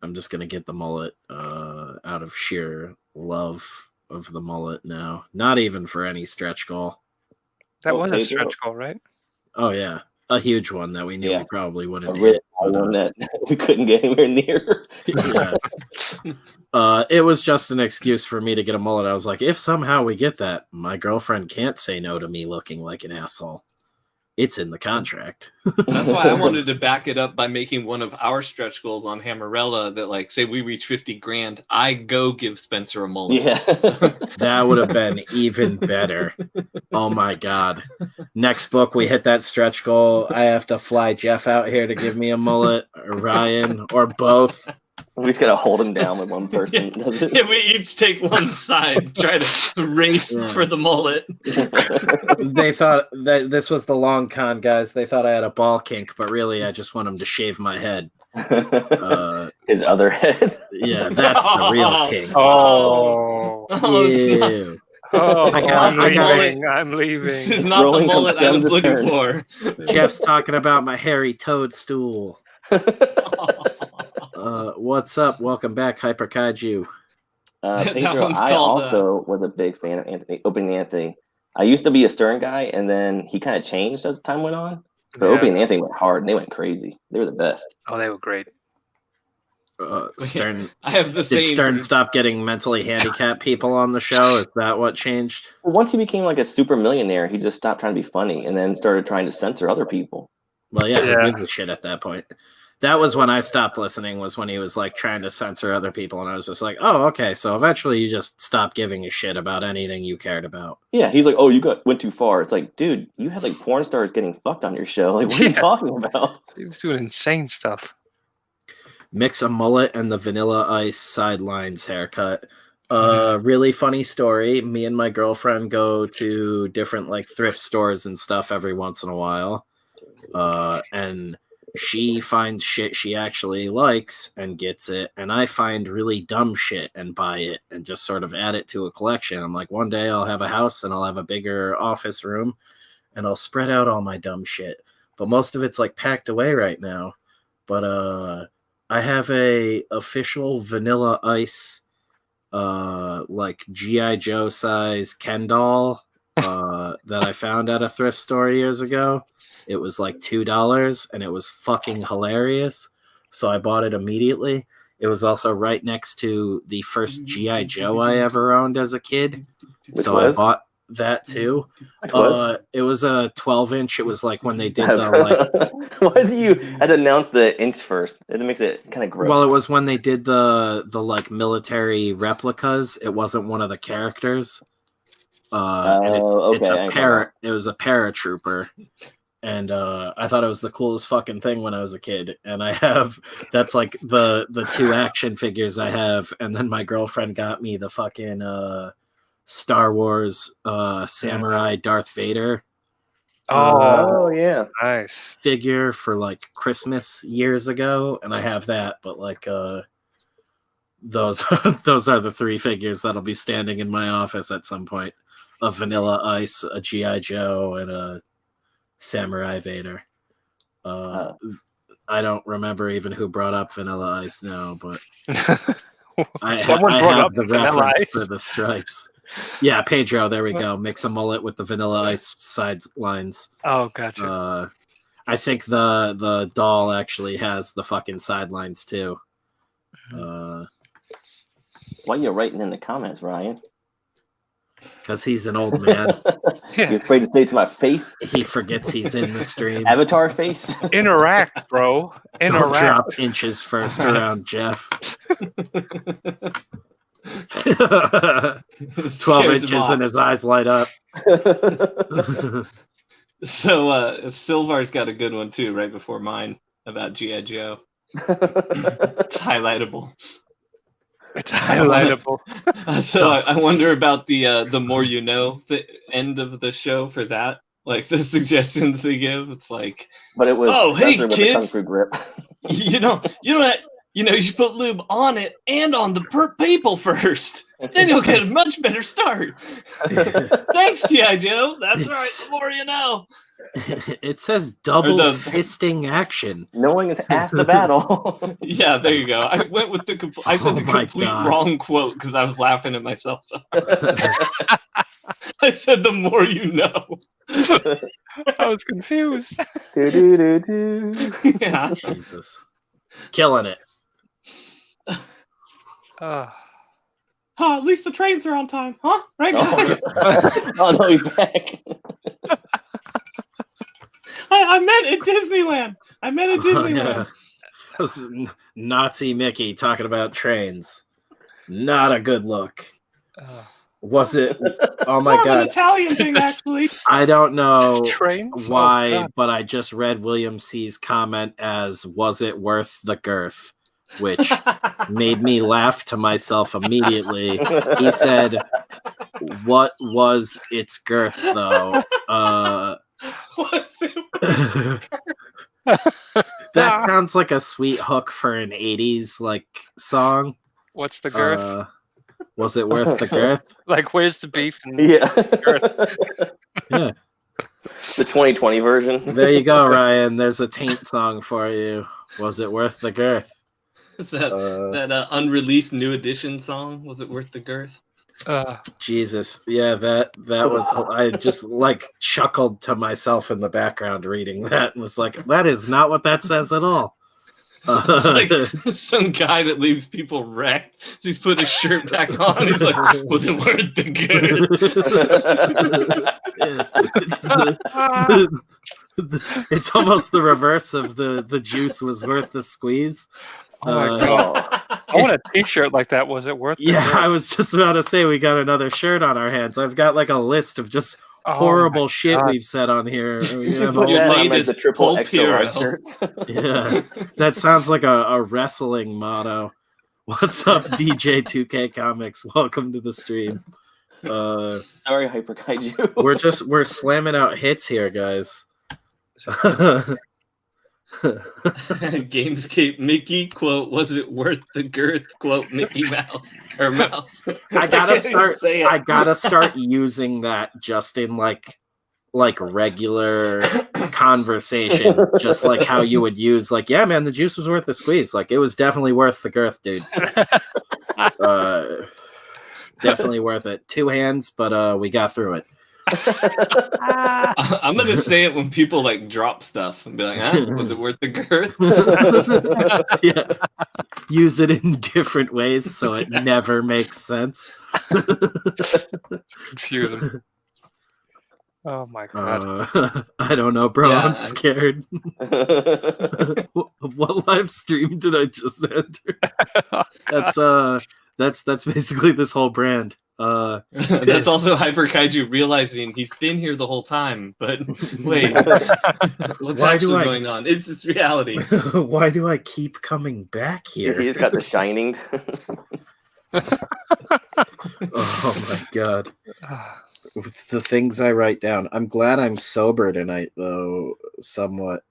I'm just gonna get the mullet out of sheer love of the mullet now. Not even for any stretch goal. That was a stretch goal, right? Oh yeah, a huge one that we knew we probably wouldn't hit. Hit. One that we couldn't get anywhere near. Yeah. It was just an excuse for me to get a mullet. I was like, if somehow we get that, my girlfriend can't say no to me looking like an asshole. It's in the contract. That's why I wanted to back it up by making one of our stretch goals on Hammerella that, like, say we reach 50 grand, I go give Spencer a mullet. Yeah. That would have been even better. Oh my God. Next book, we hit that stretch goal. I have to fly Geoff out here to give me a mullet, or Ryan, or both. We just gotta hold him down with one person. Yeah, we each take one side, try to race for the mullet. They thought that this was the long con, guys. They thought I had a ball kink, but really I just want him to shave my head. His other head. Yeah, that's the real kink. Oh. Yeah. I'm leaving. This is not the mullet I was looking for. Geoff's talking about my hairy toadstool. What's up? Welcome back, Hyper Kaiju. Pedro, I also was a big fan of Anthony. I used to be a Stern guy, and then he kind of changed as time went on. So Opie and Anthony went hard, and they went crazy. They were the best. Oh, they were great. Stern. I have the same. Did Stern stop getting mentally handicapped people on the show? Is that what changed? Well, once he became like a super millionaire, he just stopped trying to be funny, and then started trying to censor other people. Well, yeah, who gives a shit at that point? That was when I stopped listening, was when he was like trying to censor other people, and I was just like, oh, okay, so eventually you just stopped giving a shit about anything you cared about. Yeah, he's like, oh, you went too far. It's like, dude, you had like porn stars getting fucked on your show. Like, what are you talking about? He was doing insane stuff. Mix a mullet and the Vanilla Ice sidelines haircut. Really funny story. Me and my girlfriend go to different like thrift stores and stuff every once in a while. And she finds shit she actually likes and gets it, and I find really dumb shit and buy it and just sort of add it to a collection. I'm like, one day I'll have a house and I'll have a bigger office room and I'll spread out all my dumb shit. But most of it's like packed away right now. But I have a official Vanilla Ice like G.I. Joe size Ken doll that I found at a thrift store years ago. It was like $2 and it was fucking hilarious. So I bought it immediately. It was also right next to the first G.I. Joe I ever owned as a kid. I bought that too. It was a 12-inch. It was like when they did the like. Why do you have to announce the inch first? It makes it kind of gross. Well, it was when they did the like military replicas. It wasn't one of the characters. And it's it was a paratrooper. And I thought it was the coolest fucking thing when I was a kid. And that's like the two action figures I have. And then my girlfriend got me the fucking Star Wars samurai Darth Vader. Yeah, nice figure for like Christmas years ago, and I have that. But like those are the three figures that'll be standing in my office at some point: a Vanilla Ice, a G.I. Joe, and a Samurai Vader. I don't remember even who brought up Vanilla Ice now, but I have the reference for the stripes. Yeah, Pedro, there we go. Mix a mullet with the Vanilla Ice sidelines. Oh, gotcha. I think the doll actually has the fucking sidelines too. Why are you writing in the comments, Ryan? Because he's an old man. You're afraid to say it to my face? He forgets he's in the stream. Avatar face? Interact, bro. Don't drop inches first around Geoff. 12 inches and his eyes light up. So Silvar's got a good one too, right before mine, about G.I. Joe. It's highlightable. It's highlightable. So I wonder about the more you know, the end of the show for that. Like the suggestions they give, it's like, but it was hey with kids, the Kung Fu grip. you should put lube on it and on the people first. Then you'll get a much better start. Thanks, G.I. Joe. That's right. The more you know. It says double fisting action. Knowing is half the battle. Yeah, there you go. I went with the complete wrong quote because I was laughing at myself. So. I said the more you know. I was confused. Yeah. Jesus. Killing it. At least the trains are on time, huh? Right, guys? Oh no, he's back. I meant at Disneyland. Yeah. This is Nazi Mickey talking about trains. Not a good look. Was it? Oh my God! An Italian thing, actually. I don't know Trains? why, but I just read William C's comment as "Was it worth the girth?" which made me laugh to myself immediately. He said, "What was its girth, though?" That sounds like a sweet hook for an 80s like song. What's the girth? Was it worth the girth? Like, where's the beef? Yeah. Yeah. The 2020 version. There you go, Ryan. There's a Taint song for you. Was it worth the girth? Is that unreleased new edition song? Was it worth the girth? Jesus, yeah, that was. I just like chuckled to myself in the background reading that and was like, that is not what that says at all. It's like some guy that leaves people wrecked. So he's put his shirt back on. He's like, was it worth the good? It's almost the reverse of the juice was worth the squeeze. Oh my god! I want a T-shirt like that. Was it worth it? Yeah, I was just about to say we got another shirt on our hands. I've got like a list of just horrible shit we've said on here. Your latest triple XL shirt. Yeah, that sounds like a wrestling motto. What's up, DJ 2K Comics? Welcome to the stream. Sorry, Hyper Kaiju. We're slamming out hits here, guys. Gamescape Mickey quote, was it worth the girth quote Mickey Mouse or Mouse? I gotta start using that just in like regular conversation, just like how you would use like, yeah man, the juice was worth the squeeze, like it was definitely worth the girth, dude. Definitely worth it. 2 hands, but we got through it. I'm gonna say it when people like drop stuff and be like, was it worth the girth? Yeah. Use it in different ways so it never makes sense. Confuse them. Oh my god. I don't know, bro. Yeah, I'm scared. What live stream did I just enter? That's basically this whole brand. That's also Hyper Kaiju realizing he's been here the whole time, but wait, what's actually going on? Is this reality? Why do I keep coming back here? He's got The Shining. Oh my god. It's the things I write down. I'm glad I'm sober tonight, though, somewhat.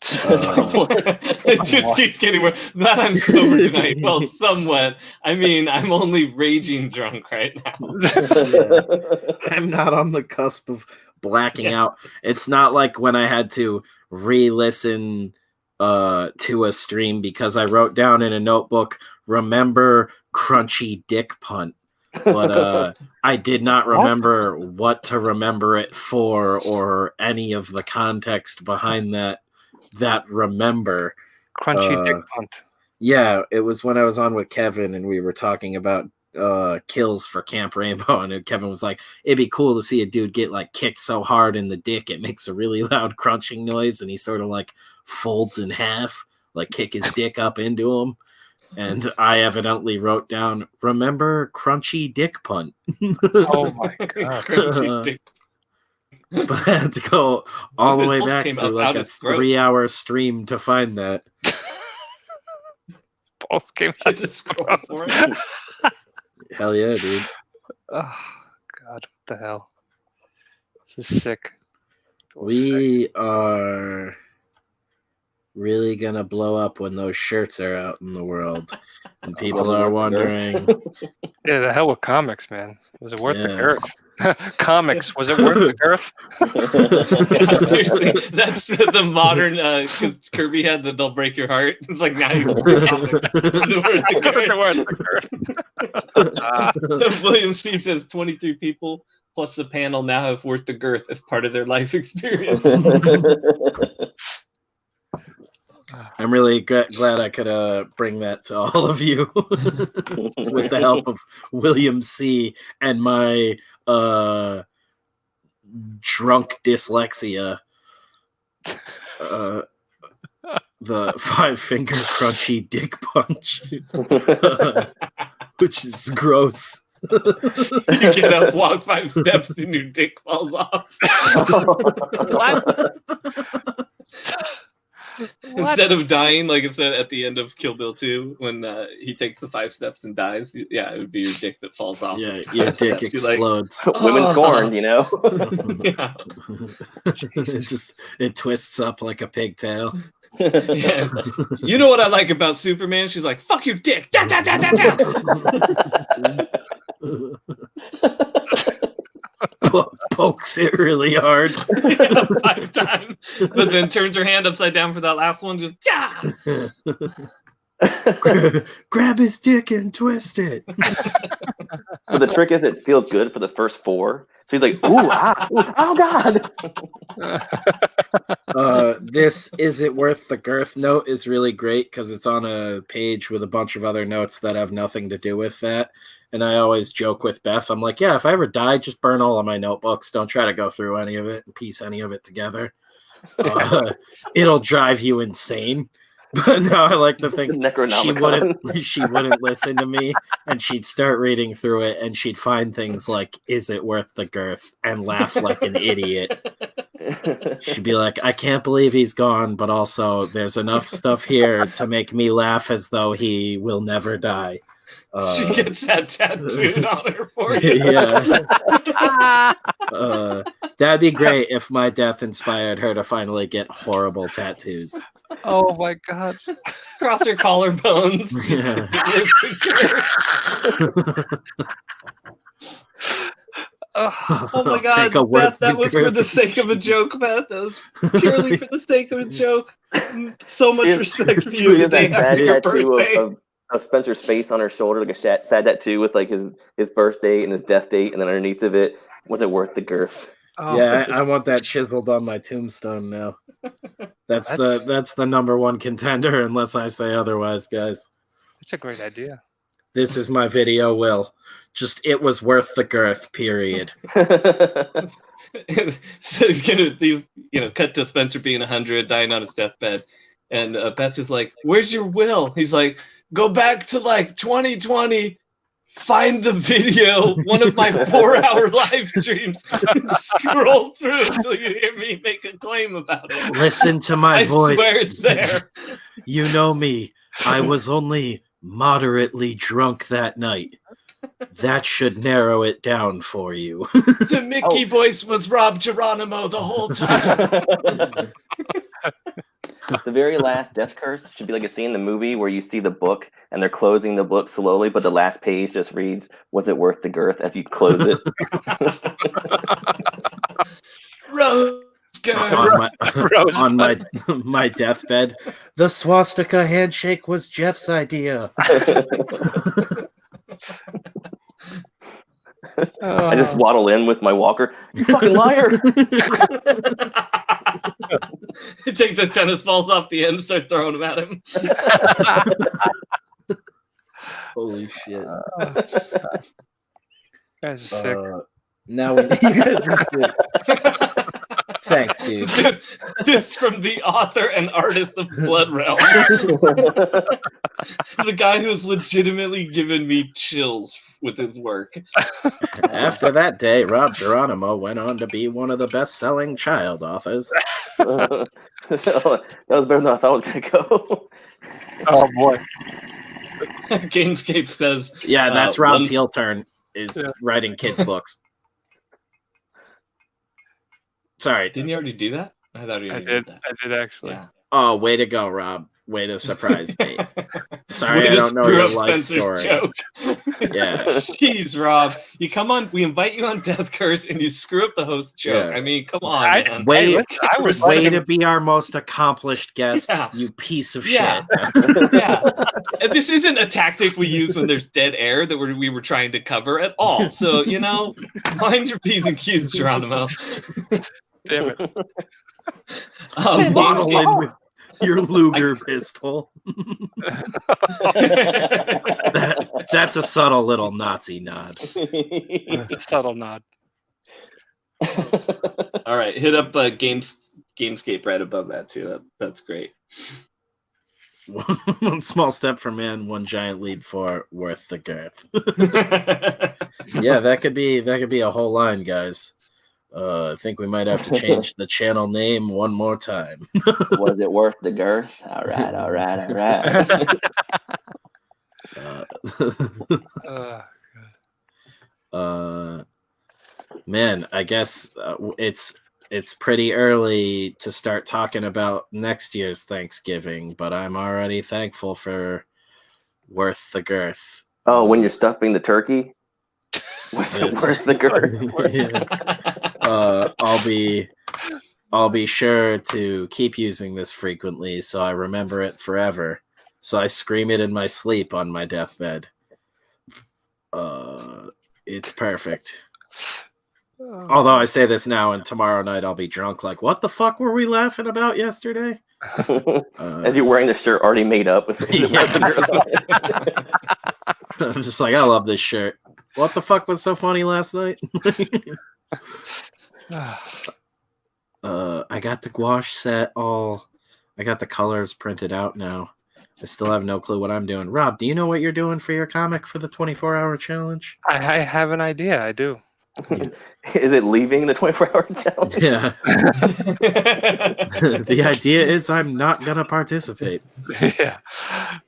It just keeps getting worse. That I'm sober tonight. Well, somewhat. I mean, I'm only raging drunk right now. Yeah. I'm not on the cusp of blacking out. It's not like when I had to re-listen to a stream because I wrote down in a notebook, remember crunchy dick punt. But I did not remember what to remember it for or any of the context behind that remember. Crunchy dick punt. Yeah, it was when I was on with Kevin and we were talking about kills for Camp Rainbow, and Kevin was like, it'd be cool to see a dude get like kicked so hard in the dick it makes a really loud crunching noise, and he sort of like folds in half, like kick his dick up into him. And I evidently wrote down, remember crunchy dick punt. Oh my god. Crunchy dick. But I had to go all the way back through like a 3-hour stream to find that. Both came out to scroll for it. Hell yeah, dude. Oh god, what the hell? This is sick. We are really gonna blow up when those shirts are out in the world, and people are wondering. Yeah, the hell with comics, man. Was it worth the girth? Comics, was it worth the girth? Yeah, seriously, that's the modern. Because Kirby had the "They'll Break Your Heart." It's like now you can see comics. Was it worth the girth? William C says 23 people plus the panel now have worth the girth as part of their life experience. I'm really glad I could bring that to all of you with the help of William C. and my drunk dyslexia. The 5-finger crunchy dick punch, which is gross. You get up, walk 5 steps, and your dick falls off. What? Instead of dying, like it said at the end of Kill Bill 2, when he takes the 5 steps and dies, yeah, it would be your dick that falls off. Yeah, your dick explodes. Like, women corn, you know? Yeah. It twists up like a pigtail. Yeah. You know what I like about Superman? She's like, fuck your dick! Da, da, da, da, da. Pokes it really hard. Yeah, 5 times. But then turns her hand upside down for that last one, just grab his dick and twist it. But the trick is it feels good for the first 4. So he's like, ooh, oh God. This Is It Worth the Girth note is really great because it's on a page with a bunch of other notes that have nothing to do with that. And I always joke with Beth, I'm like, yeah, if I ever die, just burn all of my notebooks. Don't try to go through any of it and piece any of it together. It'll drive you insane. But no, I like to think she wouldn't listen to me, and she'd start reading through it, and she'd find things like, is it worth the girth? And laugh like an idiot. She'd be like, I can't believe he's gone, but also there's enough stuff here to make me laugh as though he will never die. She gets that tattooed on her forehead. Yeah. That'd be great if my death inspired her to finally get horrible tattoos. Oh my God. Cross her collarbones. Oh my God, Beth, that was for the sake of a joke, Beth. That was purely for the sake of a joke. So much respect for you. That sad tattoo of Spencer's face on her shoulder, like a sad tattoo with like his birth date and his death date, and then underneath of it, was it worth the girth? Oh. Yeah, I want that chiseled on my tombstone now. That's the #1 contender, unless I say otherwise, guys. That's a great idea. This is my video, Will. Just, it was worth the girth, period. So he's gonna, cut to Spencer being 100, dying on his deathbed, and Beth is like, "Where's your will?" He's like, "Go back to like 2020. Find the video, one of my 4-hour live streams, and scroll through until you hear me make a claim about it. Listen to my voice. I swear it's there. You know me. I was only moderately drunk that night. That should narrow it down for you." The Mickey voice was Rob Geronimo the whole time. The very last death curse should be like a scene in the movie where you see the book and they're closing the book slowly, but the last page just reads, "Was it worth the girth?" as you close it. On my deathbed, the swastika handshake was Jeff's idea. I just waddle in with my walker. "You fucking liar!" Take the tennis balls off the end and start throwing them at him. Holy shit. You guys are sick. Now you guys are sick. Thanks, dude. This from the author and artist of Blood Realm. The guy who's legitimately given me chills with his work. After that day, Rob Geronimo went on to be one of the best-selling child authors. That was better than I thought it was going to go. Oh, boy. Gamescape says... Yeah, that's Rob's heel turn, is writing kids' books. Sorry. Didn't you already do that? I thought you did that. I did, actually. Yeah. Oh, way to go, Rob. Way to surprise me. Sorry, I don't know your life story. Joke. Yeah. Jeez, Rob. You come on, we invite you on Death Curse, and you screw up the host joke. Yeah. I mean, come on, man. Way to be our most accomplished guest, you piece of shit. Yeah. And this isn't a tactic we use when there's dead air that we were trying to cover at all. So, mind your P's and Q's, Geronimo. Damn it. Waddle in with your Luger pistol. That's a subtle little Nazi nod. It's a subtle nod. All right, hit up Gamescape right above that too. That's great. One small step for man, one giant leap for worth the girth. Yeah, that could be a whole line, guys. I think we might have to change the channel name one more time. Was it worth the girth? All right. Man, I guess it's pretty early to start talking about next year's Thanksgiving, but I'm already thankful for worth the girth. Oh, when you're stuffing the turkey? Was it worth the girth? I'll be sure to keep using this frequently so I remember it forever. So I scream it in my sleep on my deathbed. It's perfect. Although I say this now, and tomorrow night I'll be drunk. Like, what the fuck were we laughing about yesterday? As you're wearing the shirt already made up with I'm just like, I love this shirt. What the fuck was so funny last night? I got the gouache set all. I got the colors printed out now. I still have no clue what I'm doing. Rob, do you know what you're doing for your comic for the 24-hour challenge? I have an idea. I do. Is it leaving the 24-hour challenge? Yeah. The idea is I'm not gonna participate. Yeah.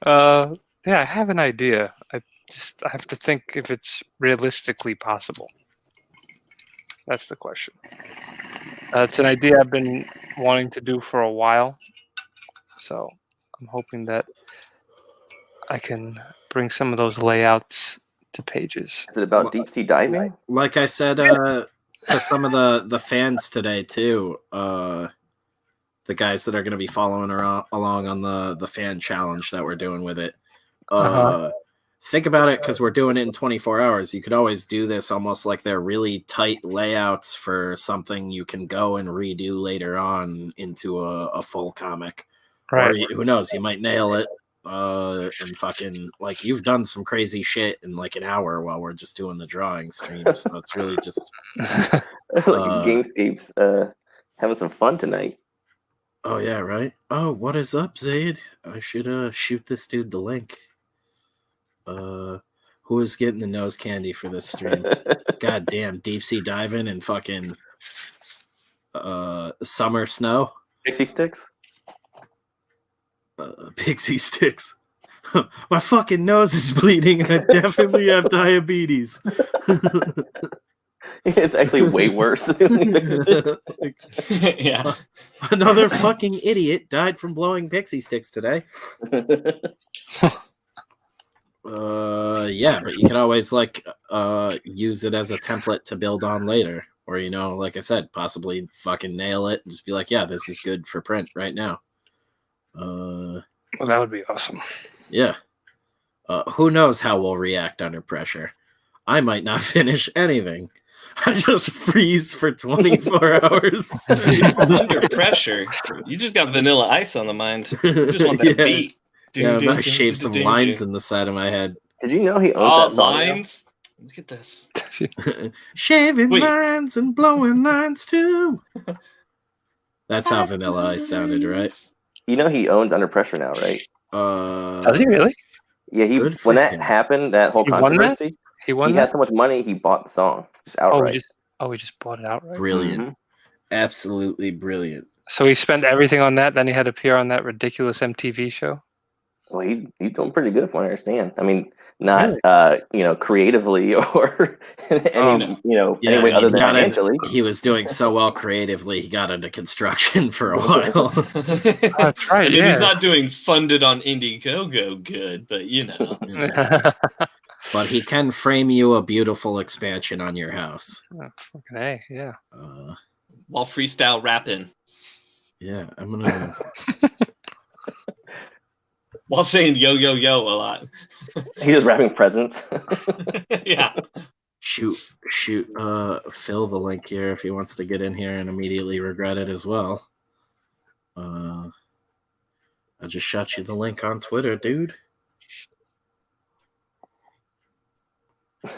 Yeah, I have an idea. I have to think if it's realistically possible. That's the question. It's an idea I've been wanting to do for a while. So I'm hoping that I can bring some of those layouts to pages. Is it about deep sea diving? Like I said to some of the fans today too, the guys that are going to be following along on the fan challenge that we're doing with it. Think about it, because we're doing it in 24 hours. You could always do this almost like they're really tight layouts for something you can go and redo later on into a full comic. Right. Or who knows, you might nail it. And fucking, like, you've done some crazy shit in like an hour while we're just doing the drawing stream. So it's really just Gamescape's having some fun tonight. Oh yeah, right. Oh, what is up, Zaid? I should shoot this dude the link. Who is getting the nose candy for this stream? God damn, deep sea diving and fucking summer snow. Pixie sticks. Pixie sticks. My fucking nose is bleeding. I definitely have diabetes. It's actually way worse than Pixie sticks. Yeah. Another fucking idiot died from blowing pixie sticks today. Yeah, but you can always like use it as a template to build on later, or like I said, possibly fucking nail it and just be like, yeah, this is good for print right now. Well, that would be awesome. Yeah. Who knows how we'll react under pressure? I might not finish anything. I just freeze for 24 hours. Under pressure, you just got Vanilla Ice on the mind. You just want that beat. Yeah, I'm gonna shave some lines in the side of my head. Did you know he owns that song? Lines? Now? Look at this. Shaving lines and blowing lines too. That's how Vanilla Ice sounded, right? You know he owns Under Pressure now, right? Does he really? Yeah, when that happened, that whole controversy, he won. He had so much money, he bought the song just outright. He just bought it outright. Brilliant, absolutely brilliant. So he spent everything on that. Then he had to appear on that ridiculous MTV show. Well, he's doing pretty good, from what I understand. I mean, not really? Creatively or any way other than financially. He was doing so well creatively, he got into construction for a while. That's right. I mean, he's not doing funded on Indiegogo good, but But he can frame you a beautiful expansion on your house. Oh, fucking A, yeah. While freestyle rapping. Yeah, I'm gonna. While saying yo yo yo a lot. He's just rapping presents. Yeah. Shoot. Phil the link here if he wants to get in here and immediately regret it as well. I just shot you the link on Twitter, dude.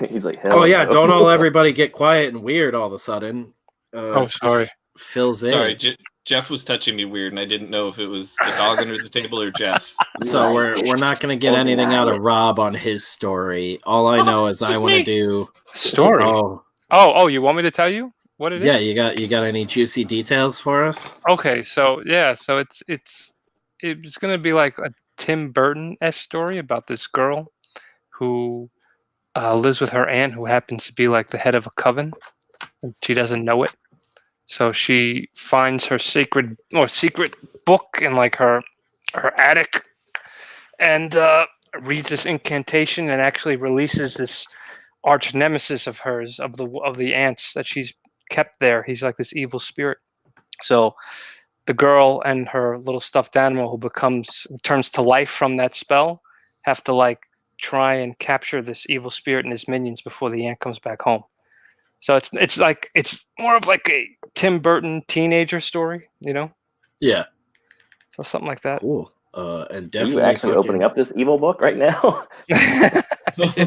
He's like, hell oh yeah, don't all everybody get quiet and weird all of a sudden. Sorry. Phil's in. Sorry, Geoff was touching me weird, and I didn't know if it was the dog under the table or Geoff. So we're not gonna get anything out of Rob on his story. All I know is I want to do story. Oh, you want me to tell you what it is? Yeah, you got any juicy details for us? Okay, so it's gonna be like a Tim Burton-esque story about this girl who lives with her aunt, who happens to be like the head of a coven, and she doesn't know it. So she finds her secret book in like her attic, and reads this incantation, and actually releases this arch nemesis of hers, of the aunt's, that she's kept there. He's like this evil spirit. So the girl and her little stuffed animal, who turns to life from that spell, have to like try and capture this evil spirit and his minions before the aunt comes back home. So it's more of like a Tim Burton teenager story, you know? Yeah. So something like that. Cool. And definitely. Are you actually opening up this evil book right now? Let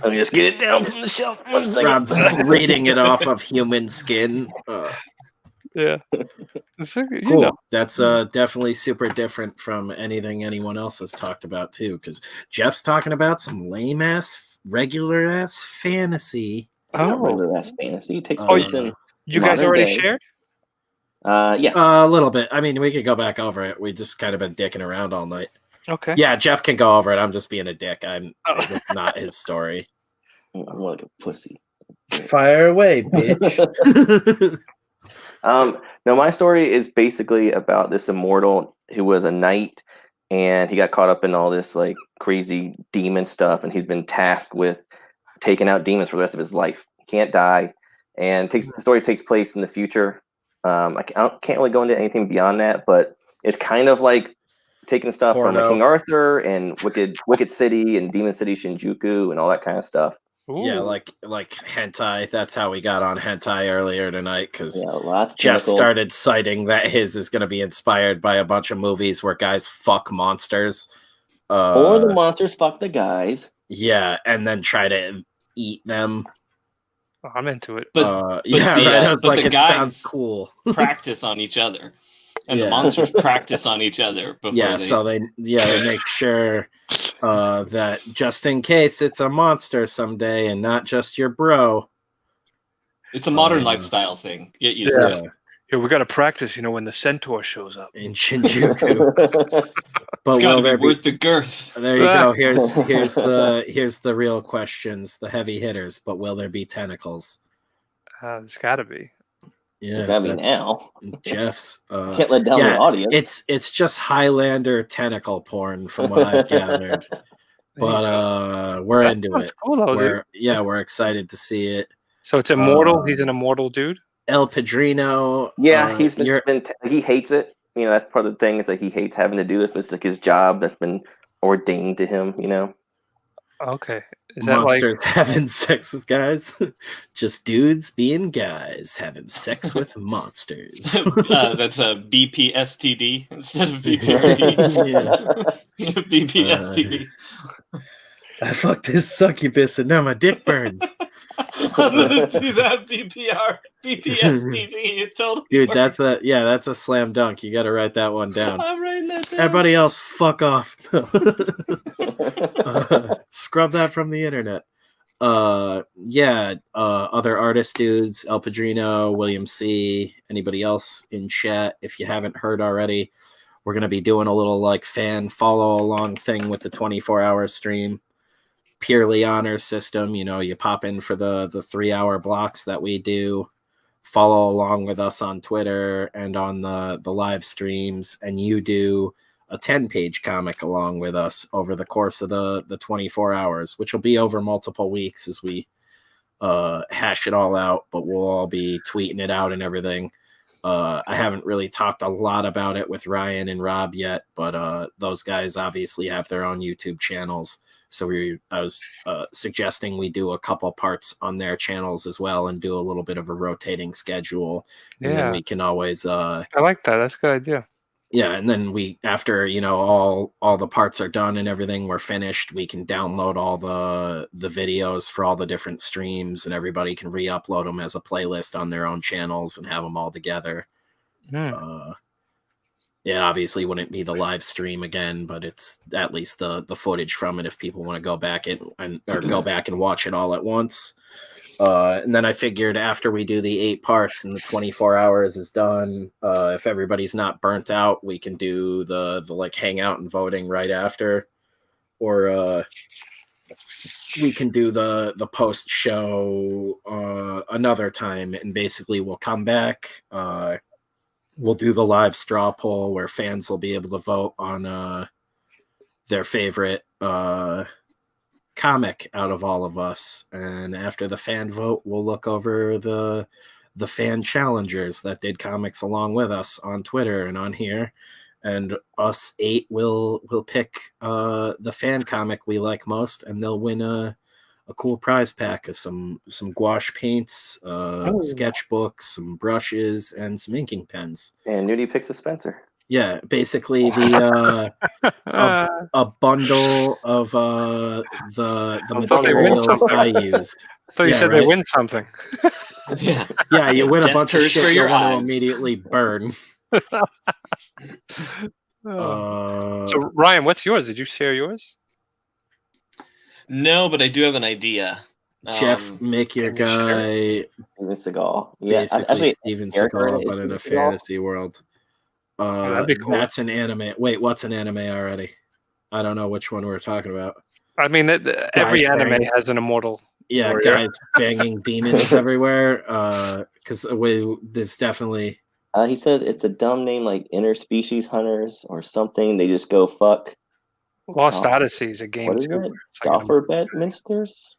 me just get it down from the shelf. 1 second. Rob's reading it off of human skin. Yeah. Cool. Know. That's definitely super different from anything anyone else has talked about too, because Geoff's talking about some lame ass, regular ass fantasy. Regular ass fantasy. It takes place in. You guys already shared? Yeah. A little bit. I mean, we could go back over it. We just kind of been dicking around all night. Okay. Yeah, Geoff can go over it. I'm just being a dick. It's not his story. I'm like a pussy. Fire away, bitch. No, my story is basically about this immortal who was a knight, and he got caught up in all this like crazy demon stuff, and he's been tasked with taking out demons for the rest of his life. He can't die, and the story takes place in the future. I can't really go into anything beyond that, but it's kind of like taking stuff from King Arthur and Wicked City and Demon City Shinjuku and all that kind of stuff. Ooh. Yeah, like hentai. That's how we got on hentai earlier tonight, because Geoff started citing that his is going to be inspired by a bunch of movies where guys fuck monsters. Or the monsters fuck the guys. Yeah, and then try to eat them. Oh, I'm into it. But the guys sounds cool. Practice on each other. And the monsters practice on each other before so they make sure that just in case it's a monster someday and not just your bro. It's a modern lifestyle thing. Get used to it. Yeah, we got to practice, when the centaur shows up in Shinjuku. But it's got to be worth the girth. There you go. Here's the real questions, the heavy hitters. But will there be tentacles? There's got to be. Yeah, gotta be now. Geoff's can't let down the audience. It's just Highlander tentacle porn from what I've gathered. But we're into it. Cool, though, we're excited to see it. So it's immortal. He's an immortal dude. El Padrino. Yeah, he hates it. That's part of the thing is that he hates having to do this, but it's like his job that's been ordained to him. Okay. Is that monsters having sex with guys? Just dudes being guys having sex with monsters. That's a BPSTD instead of BPRD. BPSTD. I fucked this succubus and now my dick burns. I'm gonna do that BPSTD. It totally dude, works. that's a slam dunk. You got to write that one down. I'm writing that down. Everybody else, fuck off. Scrub that from the internet. Other artist dudes, El Padrino, William C. Anybody else in chat? If you haven't heard already, we're gonna be doing a little like fan follow along thing with the 24-hour stream. Purely honor system, you pop in for the 3-hour blocks that we do, follow along with us on Twitter and on the live streams, and you do a 10-page comic along with us over the course of the 24 hours, which will be over multiple weeks as we hash it all out, but we'll all be tweeting it out and everything. I haven't really talked a lot about it with Ryan and Rob yet, but those guys obviously have their own YouTube channels. So I was suggesting we do a couple parts on their channels as well and do a little bit of a rotating schedule. And then we can always... I like that. That's a good idea. Yeah, and then after all the parts are done and everything, we're finished, we can download all the videos for all the different streams, and everybody can re-upload them as a playlist on their own channels and have them all together. It obviously wouldn't be the live stream again, but it's at least the footage from it if people want to go back go back and watch it all at once. And then I figured after we do the 8 parts and the 24 hours is done, if everybody's not burnt out, we can do the like hangout and voting right after, or we can do the post show another time, and basically we'll come back. We'll do the live straw poll where fans will be able to vote on their favorite comic out of all of us. And after the fan vote, we'll look over the fan challengers that did comics along with us on Twitter and on here. and us 8 will pick the fan comic we like most, and they'll win a cool prize pack of some gouache paints, sketchbooks, some brushes, and some inking pens. And Nudie picks a Spencer. Yeah, basically a bundle of the materials I used. I thought you said they win something. Yeah, you win a bunch of shit you want to immediately burn. So Ryan, what's yours? Did you share yours? No, but I do have an idea. Geoff, make your guy Steven Seagal. Yeah, basically Steven Seagal, but in a fantasy world. That'd be cool. That's an anime. Wait, what's an anime already? I don't know which one we're talking about. I mean, every anime has an immortal. Yeah, warrior. Guys banging demons everywhere. Because there's definitely. He said it's a dumb name like Interspecies Hunters or something. They just go fuck. Lost Odyssey is a game what is too. It? Doffer Bedminsters?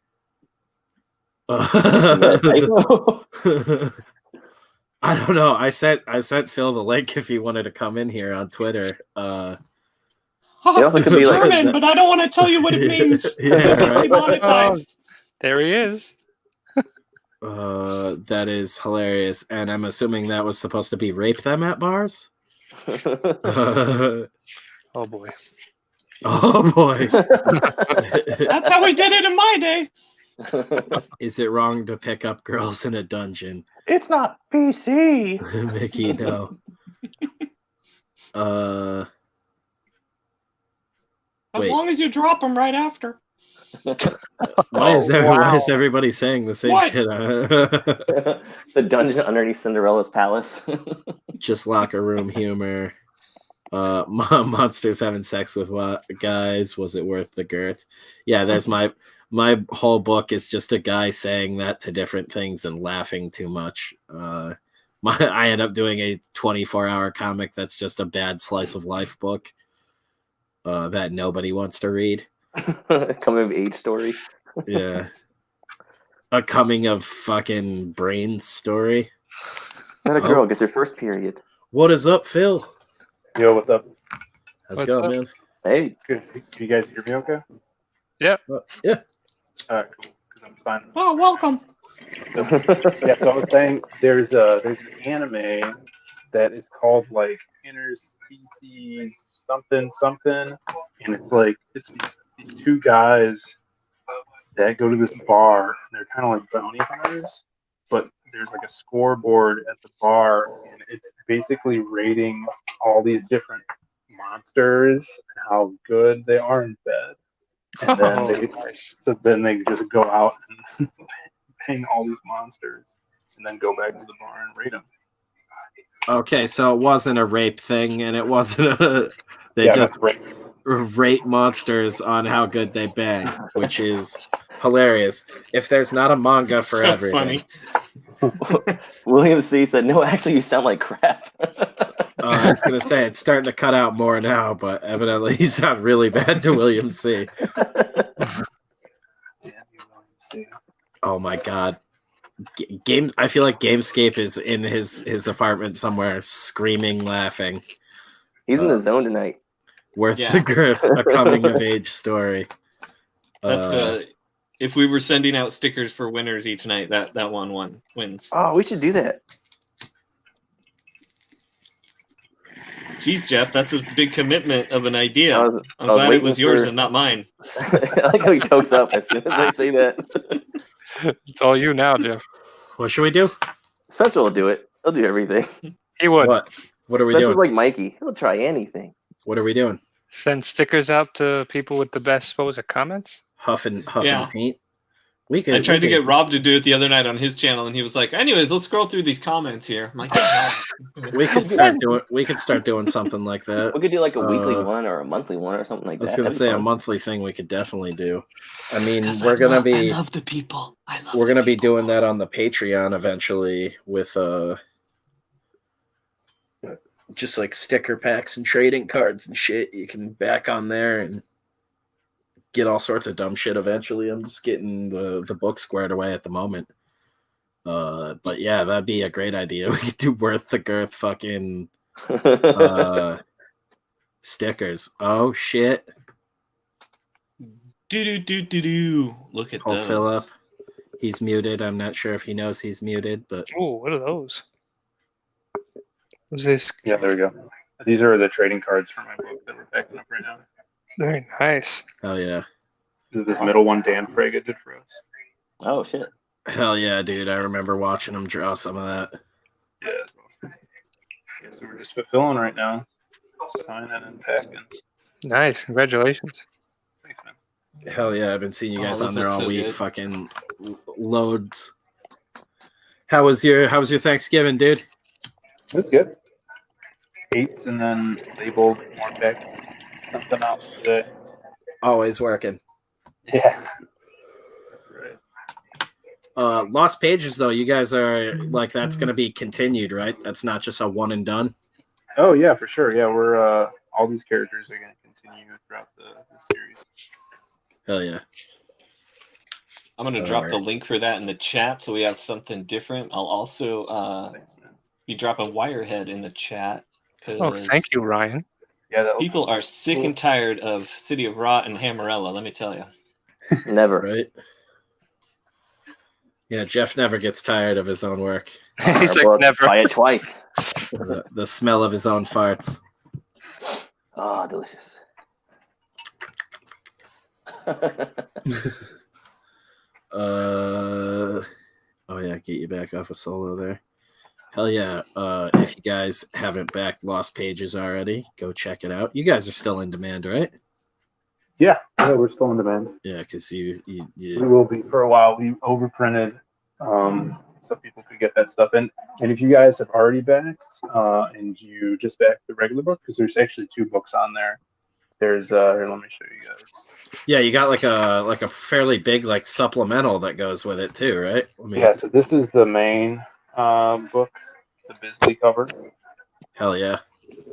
I don't know. I sent Phil the link if he wanted to come in here on Twitter. It also could be German, like, but I don't want to tell you what it means. Right? Monetized. There he is. That is hilarious, and I'm assuming that was supposed to be rape them at bars. Oh boy. Oh boy. That's how we did it in my day. Is it wrong to pick up girls in a dungeon? It's not PC. Mickey, no. As long as you drop them right after. Why is everybody saying the same shit? The dungeon underneath Cinderella's palace. Just locker room humor. Monsters having sex with guys. Was it worth the girth? Yeah, that's my whole book is just a guy saying that to different things and laughing too much. I end up doing a 24-hour comic that's just a bad slice of life book that nobody wants to read. Coming of age story. Yeah. A coming of fucking brains story. Not a girl gets her first period. What is up, Phil? Yo, what's up? How's it going, man? Hey. Good. Can you guys hear me okay? Yeah. Yeah. All right, cool. Because I'm fine. Oh, welcome. Yeah, so I was saying there's an anime that is called like Interspecies something, and it's like it's these two guys that go to this bar. And they're kind of like bounty hunters, but there's like a scoreboard at the bar, and it's basically rating all these different monsters and how good they are in bed. And then they just go out and bang all these monsters, and then go back to the bar and rate them. Okay, so it wasn't a rape thing, and it wasn't they just rate monsters on how good they bang, which is hilarious. If there's not a manga for so everything. Funny. William C. said, "No, actually, you sound like crap." I was going to say, it's starting to cut out more now, but evidently you sound really bad to William C. Oh my God. I feel like Gamescape is in his apartment somewhere, screaming, laughing. He's in the zone tonight. Worth the girth, a coming of age story. That's if we were sending out stickers for winners each night, that one wins. Oh, we should do that. Jeez, Geoff, that's a big commitment of an idea. I'm glad it was yours and not mine. I like how he tokes up as soon as I say that. It's all you now, Geoff. What should we do? Spencer will do it. He'll do everything. He would. What are we Spencer's doing? like Mikey. He'll try anything. What are we doing? Send stickers out to people with the best comments? Huff and paint? I tried to get Rob to do it the other night on his channel, and he was like, anyways, let's scroll through these comments here. I'm like, we could start doing something like that. We could do like a weekly one or a monthly one or something like that. I was going to say a monthly thing we could definitely do. I mean, we're going to be... I love the people. We're going to be doing that on the Patreon eventually with just like sticker packs and trading cards and shit. You can back on there and get all sorts of dumb shit eventually. I'm just getting the book squared away at the moment. But yeah, that'd be a great idea. We could do worth the girth fucking Stickers. Oh shit. Do. Look at those. Philip. He's muted. I'm not sure if he knows he's muted, but oh, what are those? Is this? Yeah, there we go. These are the trading cards for my book that we're packing up right now. Very nice. Hell yeah. This middle one Dan Fraga did for us. Oh shit. Hell yeah, dude. I remember watching him draw some of that. Yeah, that's awesome. Yeah, so we're just fulfilling right now. Signing and packing. Nice. Congratulations. Thanks, man. Hell yeah, I've been seeing you guys on there all so week. Good. Fucking loads. How was your Thanksgiving, dude? It was good. Ate and then labeled more back something out today. Always working. Yeah. That's right. Lost Pages though, you guys are like that's gonna be continued, right? That's not just a one and done. Oh yeah, for sure. Yeah, we're all these characters are gonna continue throughout the series. Hell yeah. I'm gonna drop the link for that in the chat so we have something different. I'll also be dropping Wirehead in the chat. Oh, thank you, Ryan. Yeah, people are sick and tired of City of Rot and Hammerella, let me tell you. Never. Right? Yeah, Geoff never gets tired of his own work. He's like, never. Buy it twice. The smell of his own farts. Oh, delicious. Oh yeah, get you back off of solo there. Hell yeah. If you guys haven't backed Lost Pages already, go check it out. You guys are still in demand, right? Yeah, we're still in demand. Yeah, because you we will be for a while. We overprinted so people could get that stuff in. And if you guys have already backed and you just backed the regular book, because there's actually 2 books on there. There's here, let me show you guys. Yeah, you got like a fairly big like supplemental that goes with it too, right? Yeah, so this is the main book, the Bisley cover. Hell yeah.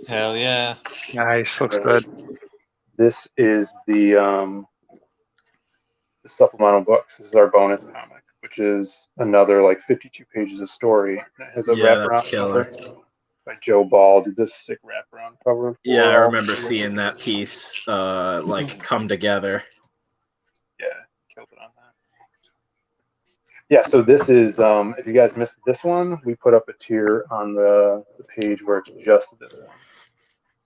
Hell yeah. Nice, looks good. This is the supplemental books. This is our bonus comic, which is another like 52 pages of story. It has a wraparound cover by Joe Ball. Did this sick wraparound cover? Yeah, I remember seeing that piece like come together. Yeah, killed it on that. Yeah, so this is if you guys missed this one, we put up a tier on the page where it's just this one.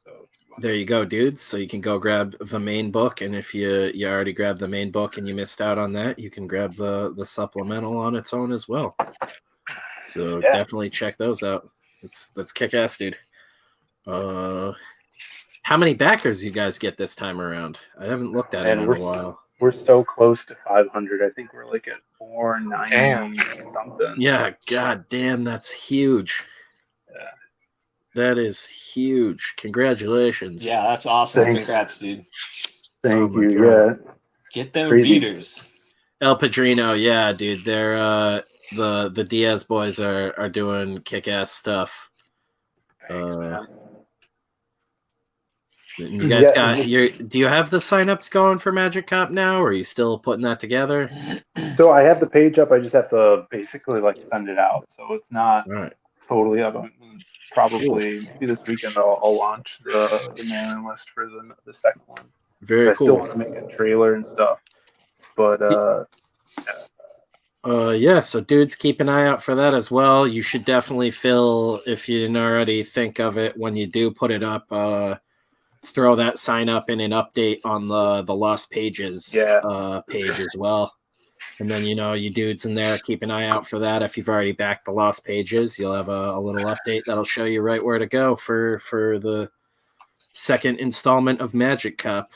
So there you go, dudes. So you can go grab the main book, and if you already grabbed the main book and you missed out on that, you can grab the supplemental on its own as well. So definitely check those out. That's kick-ass, dude. How many backers you guys get this time around? I haven't looked at it in a while. We're so close to 500. I think we're like at 490 something. Yeah, god damn, that's huge. Yeah. That is huge. Congratulations. Yeah, that's awesome. Congrats, dude. Thank you. Yeah. Get them readers. El Padrino, yeah, dude. They're the Diaz boys are doing kick-ass stuff. Thanks, man. You guys do you have the signups going for Magic Cop now, or are you still putting that together? So I have the page up. I just have to basically like send it out. So it's not totally up. Probably maybe this weekend I'll launch the mailing list for the second one. Very cool. I still want to make a trailer and stuff, but yeah, so dudes, keep an eye out for that as well. You should definitely if you didn't already think of it when you do put it up, throw that sign up in an update on the Lost Pages page as well. And then, you dudes in there, keep an eye out for that. If you've already backed the Lost Pages, you'll have a little update that'll show you right where to go for the second installment of Magic Cop.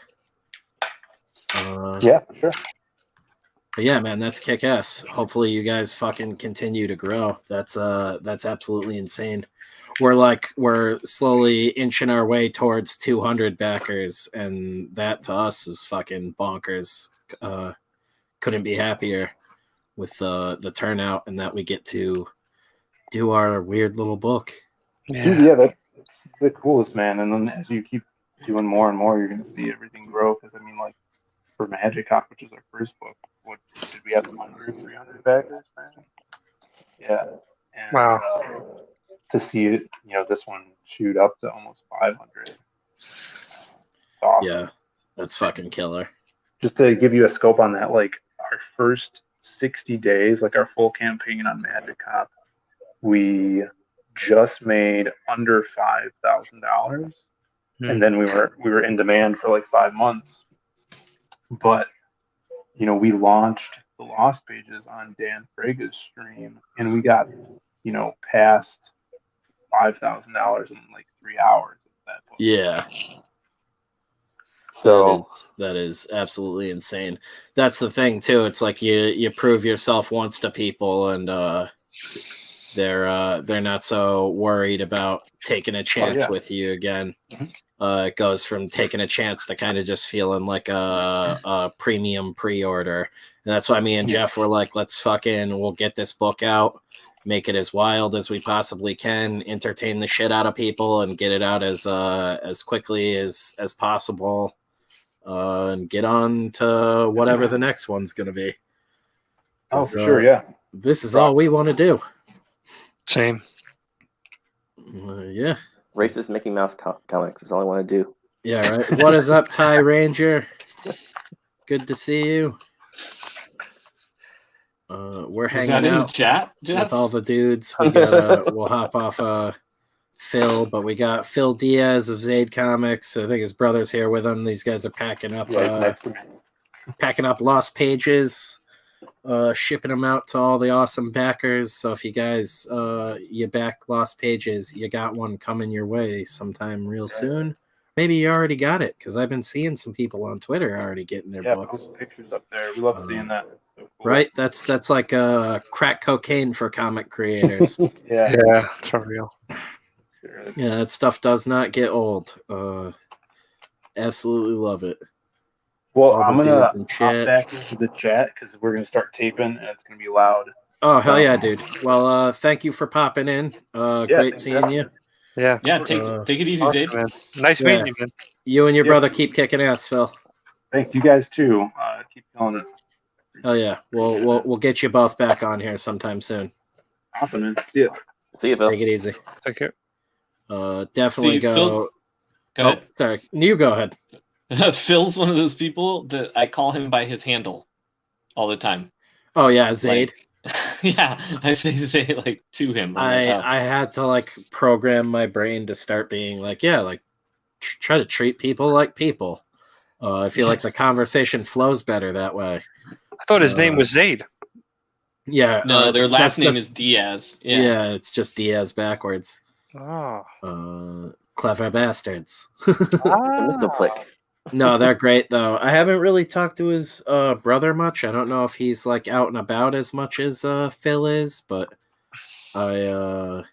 Yeah, for sure. But yeah, man, that's kick-ass. Hopefully you guys fucking continue to grow. That's absolutely insane. We're slowly inching our way towards 200 backers, and that to us is fucking bonkers. Couldn't be happier with the turnout and that we get to do our weird little book. Yeah, that's the coolest, man. And then as you keep doing more and more, you're gonna see everything grow. Because I mean, like for Magic Cop, which is our first book, what did we have 100, 300 backers, man? Yeah. And, wow. To see it, this one shoot up to almost 500. It's awesome. Yeah, that's fucking killer. Just to give you a scope on that, like our first 60 days, like our full campaign on Mad to Cop, we just made under $5,000, and then we were in demand for like 5 months. But we launched the Lost Pages on Dan Frega's stream, and we got past $5,000 in like 3 hours of that book. Yeah. So that is absolutely insane. That's the thing too. It's like you prove yourself once to people, and they're not so worried about taking a chance with you again. It goes from taking a chance to kind of just feeling like a premium pre-order, and that's why me and Geoff were like, we'll get this book out, make it as wild as we possibly can, entertain the shit out of people, and get it out as quickly as possible. And get on to whatever the next one's going to be. Oh, for sure, yeah. This is all we want to do. Same. Yeah. Racist Mickey Mouse comics is all I want to do. Yeah, right. What is up, Ty Ranger? Good to see you. We're hanging out in the chat, Geoff? with all the dudes. We'll hop off Phil, but we got Phil Diaz of Zaid Comics. I think his brother's here with him. These guys are packing up Lost Pages, shipping them out to all the awesome backers. So if you guys you back Lost Pages, you got one coming your way sometime real soon. Maybe you already got it, because I've been seeing some people on Twitter already getting their books. Pictures up there. We love seeing that. It's so cool. Right? That's like crack cocaine for comic creators. Yeah, it's for real. Yeah, that stuff does not get old. Absolutely love it. Well, I'm going to hop back into the chat because we're going to start taping and it's going to be loud. Oh, hell yeah, dude. Well, thank you for popping in. Great seeing you. Yeah. Yeah, take it easy, Zaid. Man. Nice meeting you, man. You and your brother keep kicking ass, Phil. Thanks, you guys too. Keep killing it. Oh yeah, we'll get you both back on here sometime soon. Awesome, man. See you, Phil. Take it easy. Take care. Definitely go. Go ahead. Oh, sorry, you go ahead. Phil's one of those people that I call him by his handle all the time. Oh yeah, Zaid. Yeah, I say like to him. I had to program my brain to start being try to treat people like people. I feel like the conversation flows better that way. I thought his name was Zaid. Yeah. No, their last name is Diaz. Yeah, it's just Diaz backwards. Oh. Clever bastards. No, they're great though. I haven't really talked to his brother much. I don't know if he's out and about as much as Phil is, but I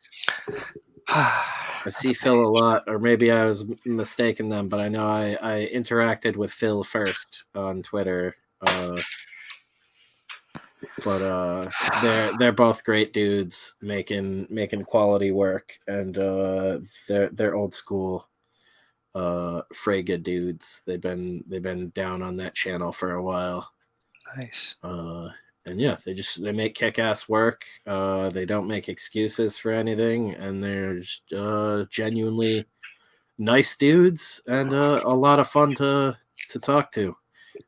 see Phil a lot, or maybe I was mistaken them, but I know I interacted with Phil first on Twitter. But they're both great dudes making quality work, and they're old school Frega dudes. They've been down on that channel for a while. Nice. And yeah, they make kick-ass work. They don't make excuses for anything, and they're just, genuinely nice dudes and a lot of fun to talk to.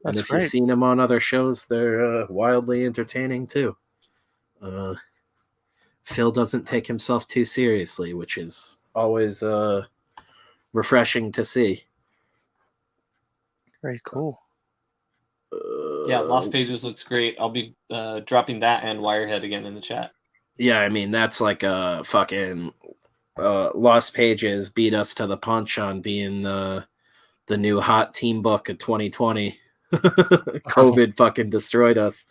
And if you've seen them on other shows, they're wildly entertaining too. Phil doesn't take himself too seriously, which is always refreshing to see. Very cool. Yeah, Lost Pages looks great. I'll be dropping that and Wirehead again in the chat. Yeah, I mean, that's like a fucking Lost Pages beat us to the punch on being the new hot team book of 2020. COVID fucking destroyed us.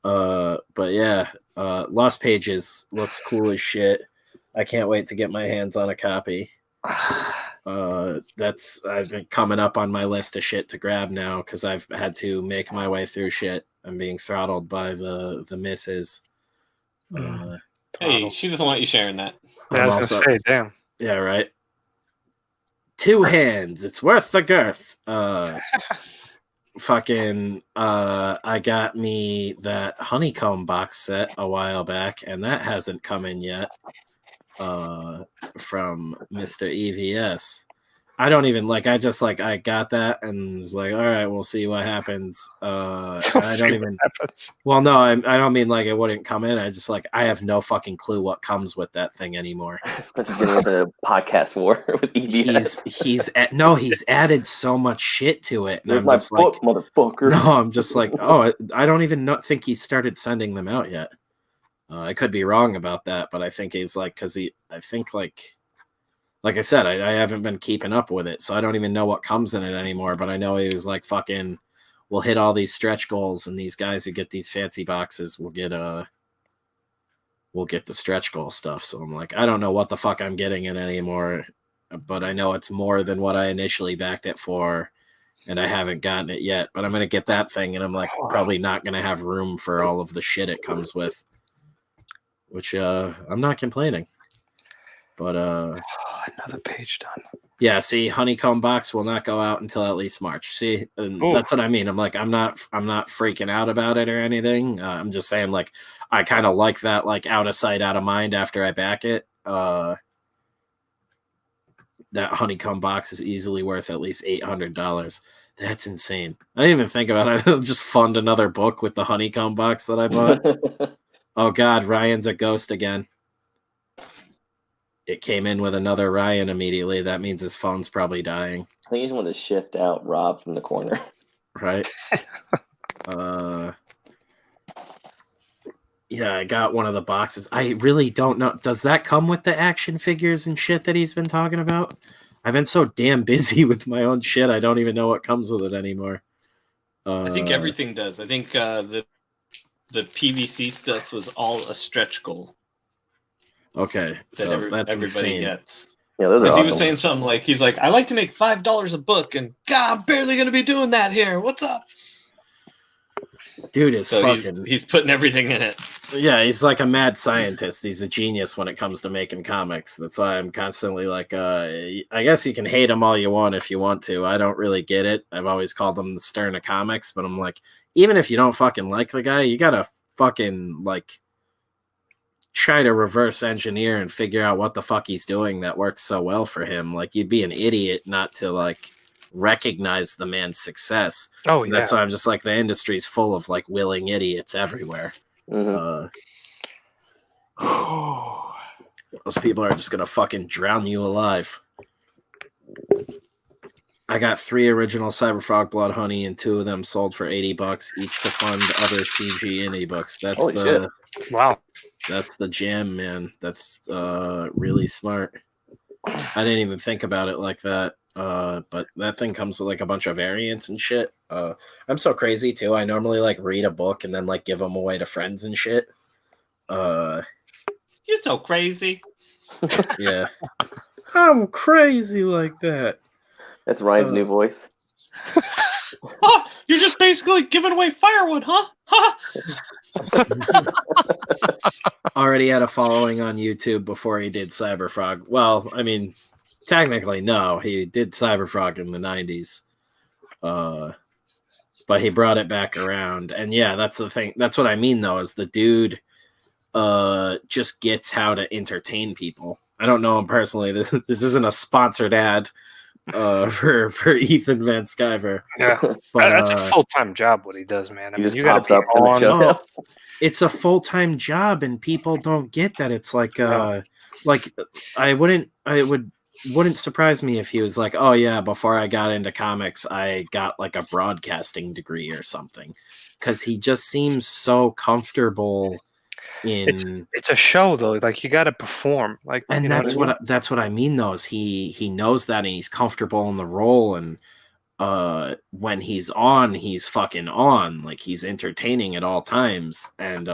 But yeah, Lost Pages looks cool as shit. I can't wait to get my hands on a copy. I've been coming up on my list of shit to grab now because I've had to make my way through shit. I'm being throttled by the missus. Hey, she doesn't want you sharing that. Yeah, I was gonna say, damn. Yeah, right. 2 hands. It's worth the girth. Fucking I got me that Honeycomb box set a while back, and that hasn't come in yet. From Mr. EVS. I don't even like. I just like I got that and was like, all right, we'll see what happens. I don't even. Well, no, I don't mean like it wouldn't come in. I just like I have no fucking clue what comes with that thing anymore. Spencer's getting into a podcast war with EBS. He's added so much shit to it. And Where's my book, motherfucker? No, I'm just like, oh, I don't even think he started sending them out yet. I could be wrong about that, but I think he's like, because I think like I said, I haven't been keeping up with it, so I don't even know what comes in it anymore. But I know he was like, fucking, we'll hit all these stretch goals, and these guys who get these fancy boxes will get the stretch goal stuff. So I'm like, I don't know what the fuck I'm getting in anymore, but I know it's more than what I initially backed it for, and I haven't gotten it yet. But I'm gonna get that thing, and I'm like, probably not gonna have room for all of the shit it comes with, which I'm not complaining. But another page done. Yeah, see, honeycomb box will not go out until at least March. See, and that's what I mean. I'm like, I'm not freaking out about it or anything. I'm just saying, like, I kind of like that, like, out of sight, out of mind after I back it. That honeycomb box is easily worth at least $800. That's insane. I didn't even think about it. I'll just fund another book with the honeycomb box that I bought. Oh God, Ryan's a ghost again. It came in with another Ryan immediately. That means his phone's probably dying. I think you just want to shift out Rob from the corner. Right. Yeah, I got one of the boxes. I really don't know. Does that come with the action figures and shit that he's been talking about? I've been so damn busy with my own shit. I don't even know what comes with it anymore. I think everything does. I think the PVC stuff was all a stretch goal. Okay, so that's everybody insane. Gets. Yeah, those are awesome. He was saying something like, he's like, I like to make $5 a book, and God, I'm barely going to be doing that here. What's up? Dude is fucking... He's putting everything in it. Yeah, he's like a mad scientist. He's a genius when it comes to making comics. That's why I'm constantly like, I guess you can hate him all you want if you want to. I don't really get it. I've always called him the Stern of comics, but I'm like, even if you don't fucking like the guy, you gotta fucking, like, try to reverse engineer and figure out what the fuck he's doing that works so well for him. Like, you'd be an idiot not to, like, recognize the man's success. Oh, yeah. That's why I'm just like, the industry's full of, like, willing idiots everywhere. Mm-hmm. Those people are just gonna fucking drown you alive. I got 3 original Cyberfrog Blood Honey, and 2 of them sold for $80 each to fund other CG indie books. That's shit. Wow. That's the jam, man. That's really smart. I didn't even think about it like that. But that thing comes with like a bunch of variants and shit. I'm so crazy too. I normally like read a book and then like give them away to friends and shit. You're so crazy. Yeah. I'm crazy like that. That's Ryan's new voice. Huh? You're just basically giving away firewood, huh? Huh? Already had a following on YouTube before he did Cyberfrog. Well, I mean, technically, no. He did Cyberfrog in the 90s. But he brought it back around. And yeah, that's the thing. That's what I mean, though, is the dude just gets how to entertain people. I don't know him personally. This isn't a sponsored ad for Ethan Van Sciver. Yeah, but that's a full-time job what he does, man. I mean, you gotta be on. It's a full-time job, and people don't get that. It's like like it wouldn't surprise me if he was like, oh yeah, before I got into comics I got like a broadcasting degree or something, because he just seems so comfortable in it's a show though, like you got to perform, like, and that's what I mean though, is he knows that, and he's comfortable in the role, and when he's on, he's fucking on, like he's entertaining at all times, and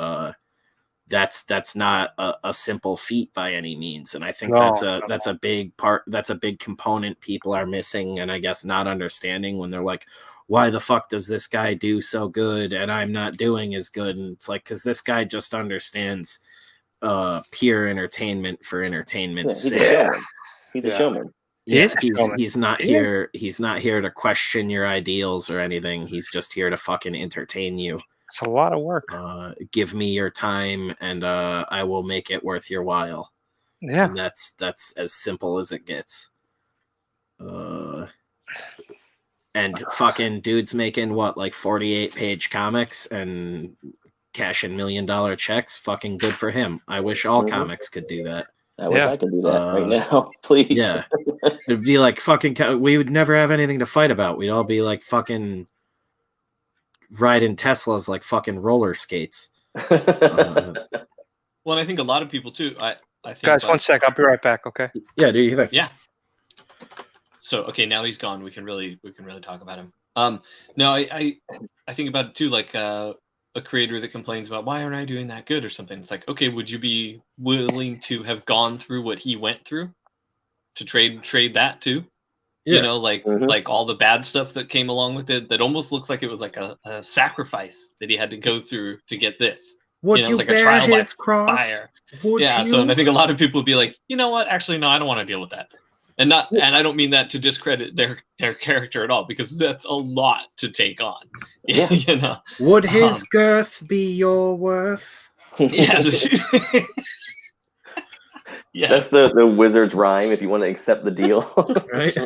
that's not a simple feat by any means, and I think that's a big part, that's a big component people are missing, and I guess not understanding when they're like, why the fuck does this guy do so good and I'm not doing as good? And it's like, because this guy just understands pure entertainment for entertainment's sake. He's a showman. Yeah, he's not here. He's not here to question your ideals or anything. He's just here to fucking entertain you. It's a lot of work. Give me your time, and I will make it worth your while. Yeah, and that's as simple as it gets. And fucking dude's making what, like 48-page comics and cashing $1 million checks. Fucking good for him. I wish all comics could do that. I wish I could do that right now, please. Yeah. It'd be like fucking, we would never have anything to fight about. We'd all be like fucking riding Teslas like fucking roller skates. Well, I think a lot of people too. I think, guys, one sec. I'll be right back. Okay. Yeah. Do you think? Yeah. So okay, now he's gone. We can really talk about him. No, I think about it too, like a creator that complains about why aren't I doing that good or something. It's like, okay, would you be willing to have gone through what he went through to trade that too? Yeah. You know, like like all the bad stuff that came along with it. That almost looks like it was like a sacrifice that he had to go through to get this. Would you know, you it's like a trial by crossed? fire. Yeah. So and I think a lot of people would be like, you know what? Actually, no, I don't want to deal with that. And I don't mean that to discredit their character at all, because that's a lot to take on. Yeah. You know. Would his girth be your worth? Yeah. Yeah. That's the wizard's rhyme if you want to accept the deal. Right?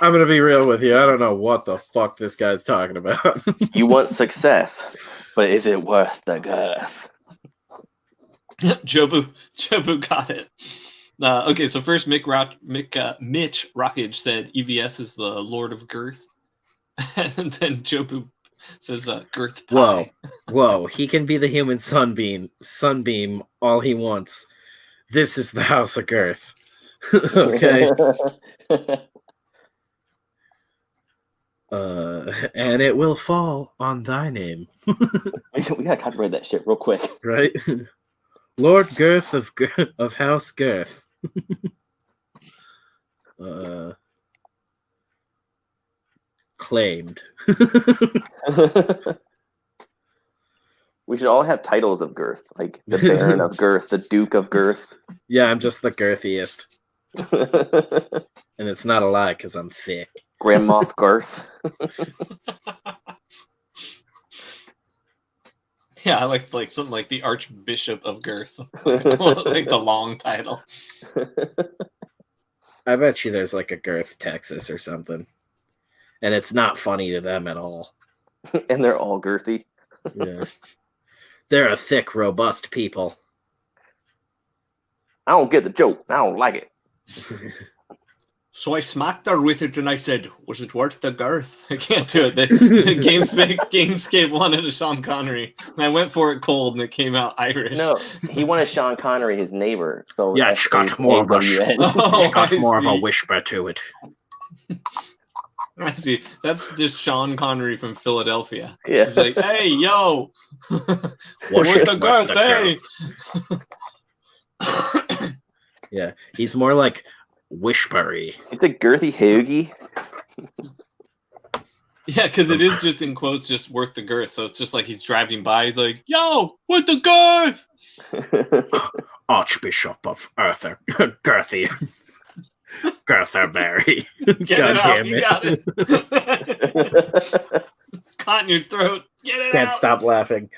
I'm gonna be real with you. I don't know what the fuck this guy's talking about. You want success, but is it worth the girth? Jobu got it. Okay, so first Mitch Rockage said EVS is the Lord of Girth. And then Jobu says Girth Pie. Whoa, he can be the human sunbeam all he wants. This is the House of Girth. Okay. And it will fall on thy name. We gotta copyright that shit real quick. Right? Lord Girth of House Girth. Claimed. We should all have titles of girth, like the Baron of Girth, the Duke of Girth. Yeah, I'm just the girthiest. And it's not a lie because I'm thick. Grand Moff Girth. Yeah, I like something like the Archbishop of Girth. Like the long title. I bet you there's like a Girth, Texas or something. And it's not funny to them at all. And they're all girthy. Yeah. They're a thick, robust people. I don't get the joke. I don't like it. So I smacked her with it and I said, was it worth the girth? I can't do it. Gamescape wanted a Sean Connery. And I went for it cold and it came out Irish. No, he wanted Sean Connery, his neighbor. So yeah, it's got more of a whisper to it. I see. That's just Sean Connery from Philadelphia. Yeah. He's like, hey, yo. What's the girth, hey? Yeah, he's more like whispery. It's a girthy hoagie. Yeah, because it is just in quotes, just worth the girth. So it's just like he's driving by. He's like, yo, worth the girth. Archbishop of Arthur. Girthy. Girtherberry. Get it out. You got it. It's caught in your throat. Get it out. Can't stop laughing.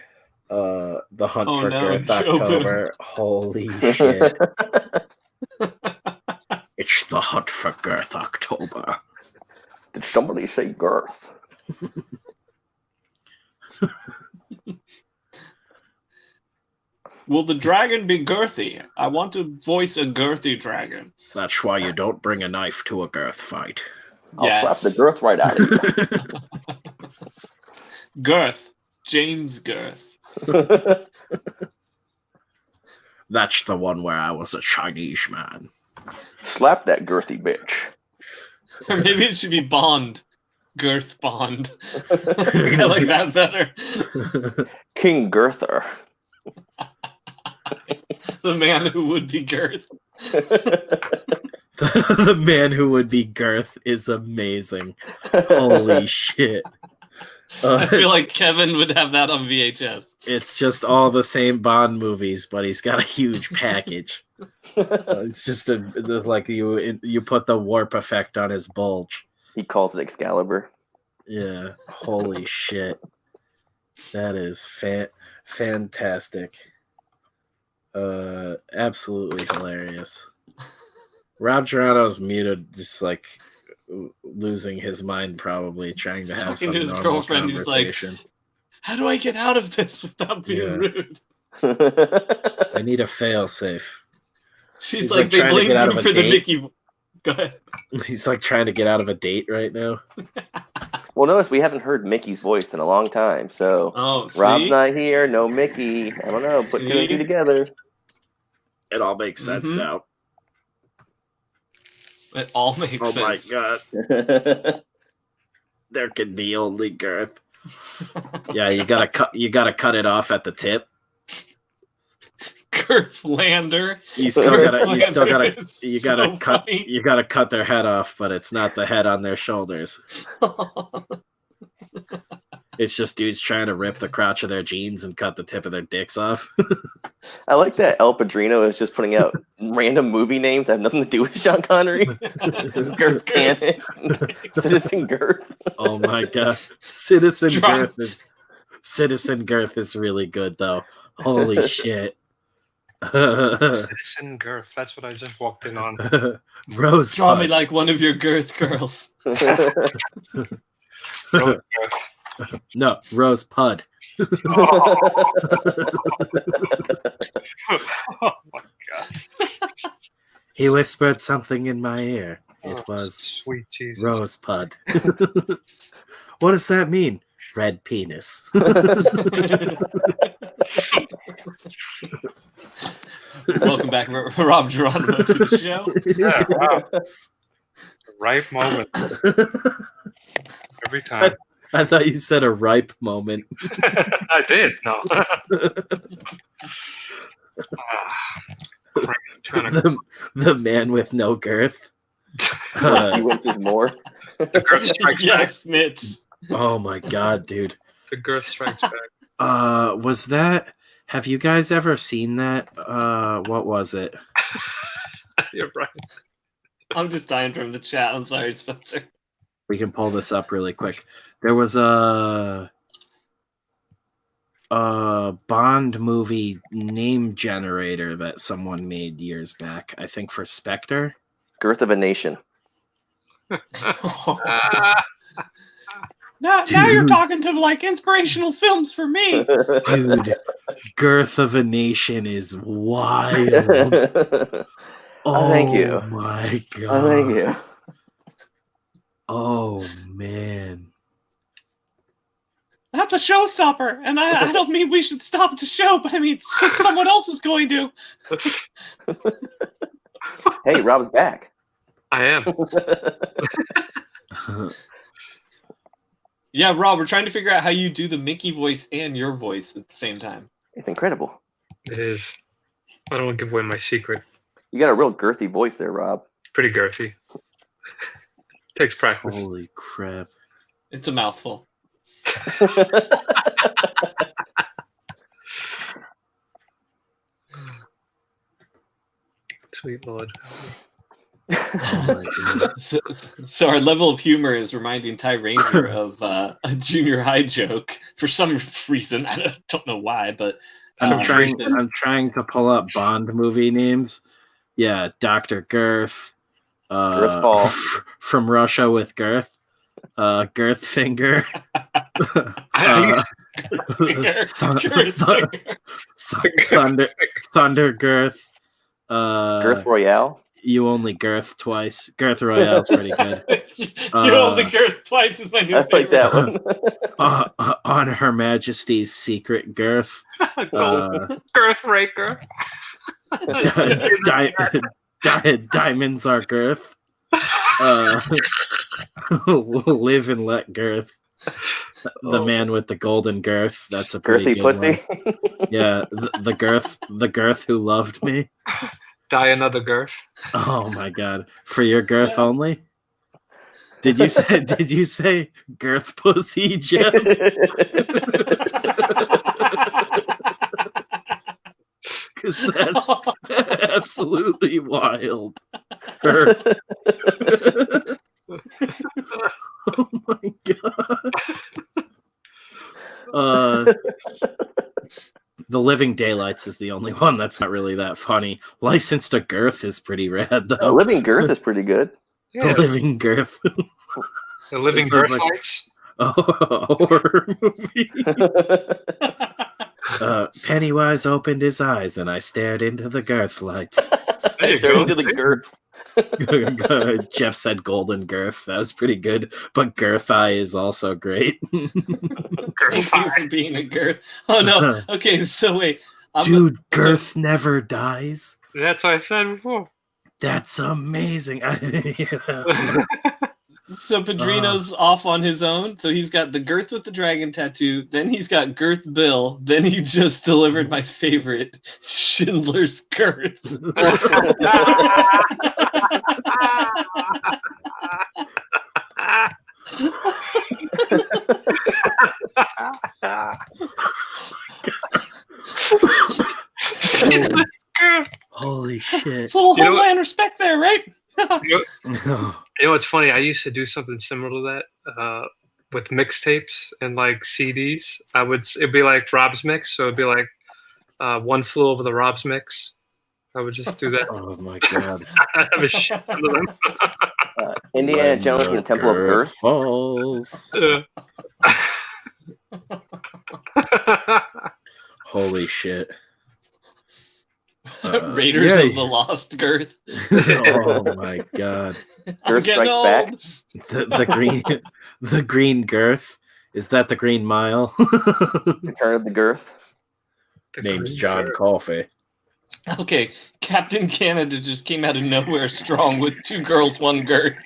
The hunt for Girth October. Holy shit. It's the hunt for Girth October. Did somebody say girth? Will the dragon be girthy? I want to voice a girthy dragon. That's why you don't bring a knife to a girth fight. I'll slap the girth right out of you. Girth. James Girth. That's the one where I was a Chinese man. Slap that girthy bitch. Or maybe it should be Bond. Girth Bond. I like that better. King Girther. The man who would be Girth. The man who would be Girth is amazing. Holy shit. I feel like Kevin would have that on VHS. It's just all the same Bond movies, but he's got a huge package. It's just like you put the warp effect on his bulge. He calls it Excalibur. Yeah. Holy shit. That is fantastic. Absolutely hilarious. Rob Gerano's muted, just like losing his mind, probably trying to have some his normal girlfriend. conversation. He's like, how do I get out of this without being rude? I need a fail-safe. She's like they blamed you for the Mickey. Go ahead. He's like trying to get out of a date right now. Well, notice we haven't heard Mickey's voice in a long time, so Rob's not here, no Mickey. I don't know, put 2 and 2 together. It all makes sense now. It all makes sense. Oh my god. There can be only Girth. Yeah, you gotta cut it off at the tip. Girthlander. You gotta cut their head off, but it's not the head on their shoulders. It's just dudes trying to rip the crotch of their jeans and cut the tip of their dicks off. I like that El Padrino is just putting out random movie names that have nothing to do with Sean Connery. Girth Canis, Citizen Girth. Oh my god, Citizen Girth is really good though. Holy shit. Citizen Girth. That's what I just walked in on. Rose. Draw me like one of your Girth girls. Rose No, Rose Pud. Oh my god. He whispered something in my ear. It was sweet Jesus. Rose Pud. What does that mean? Red penis. Welcome back, Rob Geronimo, to the show. Yeah, wow. Ripe moment. Every time. I thought you said a ripe moment. I did. No. The man with no girth. He went just more. The girth strikes back. Yes, Mitch. Oh my god, dude. The girth strikes back. Was that? Have you guys ever seen that? What was it? You're right. I'm just dying from the chat. I'm sorry, Spencer. We can pull this up really quick. There was a Bond movie name generator that someone made years back. I think for Spectre. Girth of a Nation. Now you're talking to like inspirational films for me. Dude, Girth of a Nation is wild. Oh, thank you. Oh my god. Oh, thank you. Oh man. That's a showstopper, and I don't mean we should stop the show, but I mean someone else is going to. Hey, Rob's back. I am. Yeah, Rob, we're trying to figure out how you do the Mickey voice and your voice at the same time. It's incredible. It is. I don't want to give away my secret. You got a real girthy voice there, Rob. Pretty girthy. Takes practice. Holy crap. It's a mouthful. Sweet Lord. So our level of humor is reminding Ty Ranger of a junior high joke for some reason. I don't know why, but I'm trying to pull up Bond movie names. Yeah, Dr. Girth. Girthball. From Russia with Girth. Girth Finger. Thunder Girth. Girth Royale. You only Girth twice. Girth Royale's pretty good. You only Girth twice is my new favorite. Like that one. On Her Majesty's Secret Girth. Girth Raker. Diamonds are Girth. Live and Let Girth. The man with the golden girth. That's a pretty girthy good pussy. One. Yeah, the girth who loved me. Die another girth. Oh my god! For your girth only. Did you say girth pussy, Geoff? Because that's absolutely wild. Oh my god. The Living Daylights is the only one that's not really that funny. License to Girth is pretty rad, though. Living Girth is pretty good. The Living Girth. The Living Girth Lights. Horror movie. Pennywise opened his eyes, and I stared into the girth lights. There you go. Into the girth. Geoff said golden girth. That was pretty good. But girth eye is also great. Thank you for being a girth. Oh no. Okay, so wait. Dude, girth never dies. That's what I said before. That's amazing. I didn't hear that. So Padrino's off on his own. So he's got the girth with the dragon tattoo. Then he's got Girth Bill. Then he just delivered my favorite, Schindler's Girth. Holy shit. It's a little homeland respect there, right? You know what's funny? I used to do something similar to that with mixtapes and like CDs. It'd be like Rob's Mix, so it'd be like One Flew Over the Rob's Mix. I would just do that. Oh my god. I have a shit ton of them. Indiana Jones and the Temple of Girth. Falls. Holy shit. Raiders of the Lost Girth. Oh my god. Girth Strikes Back. The green girth. Is that the Green Mile? Return of the Girth. Name's John Coffey. Okay, Captain Canada just came out of nowhere strong with 2 girls, 1 girth.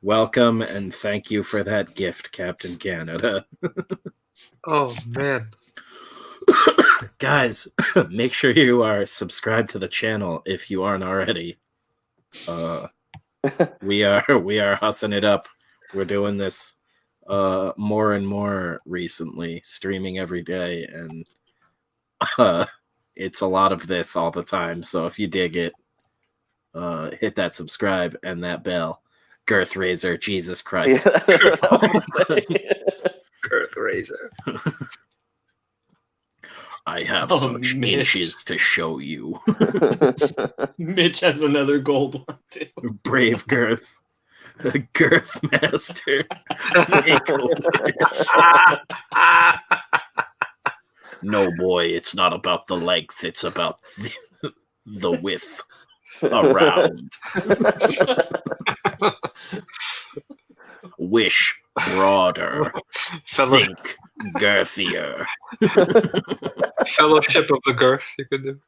Welcome and thank you for that gift, Captain Canada. Oh man. Guys, make sure you are subscribed to the channel if you aren't already. We are hussing it up. We're doing this more and more recently, streaming every day, and it's a lot of this all the time. So if you dig it, hit that subscribe and that bell. Girth Razor, Jesus Christ. Girth Razor. I have such inches to show you. Mitch has another gold one too. Brave Girth. Girth Master. No, boy, it's not about the length. It's about the width around. Wish broader. Think girthier. Fellowship of the Girth, you could do.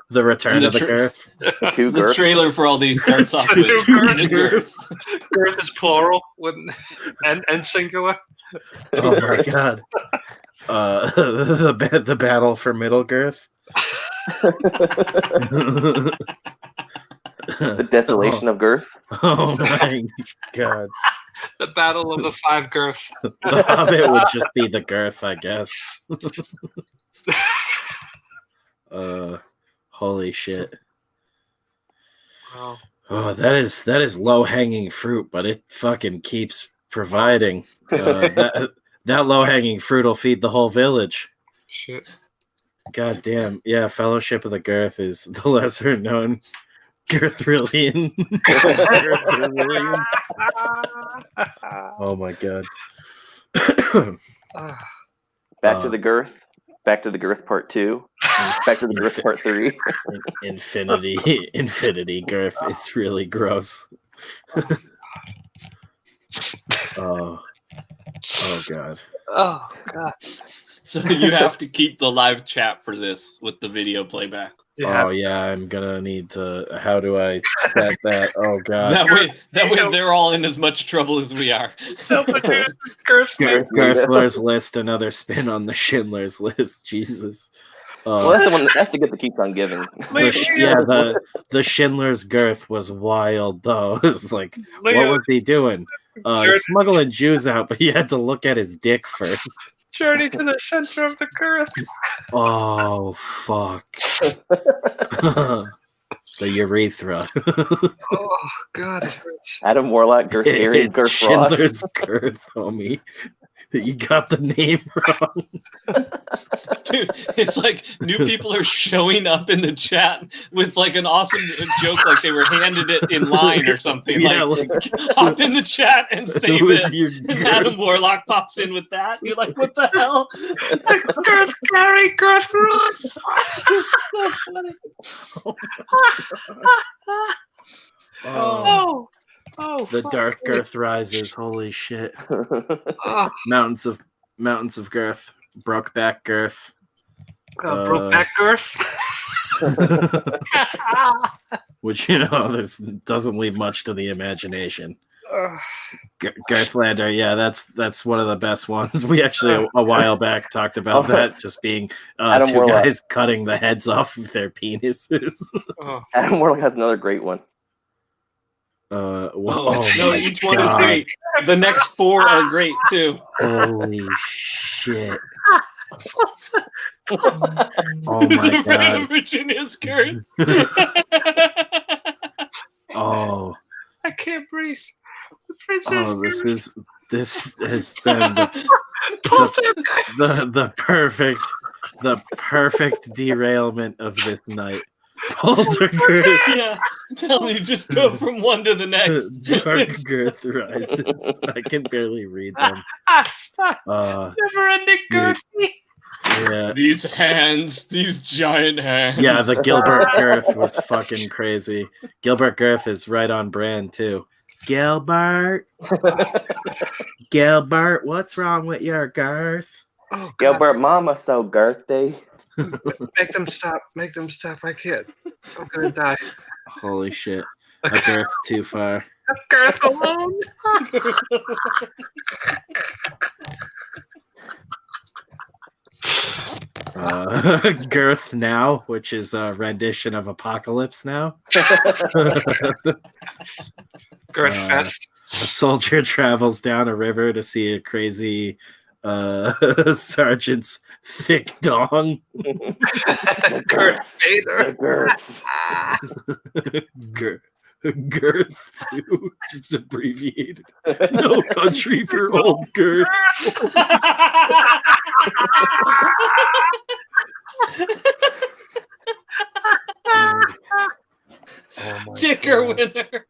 The Return of the Girth. The trailer for all these starts off with Girth. Girth is plural and singular. Oh my god. The battle for Middle Girth. The desolation of Girth. Oh my god. The battle of the 5 Girth. The Hobbit would just be the Girth, I guess. Holy shit. Wow. Oh, that is low hanging fruit, but it fucking keeps providing. That low hanging fruit will feed the whole village. Shit. God damn. Yeah, Fellowship of the Girth is the lesser known Girthrillion. Oh my god. Back to the Girth. Back to the Girth Part 2. Back to the Girth Part 3. Infinity Girth is really gross. Oh god. Oh god. So you have to keep the live chat for this with the video playback. Yeah. Oh yeah, I'm gonna need to. How do I set that? Oh god. That way they're all in as much trouble as we are. Girthler's List, another spin on the Schindler's List. Jesus. Well, that's the one that's the gift that keeps on giving. The Schindler's Girth was wild though. It was like, what was he doing? Smuggling Jews out, but you had to look at his dick first. Journey to the center of the Girth. Oh fuck. The urethra. Oh god, it hurts. Adam Warlock, Girth Area, Girth Schindler's Girth, homie. You got the name wrong. Dude, it's like new people are showing up in the chat with like an awesome joke, like they were handed it in line or something. Yeah, like hop in the chat and say this. And Adam Warlock pops in with that. You're like, what the hell? Girth carry, Girth Ross. So funny. The dark girth rises. Holy shit! Mountains of girth. Brokeback girth. Brokeback girth. Which this doesn't leave much to the imagination. Girthlander, yeah, that's one of the best ones. We actually a while back talked about that, just being two guys cutting the heads off of their penises. Adam Warlock has another great one. No, each one is great. The next 4 are great too. Holy shit! Oh my god! Virginia's curse. Oh, I can't breathe. This has been the perfect derailment of this night. Poltergeist. Yeah, I'm telling you, just go from one to the next. Dark girth rises. I can barely read them. Never-ending girthy. Yeah. These hands, these giant hands. Yeah, the Gilbert girth was fucking crazy. Gilbert girth is right on brand too. Gilbert, what's wrong with your girth? Oh, Gilbert, mama so girthy. Make them stop. I can't. I'm gonna die. Holy shit. A girth too far. A girth alone. Girth Now, which is a rendition of Apocalypse Now. Girth Fest. A soldier travels down a river to see a crazy sergeant's thick dong. Girth Vader. Girth 2, just abbreviated. No country for old girth. Sticker winner.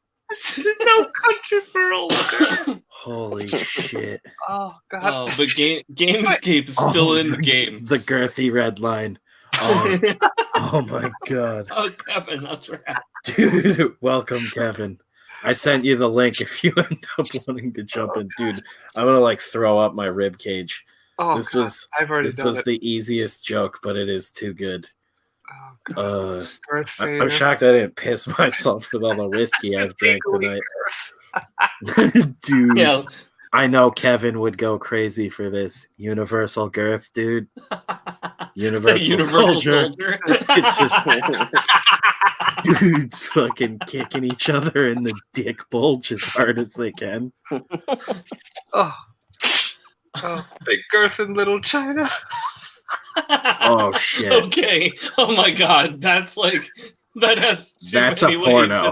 No country for old girth. Holy shit. Oh god. Oh, but Gamescape is still in the game. The girthy red line. Oh my god. Oh, Kevin, that's right. Dude, welcome, Kevin. I sent you the link if you end up wanting to jump in. Dude, I'm gonna throw up my rib cage. Oh, this god. was the easiest joke, but it is too good. Oh, I'm shocked I didn't piss myself with all the whiskey I've drank tonight. Dude, yeah. I know Kevin would go crazy for this. Universal girth, dude. Universal soldier. It's just dudes fucking kicking each other in the dick bulge as hard as they can. Oh, big girth in Little China. Oh shit. Okay. Oh my god. That's a porno.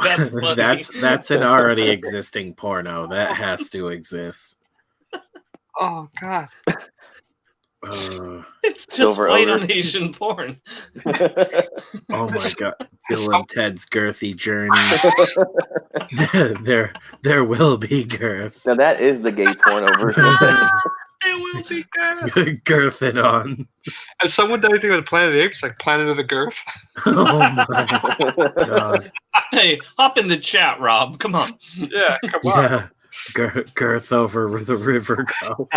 That's an already existing porno. That has to exist. Oh god. It's just white on Asian porn. Oh my god. Bill and Ted's girthy journey. there will be girth. Now that is the gay porno version. It will be girth. Girth it on. Has someone done anything with Planet of the Apes, like Planet of the Girth? Oh my god. Hey, hop in the chat, Rob. Come on. Yeah, come on. Yeah. Girth over the river go.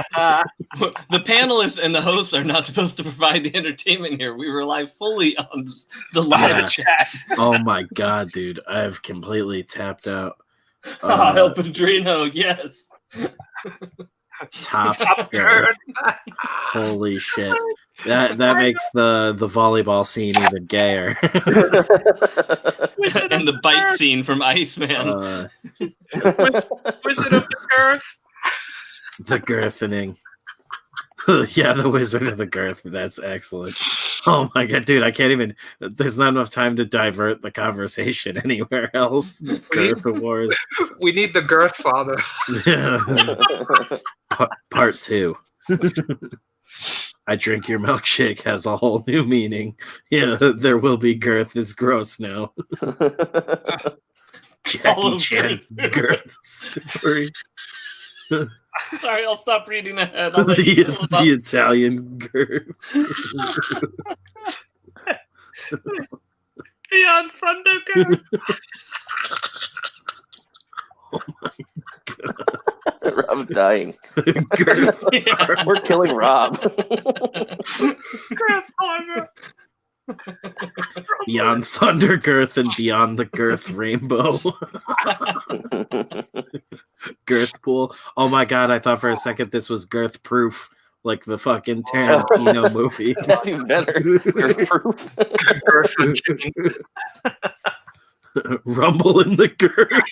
The panelists and the hosts are not supposed to provide the entertainment here. We rely fully on the live chat. Oh my god, dude. I've completely tapped out. El Padrino, yes. Top girth. Holy shit. That makes the volleyball scene even gayer. And the bite scene from Iceman. Wizard of the Girth. The girthening. Yeah, the Wizard of the Girth. That's excellent. Oh my god, dude, I can't even. There's not enough time to divert the conversation anywhere else. Girth Wars. We need the Girth Father. Yeah. Part 2. I drink your milkshake has a whole new meaning. Yeah, there will be girth is gross now. Jackie Chan's girth story. Sorry, I'll stop reading ahead. The Italian girth. Beyond Thunder Girth. Oh my god. Rob's dying. Girth. Yeah. We're killing Rob. Girth Thunder. Beyond Thunder Girth and Beyond the Girth Rainbow. Girth Pool. Oh my god, I thought for a second this was Girth Proof, like the fucking Tarantino movie. That's even better. Girth proof. Girth and chicken. Rumble in the Girth.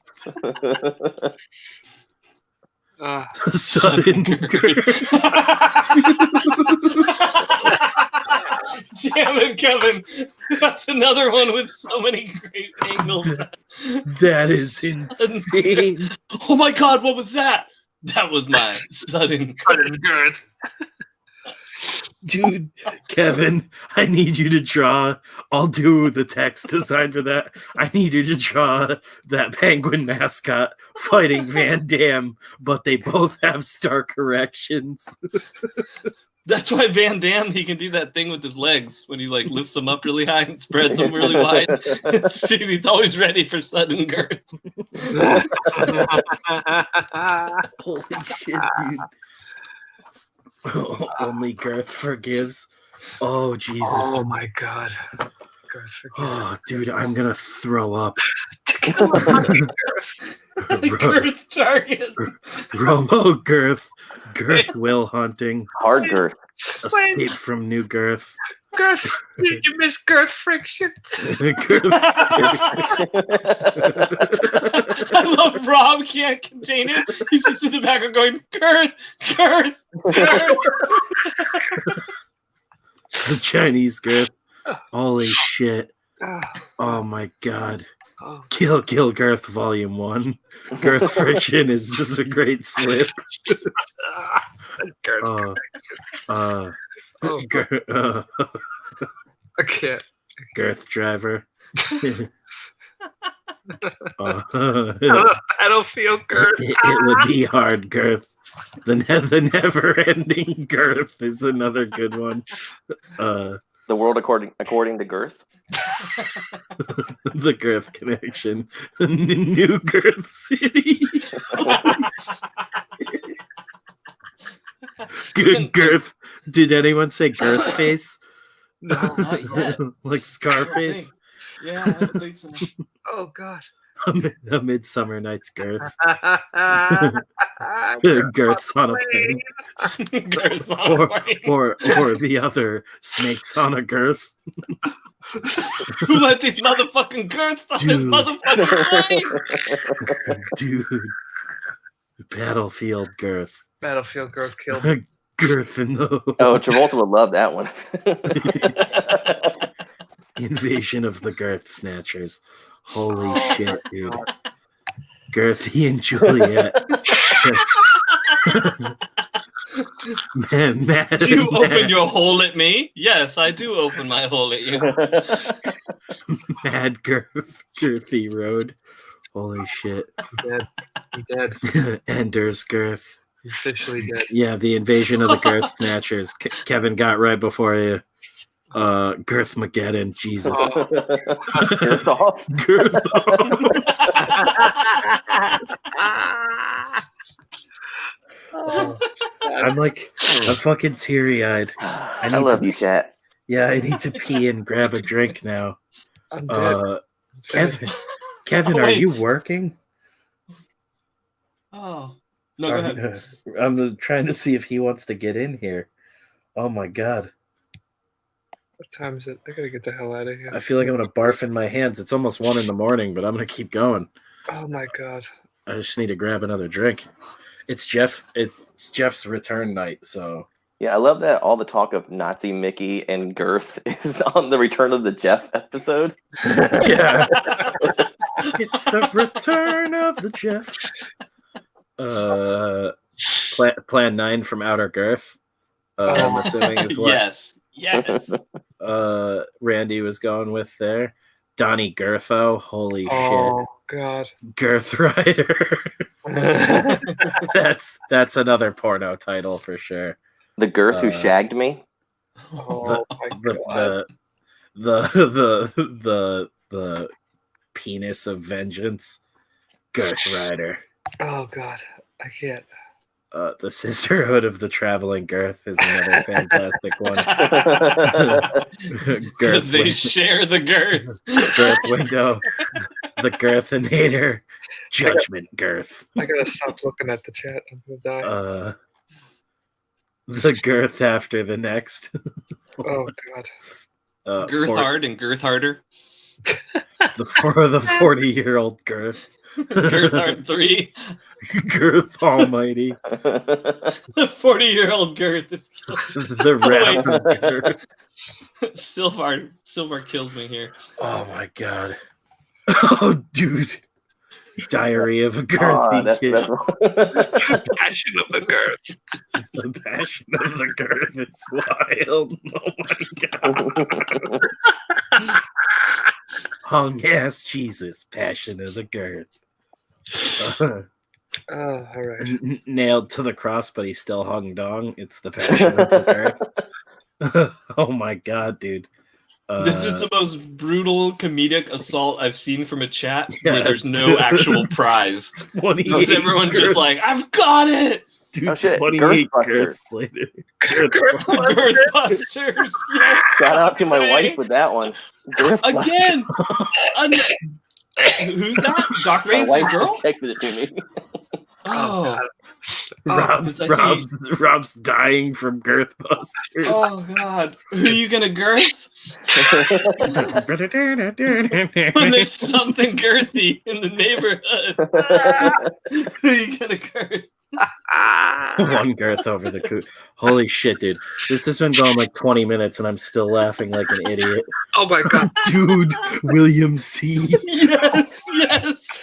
Sudden Girth. Damn it, Kevin. That's another one with so many great angles. That is insane. Oh my god, what was that? That was my sudden Girth. Dude, Kevin, I need you to draw. I'll do the text design for that. I need you to draw that penguin mascot fighting Van Damme, but they both have stark erections. That's why Van Damme, he can do that thing with his legs when he like lifts them up really high and spreads them really wide. Dude, he's always ready for sudden girth. Holy shit, dude. Only Girth forgives. Oh, Jesus. Oh my god. Girth forgives. Oh, dude, I'm gonna throw up. Girth target. Robo Girth. Girth will hunting. Hard girth. Escape from New Girth. Girth. Did you miss Girth friction? Girth. I love Rob can't contain it. He's just in the background going, Girth, Girth, Girth. The Chinese Girth. Holy shit. Oh my god. Kill Girth Volume 1. Girth Friction is just a great slip. I can't. Girth Driver. Battlefield Girth. It would be hard, Girth. The never-ending Girth is another good one. The world according to Girth. The Girth Connection. New Girth City. Good Girth. Did anyone say Girth Face? No, not yet. Like Scarface? Yeah, I don't think so. Oh god. A Midsummer Night's Girth. Girths on a plane. Girths on a plane. Or the other, Snakes on a Girth. Who let these motherfucking girths on this motherfucking plane? Dude. Battlefield Girth. Battlefield Girth killed. Girth in the... Oh, Travolta would love that one. Invasion of the Girth Snatchers. Holy shit, dude. Girthy and Juliet. Man, do you open your hole at me? Yes, I do open my hole at you. Mad Girthy Road. Holy shit. Dead. He dead. Ender's Girth. He's officially dead. Yeah, the invasion of the Girth Snatchers. Kevin got right before you. Girth Mageddon, Jesus. Girth off. Girth off. I'm fucking teary-eyed. I love you, chat. Yeah, I need to pee and grab a drink now. I'm dead. Kevin, are you working? Oh. No, go ahead. I'm trying to see if he wants to get in here. Oh my god. What time is it? I gotta get the hell out of here. I feel like I'm gonna barf in my hands. It's almost 1 a.m, but I'm gonna keep going. Oh my god. I just need to grab another drink. It's Jeff's return night, so yeah, I love that all the talk of Nazi Mickey and Girth is on the Return of the Jeff episode. Yeah. It's the return of the Jeff. Plan 9 from Outer Girth. I'm assuming is what. Yes. Randy was going with there. Donnie Girtho, holy shit! Oh God, Girth Rider. that's another porno title for sure. The Girth Who Shagged Me. Oh my God. The penis of vengeance. Girth Rider. Oh God, I can't. The Sisterhood of the Traveling Girth is another fantastic one. Because they share the girth. Girth Window. The Girthinator. Judgment Girth. I gotta stop looking at the chat. I'm gonna die. The Girth after the next. Oh God. Girth hard and Girth harder. The 40-year-old Girth. Girth hard 3. Girth Almighty. The 40-year-old Girth is killing. The Wrath of Girth. Silvar kills me here. Oh my God. Oh, dude. Diary of a Girthy Kid. Passion of the Girth. The Passion of the Girth is wild. Oh my God. Hung ass Jesus. Passion of the Girth. Oh, all right. Nailed to the cross, but he's still hung dong. It's the Passion of the Girth. Oh my God, dude. This is the most brutal comedic assault I've seen from a chat where there's no actual prize. Because everyone's just like, I've got it! Dude, oh, 28 Girths later. Girthbusters! Yes. Shout out to my wife with that one. Again! Who's that? Doc Ray's your girl? Texted it to me. Oh. Rob's dying from Girthbusters. Oh God. Who are you gonna girth? When there's something girthy in the neighborhood. Who are you gonna girth? One girth over the coot. Holy shit, dude. This has been going like 20 minutes and I'm still laughing like an idiot. Oh my God. Dude, William C. Yes.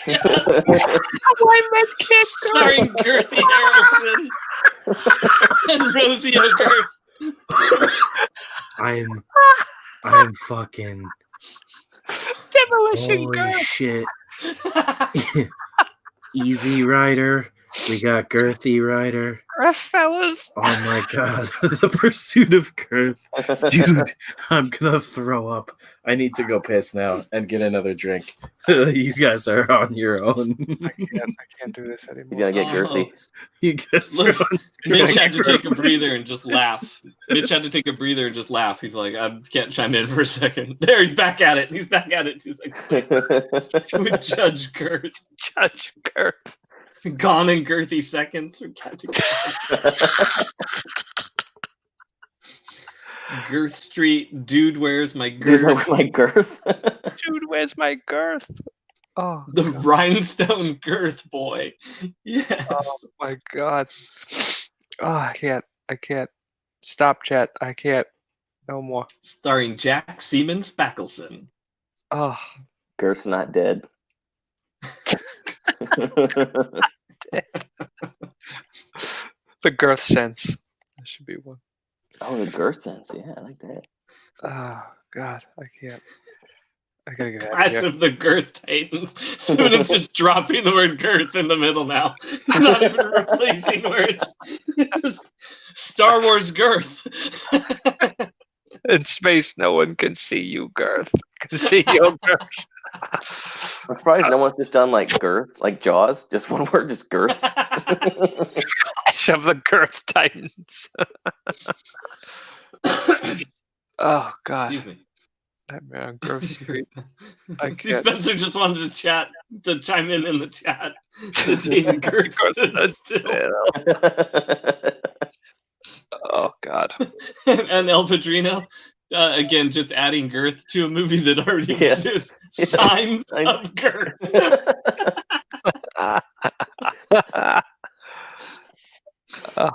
I meant Kid Starring Girthy Harrelson and Rosie O'Girth. I'm fucking Demolition holy Girl. Shit. Easy Rider. We got Girthy Rider. Girth fellas. Oh my God. The Pursuit of Girth. Dude, I'm gonna throw up. I need to go piss now and get another drink. You guys are on your own. I can't do this anymore. He's gonna get girthy. You guys Look, Mitch had to take a breather and just laugh. He's like, I can't chime in for a second. There, he's back at it. 2 seconds later. With Judge Girth. Judge Girth. Gone in girthy seconds for Captain Girth Street. Dude, where's my girth? Dude, where's my girth? Oh, the God. Rhinestone Girth boy. Yes. Oh my God. Oh, I can't. Stop, chat. I can't. No more. Starring Jack Seaman Spackelson. Oh. Girth's not dead. The Girth sense. That should be one. Oh, the Girth sense. Yeah, I like that. Oh God, I can't. I gotta get out Clash of the Girth Titans. Soonan's just dropping the word girth in the middle now. He's not even replacing words. It's just Star Wars girth. In space, no one can see you, Girth. Can see your girth. I'm surprised no one's just done like girth, like Jaws. Just one word, just girth. Clash of the Girth Titans. Oh God. Excuse me. Nightmare on Grove Street. Spencer just wanted to chime in the chat. The Dayton Girth stood still. Oh God. And El Padrino, again, just adding girth to a movie that already exists. Signs of girth. Oh,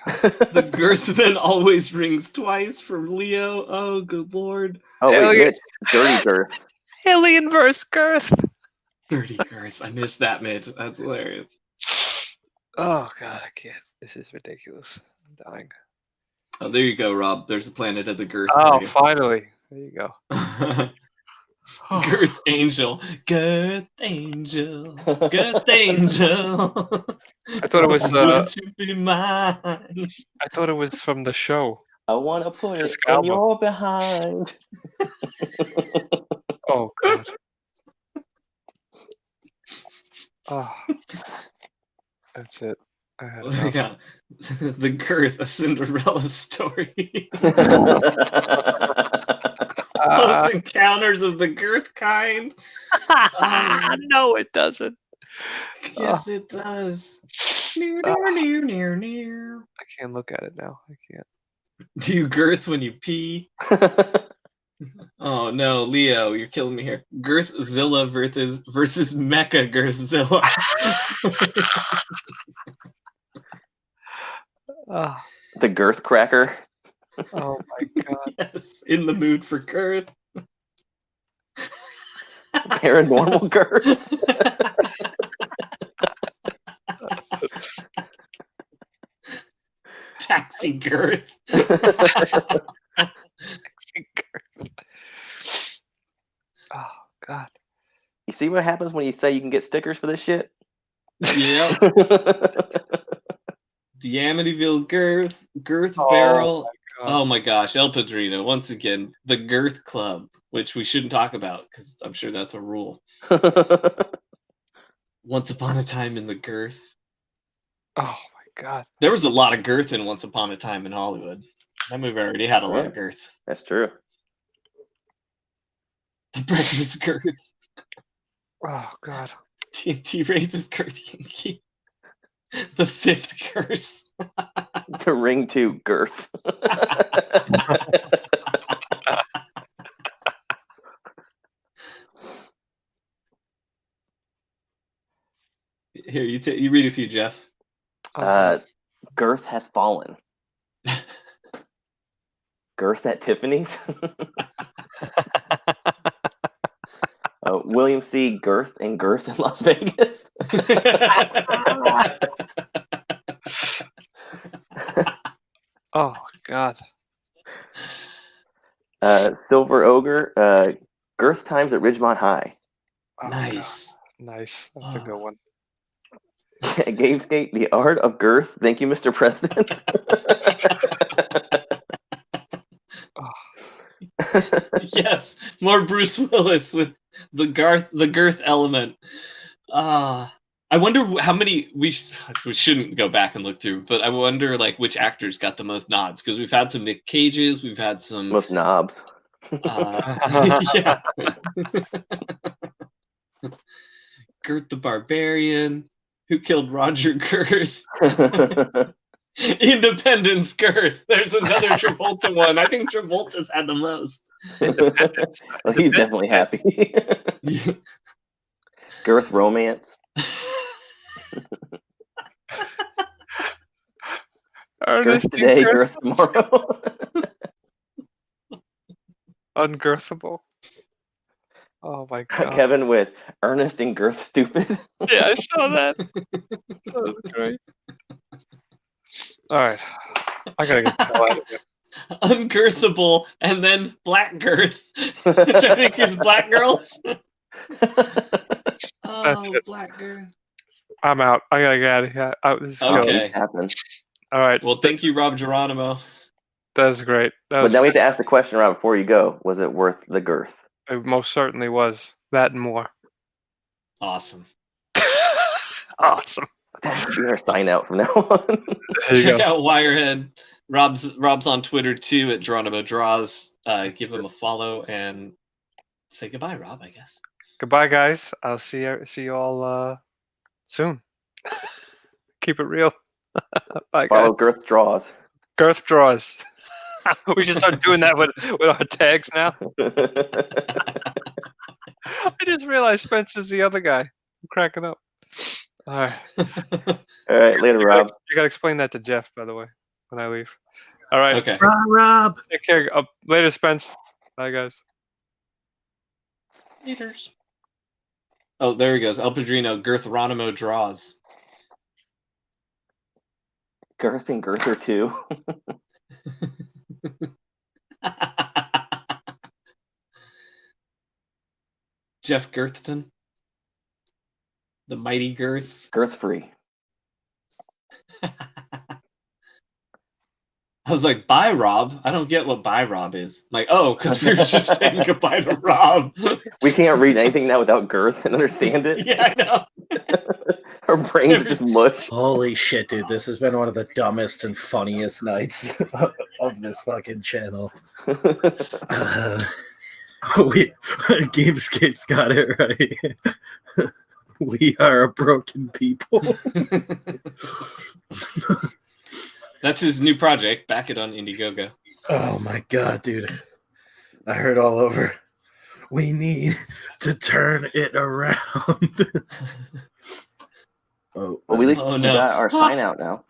the Girthman always rings twice from Leo. Oh, good lord. Oh, wait, Mitch. Dirty Girth. Alien verse Girth. Dirty Girth. I missed that, Mitch. That's hilarious. Oh God, I can't. This is ridiculous. I'm dying. Oh, there you go, Rob. There's the planet of the girth. Oh, finally. There you go. Girth Angel. Girth Angel. Girth Angel. I thought it was Would you be mine? I thought it was from the show. I want to put it in your behind. Oh, God. Oh. That's it. I had enough. Yeah. The Girth, a Cinderella story. Close Encounters of the Girth kind. No, it doesn't. Yes, it does. Near. I can't look at it now. I can't. Do you girth when you pee? Oh no, Leo, you're killing me here. Girthzilla versus Mecha Girthzilla. The Girth Cracker. Oh my God. Yes, in the mood for girth. Paranormal Girth. Taxi girth. Oh God. You see what happens when you say you can get stickers for this shit? Yep. The Amityville Girth Barrel. Oh my gosh, El Padrino, once again, the Girth Club, which we shouldn't talk about because I'm sure that's a rule. Once Upon a Time in the Girth. Oh my God. There was a lot of girth in Once Upon a Time in Hollywood. That movie already had a lot of girth. That's true. The Breakfast Girth. Oh God. TNT Wraith with Girth Yankee. The Fifth Curse. The Ring 2 Girth. Here, you read a few, Geoff. Girth has fallen. Girth at Tiffany's. William C. Girth and Girth in Las Vegas. Oh God. Silver Ogre. Girth Times at Ridgemont High. Oh, nice. God. Nice. That's a good one. Gamesgate, The Art of Girth. Thank you, Mr. President. Yes, more Bruce Willis with the girth element. I wonder how many we shouldn't go back and look through, but I wonder like which actors got the most nods because we've had some Nick Cages, we've had some most knobs. Yeah. Girth the Barbarian. Who killed Roger Girth? Independence Girth. There's another Travolta one. I think Travolta's had the most. Well, he's definitely happy. Girth Romance. Girth today, Girth tomorrow. Ungirthable. Oh my God. Kevin with Ernest and Girth Stupid. Yeah, I saw that. That was great. All right. I gotta get the hell out of here. Ungirthable and then Black Girth, which I think is Black Girls. That's it. Black Girth. I'm out. I gotta get out of here. This is okay. All right. Well, thank you, Rob Geronimo. That was great. But now we have to ask the question, Rob, before you go. Was it worth the girth? It most certainly was. That and more. Awesome. Awesome. That's your sign out from now on. Check out Wirehead. Rob's on Twitter too at Geronimo Draws. Give him a follow and say goodbye, Rob, I guess. Goodbye, guys. I'll see you all soon. Keep it real. Bye, Follow guys. Girth Draws. Girth Draws. We should start doing that with our tags now. I just realized Spencer's the other guy. I'm cracking up. All right. All right, later, Rob. You got to explain that to Geoff, by the way, when I leave. All right. Okay. Rob. Take care. Later, Spence. Bye, guys. Laters. Oh, there he goes. El Padrino, Girthronimo Draws. Girth and Girther 2. Geoff Girthton. The mighty Girth. Girth free. I was like, bye, Rob. I don't get what bye, Rob is. I'm like, oh, because we were just saying goodbye to Rob. We can't read anything now without Girth and understand it. Yeah, I know. Our brains are just mush. Holy shit, dude. This has been one of the dumbest and funniest nights of this fucking channel. Gamescape's got it right. We are a broken people. That's his new project. Back it on Indiegogo. Oh my god, dude. I heard all over. We need to turn it around. Well, at least we got our sign out now.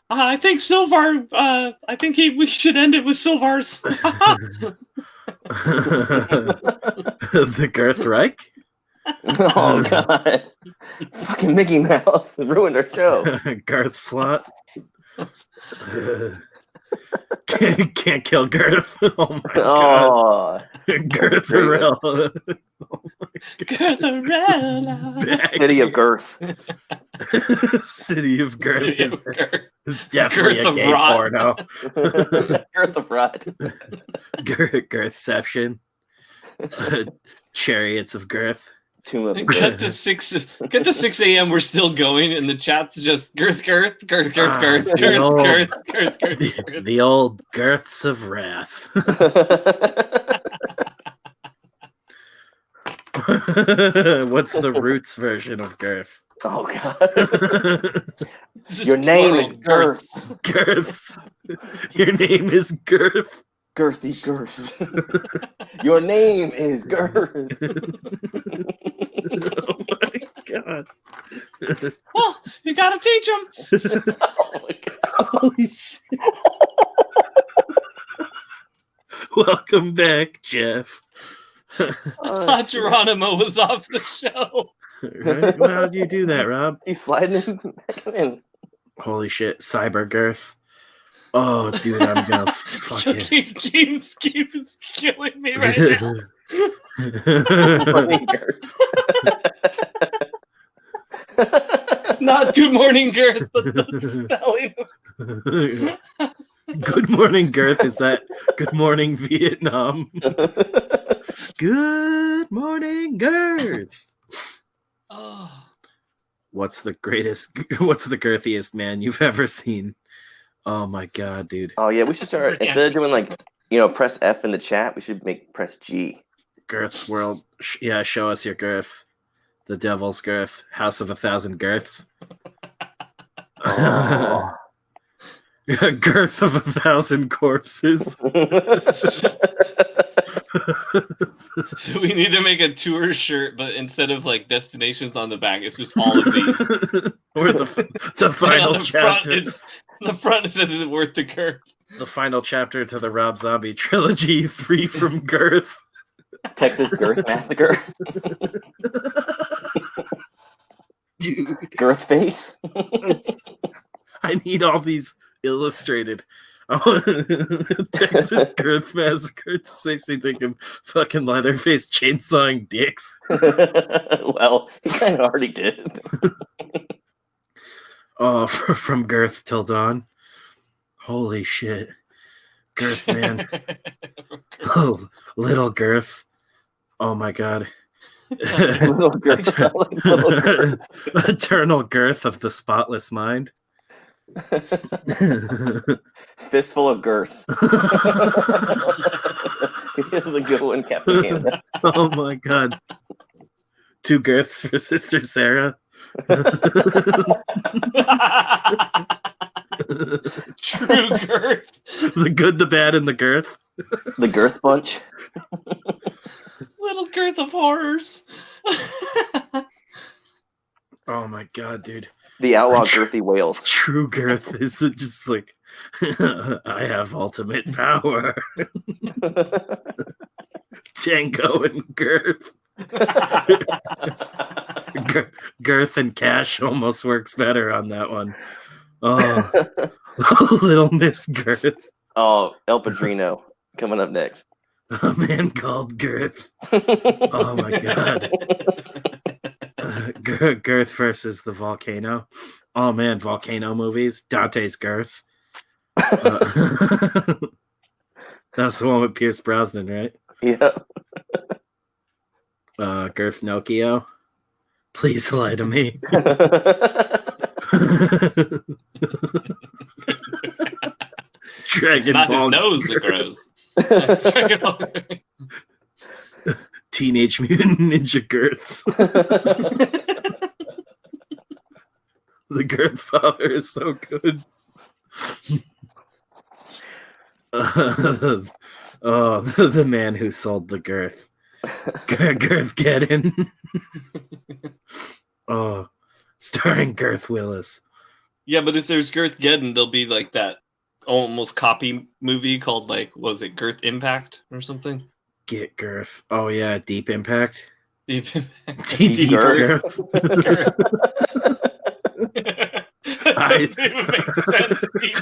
I think Silvar. I think we should end it with Silvar's. The Girth Reich? Oh god! Fucking Mickey Mouse ruined our show. Girth slot. Can't kill Girth. Oh my god. Girtharella. Oh Girtharella. City of Girth. City of Girth. Definitely Girth a gay porno. Girth of Rot. Girthception. Chariots of Girth. Get to 6 a.m. We're still going, and the chat's just Girth. The old Girths of Wrath. What's the Roots version of Girth? Oh god. Your name is Girth. Girths. Your name is Girth. Girthy Girth. Your name is Girth. Oh my god. Well, you gotta teach him. Oh my god. Holy shit. Welcome back, Geoff. I thought Geronimo was off the show. Right? Well, how'd you do that, Rob? He's sliding back in. Holy shit, Cyber Girth. Oh, dude, I'm gonna fucking... Keeps killing me right now. Not Good Morning Girth, but the spelling. Good Morning Girth, is that Good Morning Vietnam? Good Morning Girth. Oh. What's the girthiest man you've ever seen? Oh my god, dude. Oh yeah, we should start instead of doing press F in the chat, we should press G. Girth's World. Yeah, show us your girth. The Devil's Girth. House of 1,000 Girths. Oh. Girth of 1,000 Corpses. So we need to make a tour shirt, but instead of destinations on the back, it's just all of these. Or the final chapter. The front it says, "Is it worth the Girth?" The final chapter to the Rob Zombie trilogy, 3 from Girth. Texas Girth Massacre. Dude. Girth Face. I need all these illustrated. Texas Girth Massacre just makes me think of fucking Leatherface chainsawing dicks. Well, he kind of already did. Oh, from Girth till dawn. Holy shit. Girth, man. Oh, little Girth. Oh my god. Little Girth. Little Girth. Eternal Girth of the spotless mind. Fistful of Girth. Here's a good one, Captain Canada. Oh my god. 2 Girths for Sister Sarah. True Girth. The good, the bad, and the Girth. The Girth Bunch. Little Girth of Horrors. Oh my god, dude. The outlaw Girthy Whales. True Girth is just I have ultimate power. Tango and Girth. Girth and Cash almost works better on that one. Oh, Little Miss Girth. Oh, El Padrino coming up next. A Man Called Girth. Oh my god. Girth versus the volcano. Oh man, volcano movies. Dante's Girth. That's the one with Pierce Brosnan, right? Yeah. Girth Nokia. Please lie to me. Dragon it's not Ball his nose that grows. Dragon Ball. Teenage Mutant Ninja Girths. The Girth Father is so good. The man who sold the Girth. Girth Geddon. Oh, starring Girth Willis. Yeah, but if there's Girth Geddon, there'll be like that almost copy movie called like, was it Girth Impact or something? Get Girth. Oh yeah, Deep Impact. Deep Impact. Deep Girth. That doesn't even make sense. Deep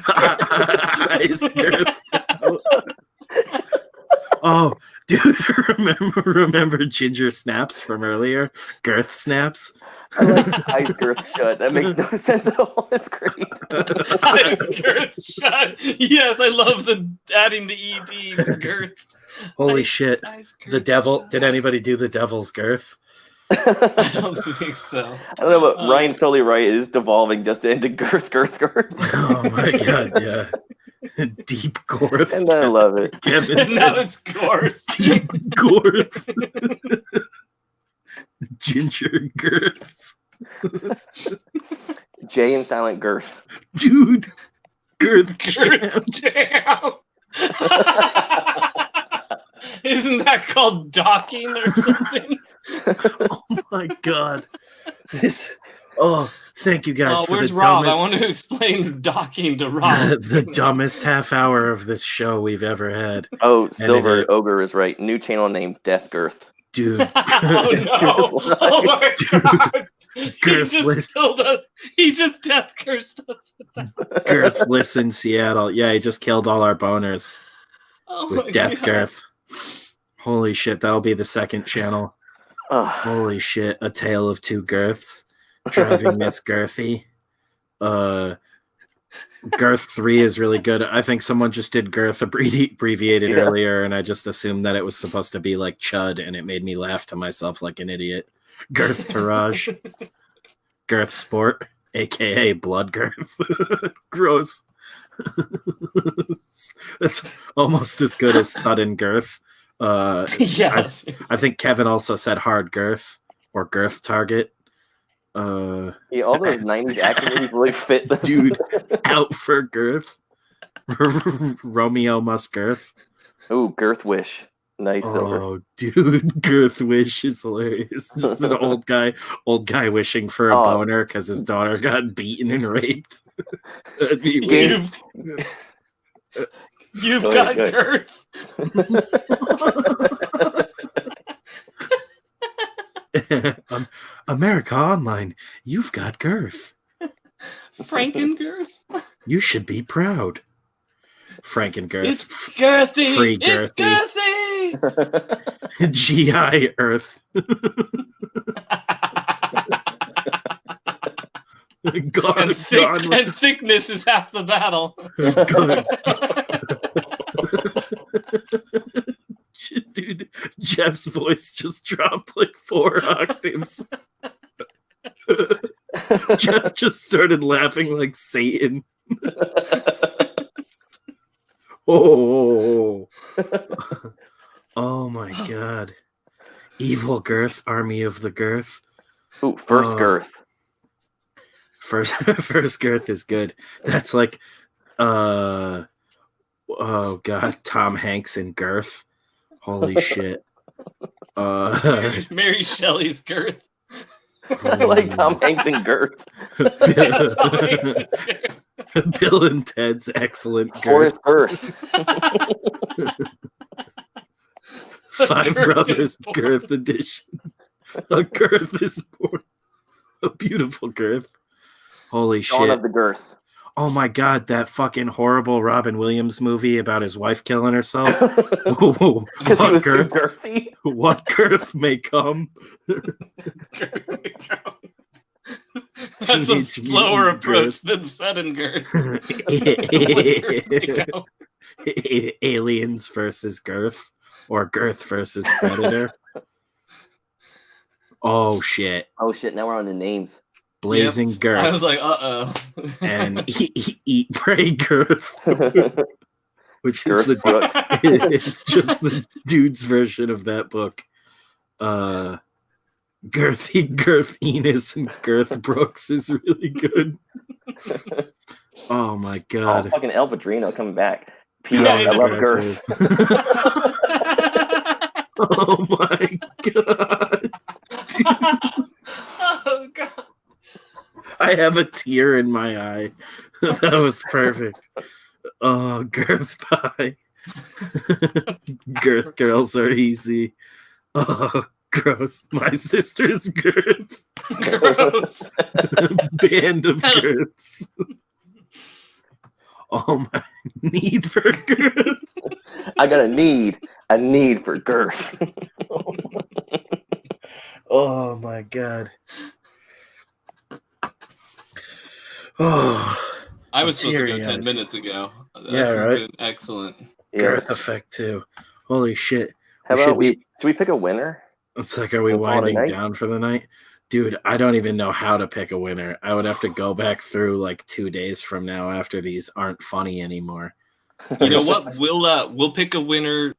Girth. Oh, dude, remember Ginger Snaps from earlier? Girth Snaps? I like Eyes Girth Shut. That makes no sense at all. It's great. Eyes Girth Shut. Yes, I love adding the ED, the girth. Holy shit. The devil. Shut. Did anybody do the Devil's Girth? I don't think so. I don't know, but Ryan's totally right. It is devolving just into Girth. Oh my god, yeah. Deep Gorth. And I love it. Kevin and now it's Gorth. Deep Gorth. Ginger Girths. Jay and Silent Girth. Dude. Girth Jam. Isn't that called docking or something? Oh my god. Thank you guys for where's the Rob? dumbest, I want to explain docking to Rob. the dumbest half hour of this show we've ever had. Oh, Silver Ogre is right. New channel name, Death Girth. Dude. Oh no. Oh my god. He just death cursed us with that. Girthless in Seattle. Yeah, he just killed all our boners with Death Girth. Holy shit, that'll be the second channel. Holy shit, A Tale of Two Girths. Driving Miss Girthy. Girth 3 is really good. I think someone just did Girth abbreviated earlier, and I just assumed that it was supposed to be like Chud, and it made me laugh to myself like an idiot. Girth Taraj. Girth Sport, aka Blood Girth. Gross. That's almost as good as Sudden Girth. Yeah, I think Kevin also said Hard Girth or Girth Target. All those 90s action movies really fit this. Dude, Out for Girth. Romeo Must Girth. Ooh, Girth Wish. Nice. Silver. Oh, dude, Girth Wish is hilarious. Just an old guy wishing for a boner because his daughter got beaten and raped. You've got Girth. America Online, you've got Girth. Frankengirth. You should be proud. Frankengirth. It's girthy. Free Girthy. It's girthy. GI Earth. And thickness is half the battle. Dude, Jeff's voice just dropped like 4 octaves. Geoff just started laughing like Satan. Oh my god. Evil Girth, Army of the Girth. Ooh, First Girth. First Girth is good. That's like oh god, Tom Hanks in Girth. Holy shit. Mary Shelley's Girth. I like Tom Hanks and Girth. Bill and Ted's excellent Forrest Girth. Five Brothers Girth edition. A Girth is born. A beautiful Girth. Holy Dawn shit. of the Girth. Oh my god, that fucking horrible Robin Williams movie about his wife killing herself. What girth may come. That's a slower approach than sudden girth. Aliens versus girth, or girth versus predator. Oh shit! Now we're on the names. Blazing girth. I was like, and eat pray girth, which girth is it's just the dude's version of that book. Girth Enos and Girth Brooks is really good. Oh my god! Oh, fucking El Padrino coming back. I love Girth. Oh my god! Oh god! I have a tear in my eye. That was perfect. Oh, girth pie. Girth girls are easy. Oh, gross. My sister's girth. Gross. Band of girths. Oh, my need for girth. I got a need for girth. Oh, my God. Oh, I was supposed to go 10 minutes ago. Yeah, right. Been excellent. Girth effect too. Holy shit! How about should we pick a winner? It's like, are we winding down for the night, dude? I don't even know how to pick a winner. I would have to go back through like 2 days from now after these aren't funny anymore. You know what? We'll pick a winner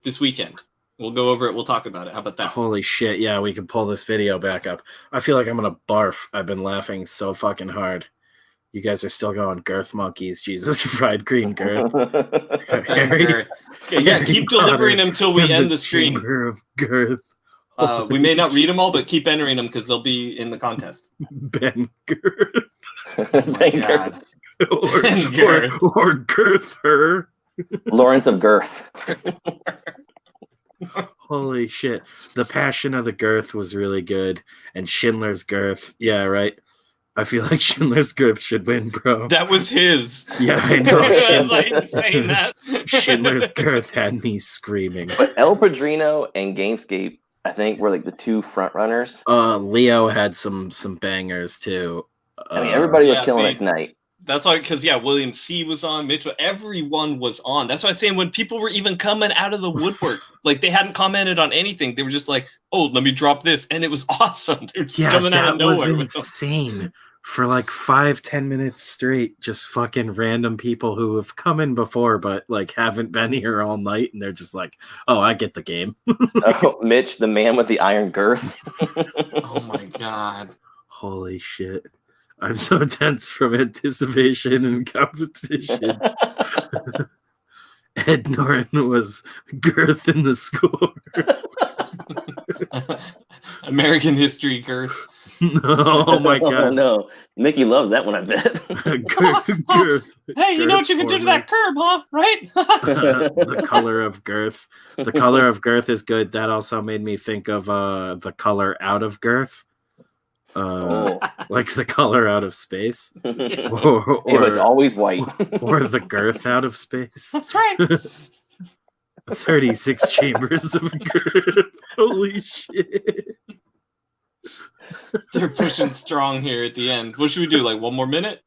this weekend. We'll go over it. We'll talk about it. How about that? Holy shit! Yeah, we can pull this video back up. I feel like I'm gonna barf. I've been laughing so fucking hard. You guys are still going girth monkeys, Jesus, fried green girth. Girth. Yeah, keep delivering them till we end the stream. Of girth. We may not read them all, but keep entering them because they'll be in the contest. Ben Girth. Ben Girth. Or Girth her. Lawrence of Girth. Holy shit. The Passion of the Girth was really good. And Schindler's Girth. Yeah, right. I feel like Schindler's Girth should win, bro. That was his. Yeah, I know. Saying that. Schindler's Girth had me screaming. But El Padrino and Gamescape, I think, were like the two front runners. Leo had some bangers too. I mean, everybody was killing it tonight. That's why, because William C was on, Mitchell, everyone was on. That's why I'm saying when people were even coming out of the woodwork, like they hadn't commented on anything, they were just like, "Oh, let me drop this," and it was awesome. They were just coming out of nowhere. That was insane. For like 5-10 minutes straight, just fucking random people who have come in before but like haven't been here all night, and they're just like, "Oh, I get the game." Oh, Mitch, the man with the iron girth. Oh my god! Holy shit! I'm so tense from anticipation and competition. Ed Norton was girth in the score. American history girth. Oh my god! Oh, no, Mickey loves that one. I bet. Girth. Hey, you know what you can do to that curb, huh? Right? The color of girth. The color of girth is good. That also made me think of the color out of girth. Like the color out of space. Or it's always white. Or the girth out of space. That's right. 36 chambers of girth. Holy shit. They're pushing strong here at the end. What should we do? Like 1 more minute?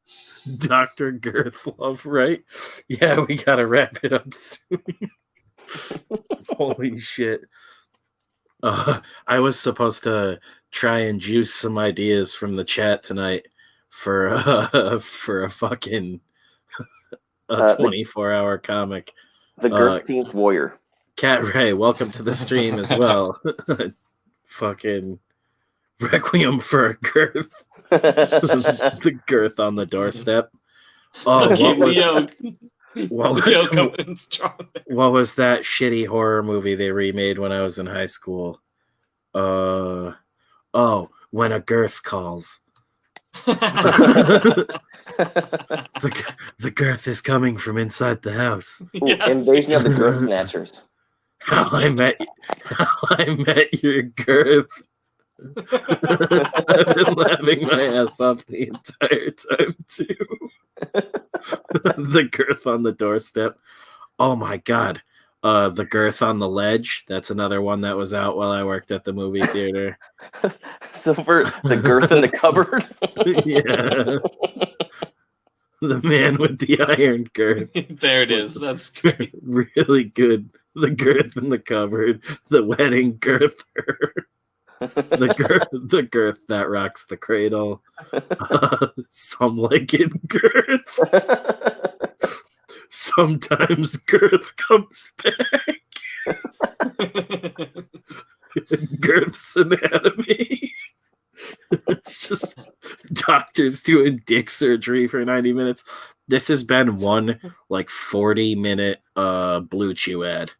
Dr. Girth Love, right? Yeah, we gotta wrap it up soon. Holy shit. I was supposed to try and juice some ideas from the chat tonight for a fucking 24-hour comic. The Girth-themed warrior. Cat Ray, welcome to the stream as well. Fucking Requiem for a Girth. The girth on the doorstep. Oh, what was that shitty horror movie they remade when I was in high school? When a Girth Calls. The girth is coming from inside the house. Ooh, yes. Invasion of the Girth Snatchers. How I met your girth. I've been laughing my ass off the entire time too. The girth on the doorstep. Oh my god. The girth on the ledge. That's another one that was out while I worked at the movie theater. So for the girth in the cupboard. Yeah. The man with the iron girth. There it is. That's great. Really good. The girth in the cupboard. The wedding girther. The girth that rocks the cradle. Some like it girth. Sometimes girth comes back. Girth's anatomy. It's just doctors doing dick surgery for 90 minutes. This has been one like 40-minute Blue Chew ad,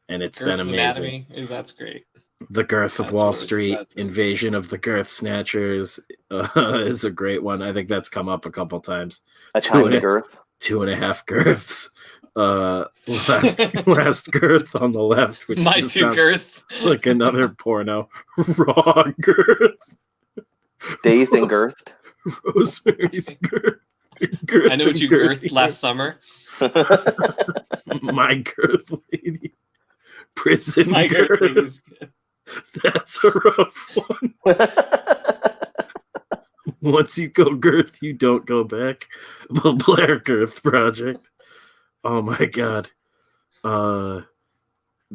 and it's Girth's been amazing. That's great. The Girth of Wall Street, Invasion of the Girth Snatchers is a great one. I think that's come up a couple times. A tiny girth. 2.5 girths. Last girth on the left, which my two girths, like another porno. Raw girth. Dazed and girthed. Rosemary's girth. I know what you girthed last summer. My girth lady. Prison my girth. That's a rough one. Once you go girth, you don't go back. The Blair Girth Project. Oh my god. The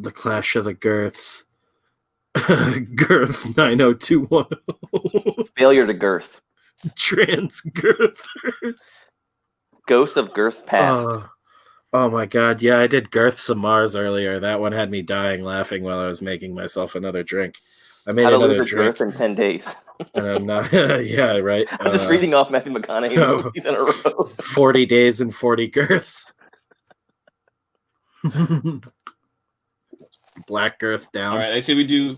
Clash of the Girths. Girth 90210. Failure to girth. Trans girthers. Ghost of Girth's Path. Oh my god, yeah, I did Girths of Mars earlier. That one had me dying laughing while I was making myself another drink. I made another drink girth in 10 days. And I'm not, yeah, right. I'm just reading off Matthew McConaughey movies in a row. 40 days and 40 girths. Black girth down. All right, I say we do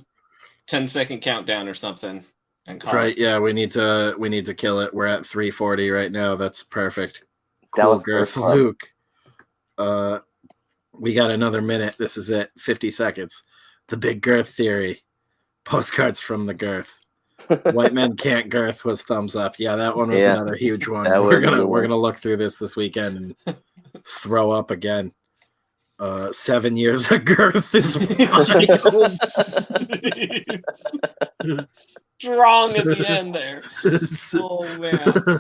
10-second countdown or something. And call right, it. Yeah, we need to kill it. We're at 3:40 right now. That's perfect. Cool, girth Luke. We got another minute. This is it. 50 seconds. The big girth theory. Postcards from the girth. White men can't girth was thumbs up. Yeah, that one was another huge one. We're gonna look through this weekend and throw up again. 7 years of girth is strong at the end there. Oh man.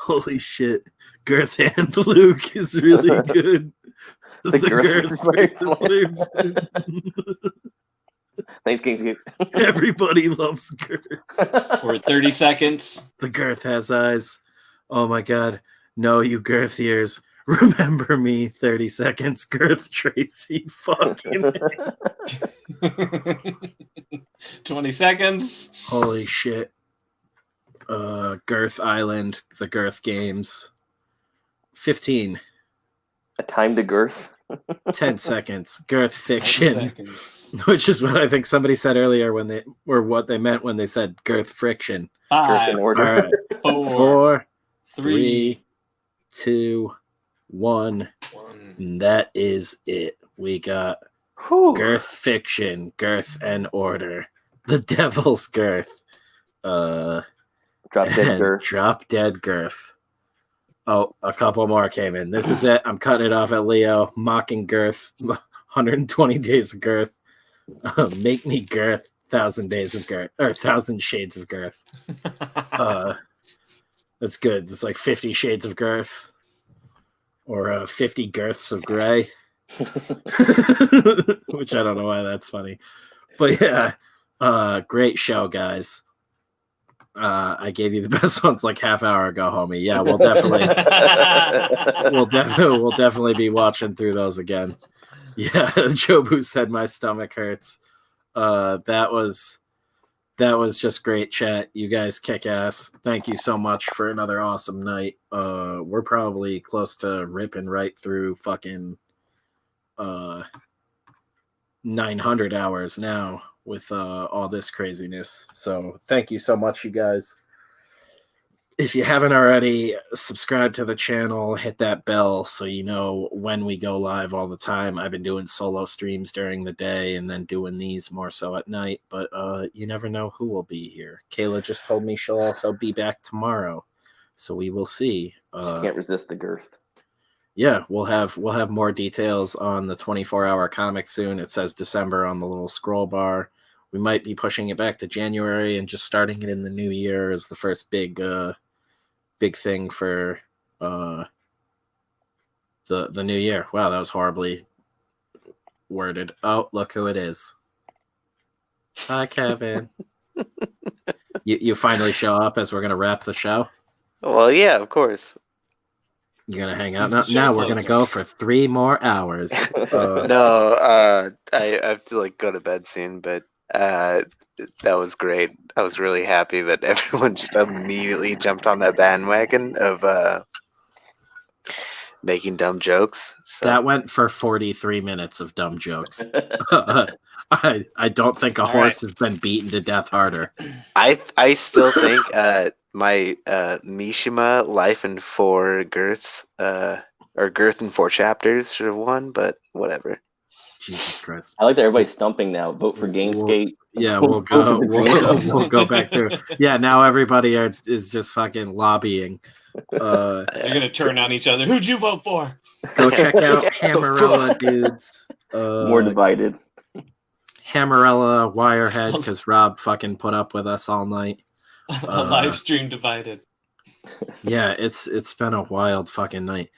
Holy shit. Girth and Luke is really good. The girth Thanks, Kingsgate. Everybody loves girth. For 30 seconds. The girth has eyes. Oh my god. No, you girth ears. Remember me. 30 seconds. Girth Tracy. Fucking 20 seconds. Holy shit. Girth Island. The Girth Games. 15. A time to girth. 10 seconds. Girth Fiction. Which is what I think somebody said earlier what they meant when they said girth friction. 5, girth in order. All right. 4, 3, 2, 1. And that is it. We got Girth Fiction, Girth and Order, The Devil's Girth, Drop Dead Girth. Drop Dead Girth. Oh, a couple more came in. This is it. I'm cutting it off at Leo. Mocking Girth. 120 Days of Girth. Make Me Girth. 1,000 Days of Girth. Or 1,000 Shades of Girth. That's good. It's like 50 Shades of Girth. Or 50 Girths of Gray. Which I don't know why that's funny. But yeah, great show, guys. I gave you the best ones like half hour ago, homie. Yeah, we'll definitely be watching through those again. Yeah, Jobu said my stomach hurts. That was just great chat. You guys kick ass. Thank you so much for another awesome night. We're probably close to ripping right through fucking 900 hours now with all this craziness. So thank you so much, you guys. If you haven't already, subscribe to the channel, hit that bell so you know when we go live all the time. I've been doing solo streams during the day and then doing these more so at night, but you never know who will be here. Kayla just told me she'll also be back tomorrow. So we will see. Can't resist the girth. Yeah, we'll have more details on the 24-hour comic soon. It says December on the little scroll bar. We might be pushing it back to January and just starting it in the new year as the first big thing for the new year. Wow, that was horribly worded. Oh, look who it is. Hi, Kevin. You finally show up as we're gonna wrap the show. Well, yeah, of course. You're gonna hang out now. We're gonna go for 3 more hours. No, I have to like go to bed soon, but that was great. I was really happy that everyone just immediately jumped on that bandwagon of making dumb jokes. So. That went for 43 minutes of dumb jokes. I don't think a horse has been beaten to death harder. I still think my Mishima Life in 4 Girths or Girth in 4 Chapters should have won, but whatever. Jesus Christ! I like that everybody's stumping now. Vote for Gameskate. We'll go. We'll go back through. Yeah, now everybody is just fucking lobbying. They're gonna turn on each other. Who'd you vote for? Go check out Hammerella, dudes. More divided. Hammerella, Wirehead, because Rob fucking put up with us all night. A live stream divided. Yeah, it's been a wild fucking night.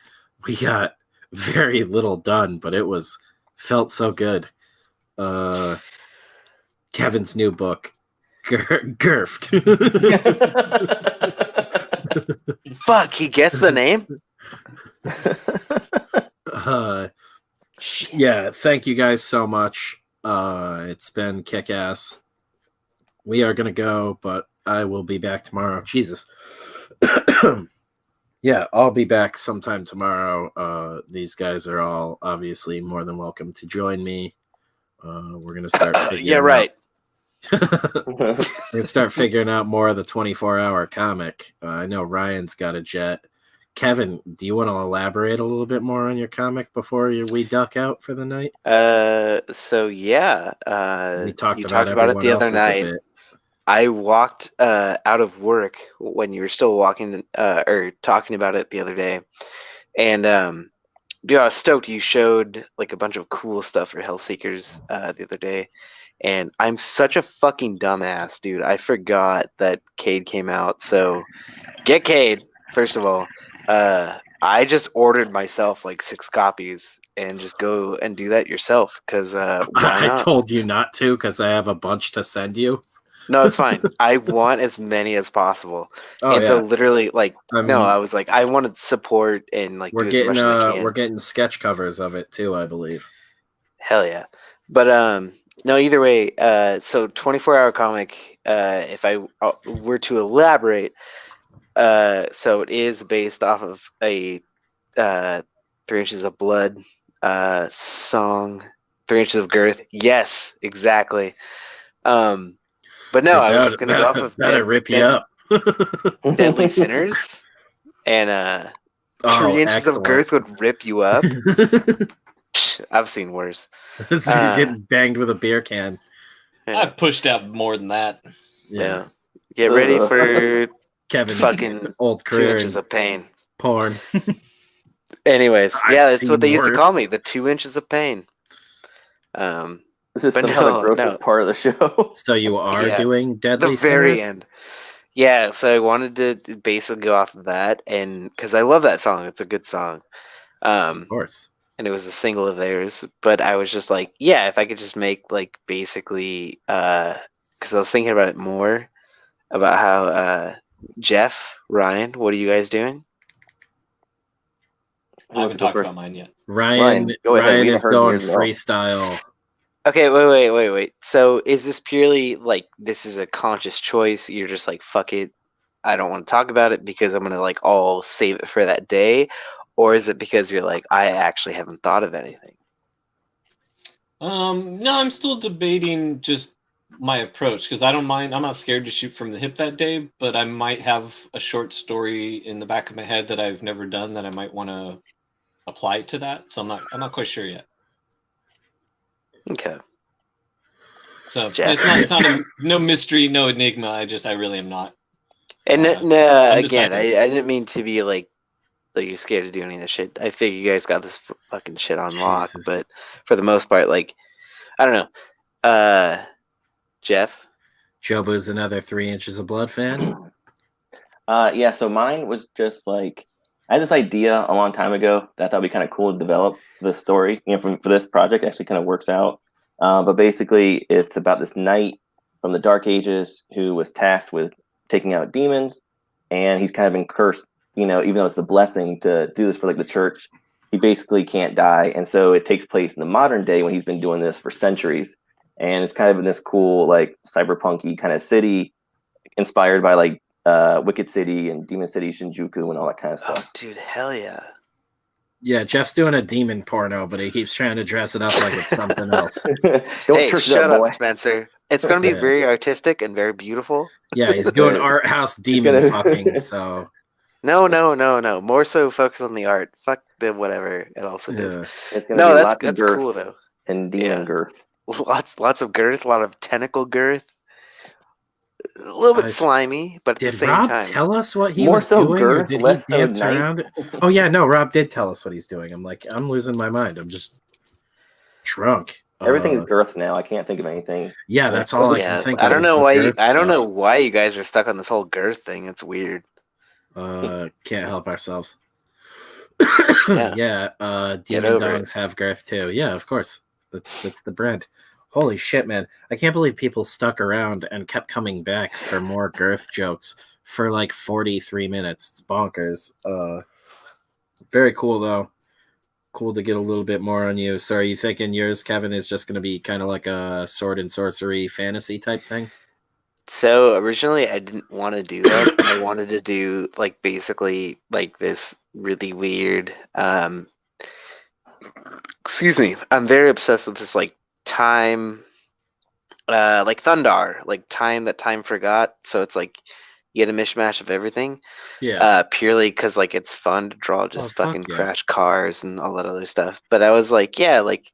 We got very little done, but it felt so good. Kevin's new book, Gerfed. Fuck, he guessed the name? Yeah, thank you guys so much. It's been kick-ass. We are gonna go, but I will be back tomorrow. Jesus. Yeah, I'll be back sometime tomorrow. These guys are all obviously more than welcome to join me. We're gonna start yeah, right. We're gonna start figuring out more of the 24-hour comic. I know Ryan's got a jet. Kevin, do you want to elaborate a little bit more on your comic before we duck out for the night? So yeah, we talked you talked about it the other night. I walked out of work when you were still walking or talking about it the other day, and dude, I was stoked. You showed like a bunch of cool stuff for Hellseekers the other day, and I'm such a fucking dumbass, dude. I forgot that Cade came out. So get Cade first of all. I just ordered myself like 6 copies and just go and do that yourself because I told you not to because I have a bunch to send you. No, it's fine. I want as many as possible. So literally like I was like I wanted support and like we're do getting as much as I can. We're getting sketch covers of it too, I believe. Hell yeah. But no, either way, so 24-hour comic, if I were to elaborate, so it is based off of a 3 Inches of Blood song, 3 Inches of Girth. Yes, exactly. But no, I was just gonna go off of Deadly Sinners, and 3 Inches of Girth would rip you up. I've seen worse. You're getting banged with a beer can. Yeah. I've pushed out more than that. Yeah. Get ready for Kevin's fucking old career 2 inches of pain. Porn. Anyways, that's what they used to call me, the 2 inches of pain. This is somehow the grossest part of the show. So you are doing Deadly Sinner? The very end. Yeah, so I wanted to basically go off of that, and because I love that song. It's a good song. Of course. And it was a single of theirs, but I was just like, yeah, if I could just make like basically, because I was thinking about it more, about how Geoff, Ryan, what are you guys doing? I haven't talked about mine yet. Ryan is going freestyle. Okay, wait. So is this purely like this is a conscious choice? You're just like, fuck it, I don't want to talk about it because I'm gonna like all save it for that day, or is it because you're like, I actually haven't thought of anything? No, I'm still debating just my approach because I don't mind. I'm not scared to shoot from the hip that day, but I might have a short story in the back of my head that I've never done that I might want to apply to that. So I'm not quite sure yet. Okay. So it's not no mystery, no enigma. I really am not. And again, I didn't mean to be like you're scared to do any of this shit. I figure you guys got this fucking shit on lock, but for the most part, like, I don't know. Geoff? Jobu's another 3 inches of blood fan. Yeah, so mine was just like, I had this idea a long time ago that I thought would be kind of cool to develop the story, for this project. It actually kind of works out. But basically, it's about this knight from the Dark Ages who was tasked with taking out demons, and he's kind of been cursed, even though it's a blessing to do this for like the church, he basically can't die. And so it takes place in the modern day when he's been doing this for centuries. And it's kind of in this cool, like, cyberpunky kind of city inspired by like Wicked City and Demon City Shinjuku and all that kind of stuff. Oh, dude, hell yeah. Yeah, Jeff's doing a demon porno, but he keeps trying to dress it up like it's something else. Shut up, Spencer. It's going to be very artistic and very beautiful. Yeah, he's doing art house demon fucking, so... No. More so focus on the art. Fuck the whatever it also does. No, that's cool, though. And demon girth. Lots of girth, a lot of tentacle girth. A little bit slimy, but at the same Rob time. Tell us what he was doing, girth, or did he dance around it? Oh yeah, no, Rob did tell us what he's doing. I'm like, I'm losing my mind. I'm just drunk. Everything's girth now. I can't think of anything. Yeah, that's all I can think of. I don't know why. I don't know why you guys are stuck on this whole girth thing. It's weird. Can't help ourselves. Yeah. Demon dongs have girth too. Yeah, of course. That's the brand. Holy shit, man. I can't believe people stuck around and kept coming back for more girth jokes for like 43 minutes. It's bonkers. Very cool, though. Cool to get a little bit more on you. So are you thinking yours, Kevin, is just going to be kind of like a sword and sorcery fantasy type thing? So originally I didn't want to do that. I wanted to do like basically like this really weird excuse me. I'm very obsessed with this like time like Thundar, like time that time forgot. So it's like you get a mishmash of everything. Yeah. Purely because like it's fun to draw just fucking crash cars and all that other stuff. But I was like, yeah, like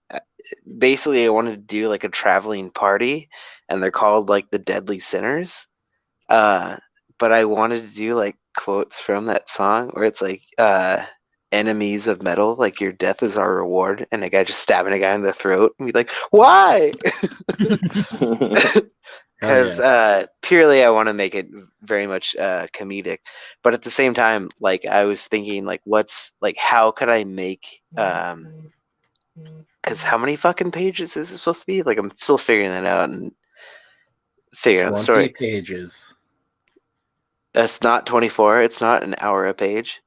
basically I wanted to do like a traveling party, and they're called like the Deadly Sinners. But I wanted to do like quotes from that song where it's like enemies of metal, like your death is our reward, and a guy just stabbing a guy in the throat and be like, why? Because purely I want to make it very much comedic, but at the same time, like I was thinking like what's like how could I make because how many fucking pages is it supposed to be? Like I'm still figuring that out and figuring out the story. 20 pages. That's not 24. It's not an hour a page.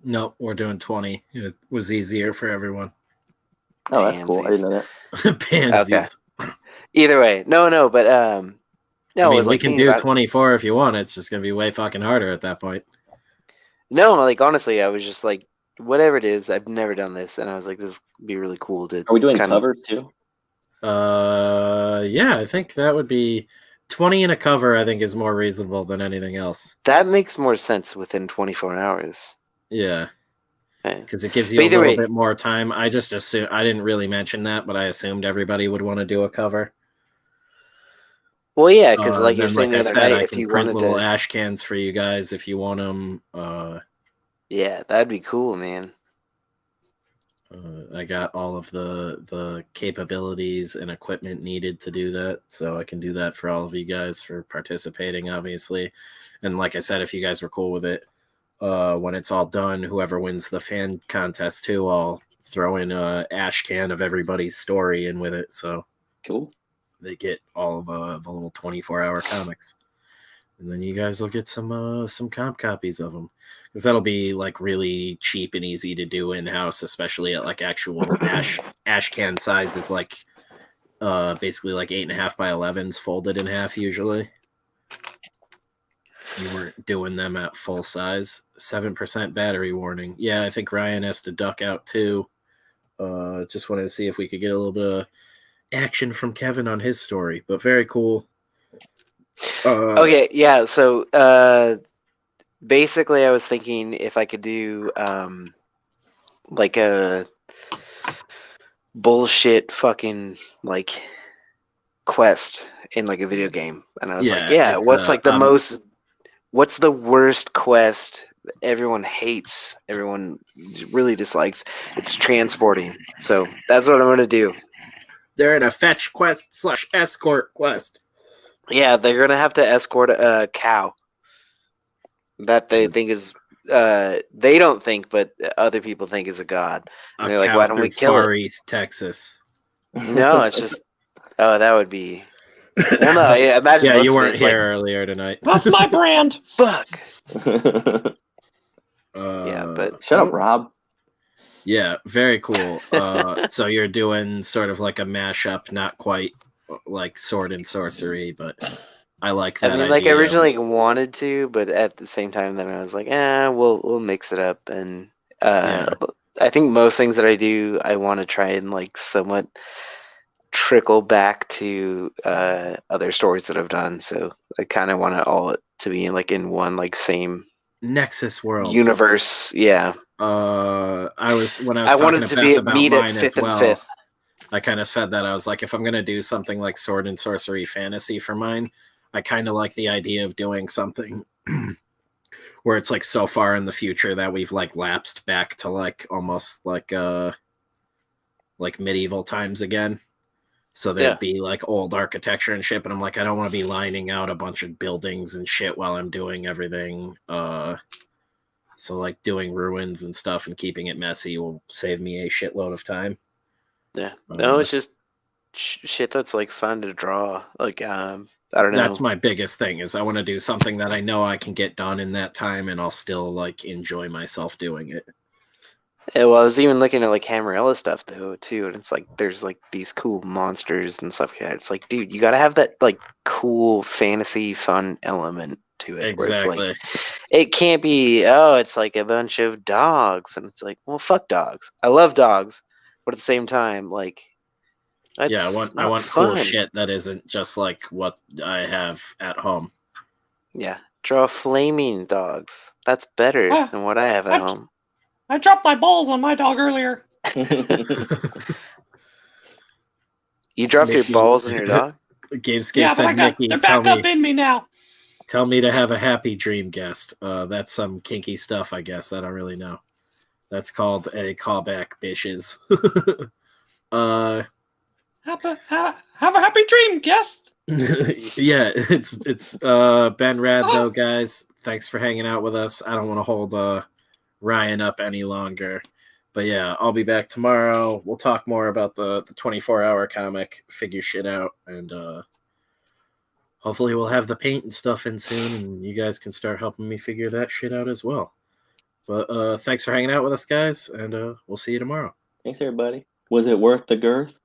No, we're doing 20. It was easier for everyone. Oh, that's cool. I didn't know that. Pansies. Okay. Either way, no, but no, I mean, we like can do 24 if you want. It's just gonna be way fucking harder at that point. No, like honestly, I was just like, whatever it is, I've never done this, and I was like, this would be really cool to. Are we doing cover too? Yeah, I think that would be 20 in a cover. I think is more reasonable than anything else. That makes more sense within 24 hours. Yeah, because it gives you a little bit more time. I just assumed I didn't really mention that, but I assumed everybody would want to do a cover. Well, yeah, because like you're saying the other night, if you print wanted little to, ash cans for you guys if you want them. Yeah, that'd be cool, man. I got all of the capabilities and equipment needed to do that, so I can do that for all of you guys for participating, obviously. And like I said, if you guys were cool with it, when it's all done, whoever wins the fan contest too, I'll throw in a ash can of everybody's story in with it. So cool. They get all of the little 24-hour comics, and then you guys will get some comp copies of them, because that'll be like really cheap and easy to do in house, especially at like actual ash can size is like basically like 8.5 by 11s folded in half usually. You weren't doing them at full size. 7% battery warning. Yeah, I think Ryan has to duck out too. Just wanted to see if we could get a little bit of action from Kevin on his story, but very cool. Okay, yeah, so basically I was thinking if I could do like a bullshit fucking like quest in like a video game, and I was like, yeah, what's like the most what's the worst quest that everyone hates, everyone really dislikes? It's transporting. So that's what I'm going to do. They're in a fetch quest / escort quest. Yeah, they're going to have to escort a cow that they think is, they don't think, but other people think is a god. And they're like, why don't we kill Far it? East Texas. No, it's just, oh, that would be. Well, no, yeah, imagine. Yeah, you weren't it's here like, earlier tonight. That's my brand. fuck. Yeah, but shut up, Rob. Yeah, very cool. So you're doing sort of like a mashup, not quite like sword and sorcery, but I like that. I mean, like I originally wanted to, but at the same time, then I was like, we'll mix it up. And I think most things that I do, I want to try and like somewhat trickle back to other stories that I've done. So I kind of want it all to be like in one like same Nexus world universe. Yeah. I wanted to be meet at 5th and 5th. I kind of said that I was like, if I'm gonna do something like sword and sorcery fantasy for mine, I kind of like the idea of doing something where it's like so far in the future that we've like lapsed back to like almost like medieval times again. So there'd be like old architecture and shit, but I'm like, I don't want to be lining out a bunch of buildings and shit while I'm doing everything. So like doing ruins and stuff and keeping it messy will save me a shitload of time. Yeah. No, it's just shit that's like fun to draw. Like, I don't know. That's my biggest thing is I want to do something that I know I can get done in that time and I'll still like enjoy myself doing it. Yeah, well, I was even looking at like Hammerella stuff though too, and it's like there's like these cool monsters and stuff like that. It's like, dude, you gotta have that like cool fantasy fun element to it. Exactly. Where it's like, it can't be, it's like a bunch of dogs, and it's like, well, fuck dogs. I love dogs, but at the same time, like, I want cool shit that isn't just like what I have at home. Yeah, draw flaming dogs. That's better than what I have at home. I dropped my balls on my dog earlier. You dropped your balls on your dog? Gamescape said, Mickey, they're back up in me now. Tell me to have a happy dream guest. That's some kinky stuff, I guess. I don't really know. That's called a callback, bitches. Have a happy dream, guest. Yeah, it's been rad though, guys. Thanks for hanging out with us. I don't want to hold Ryan up any longer. But yeah, I'll be back tomorrow. We'll talk more about the 24-hour comic, figure shit out, and hopefully we'll have the paint and stuff in soon, and you guys can start helping me figure that shit out as well. But thanks for hanging out with us, guys, and we'll see you tomorrow. Thanks, everybody. Was it worth the girth?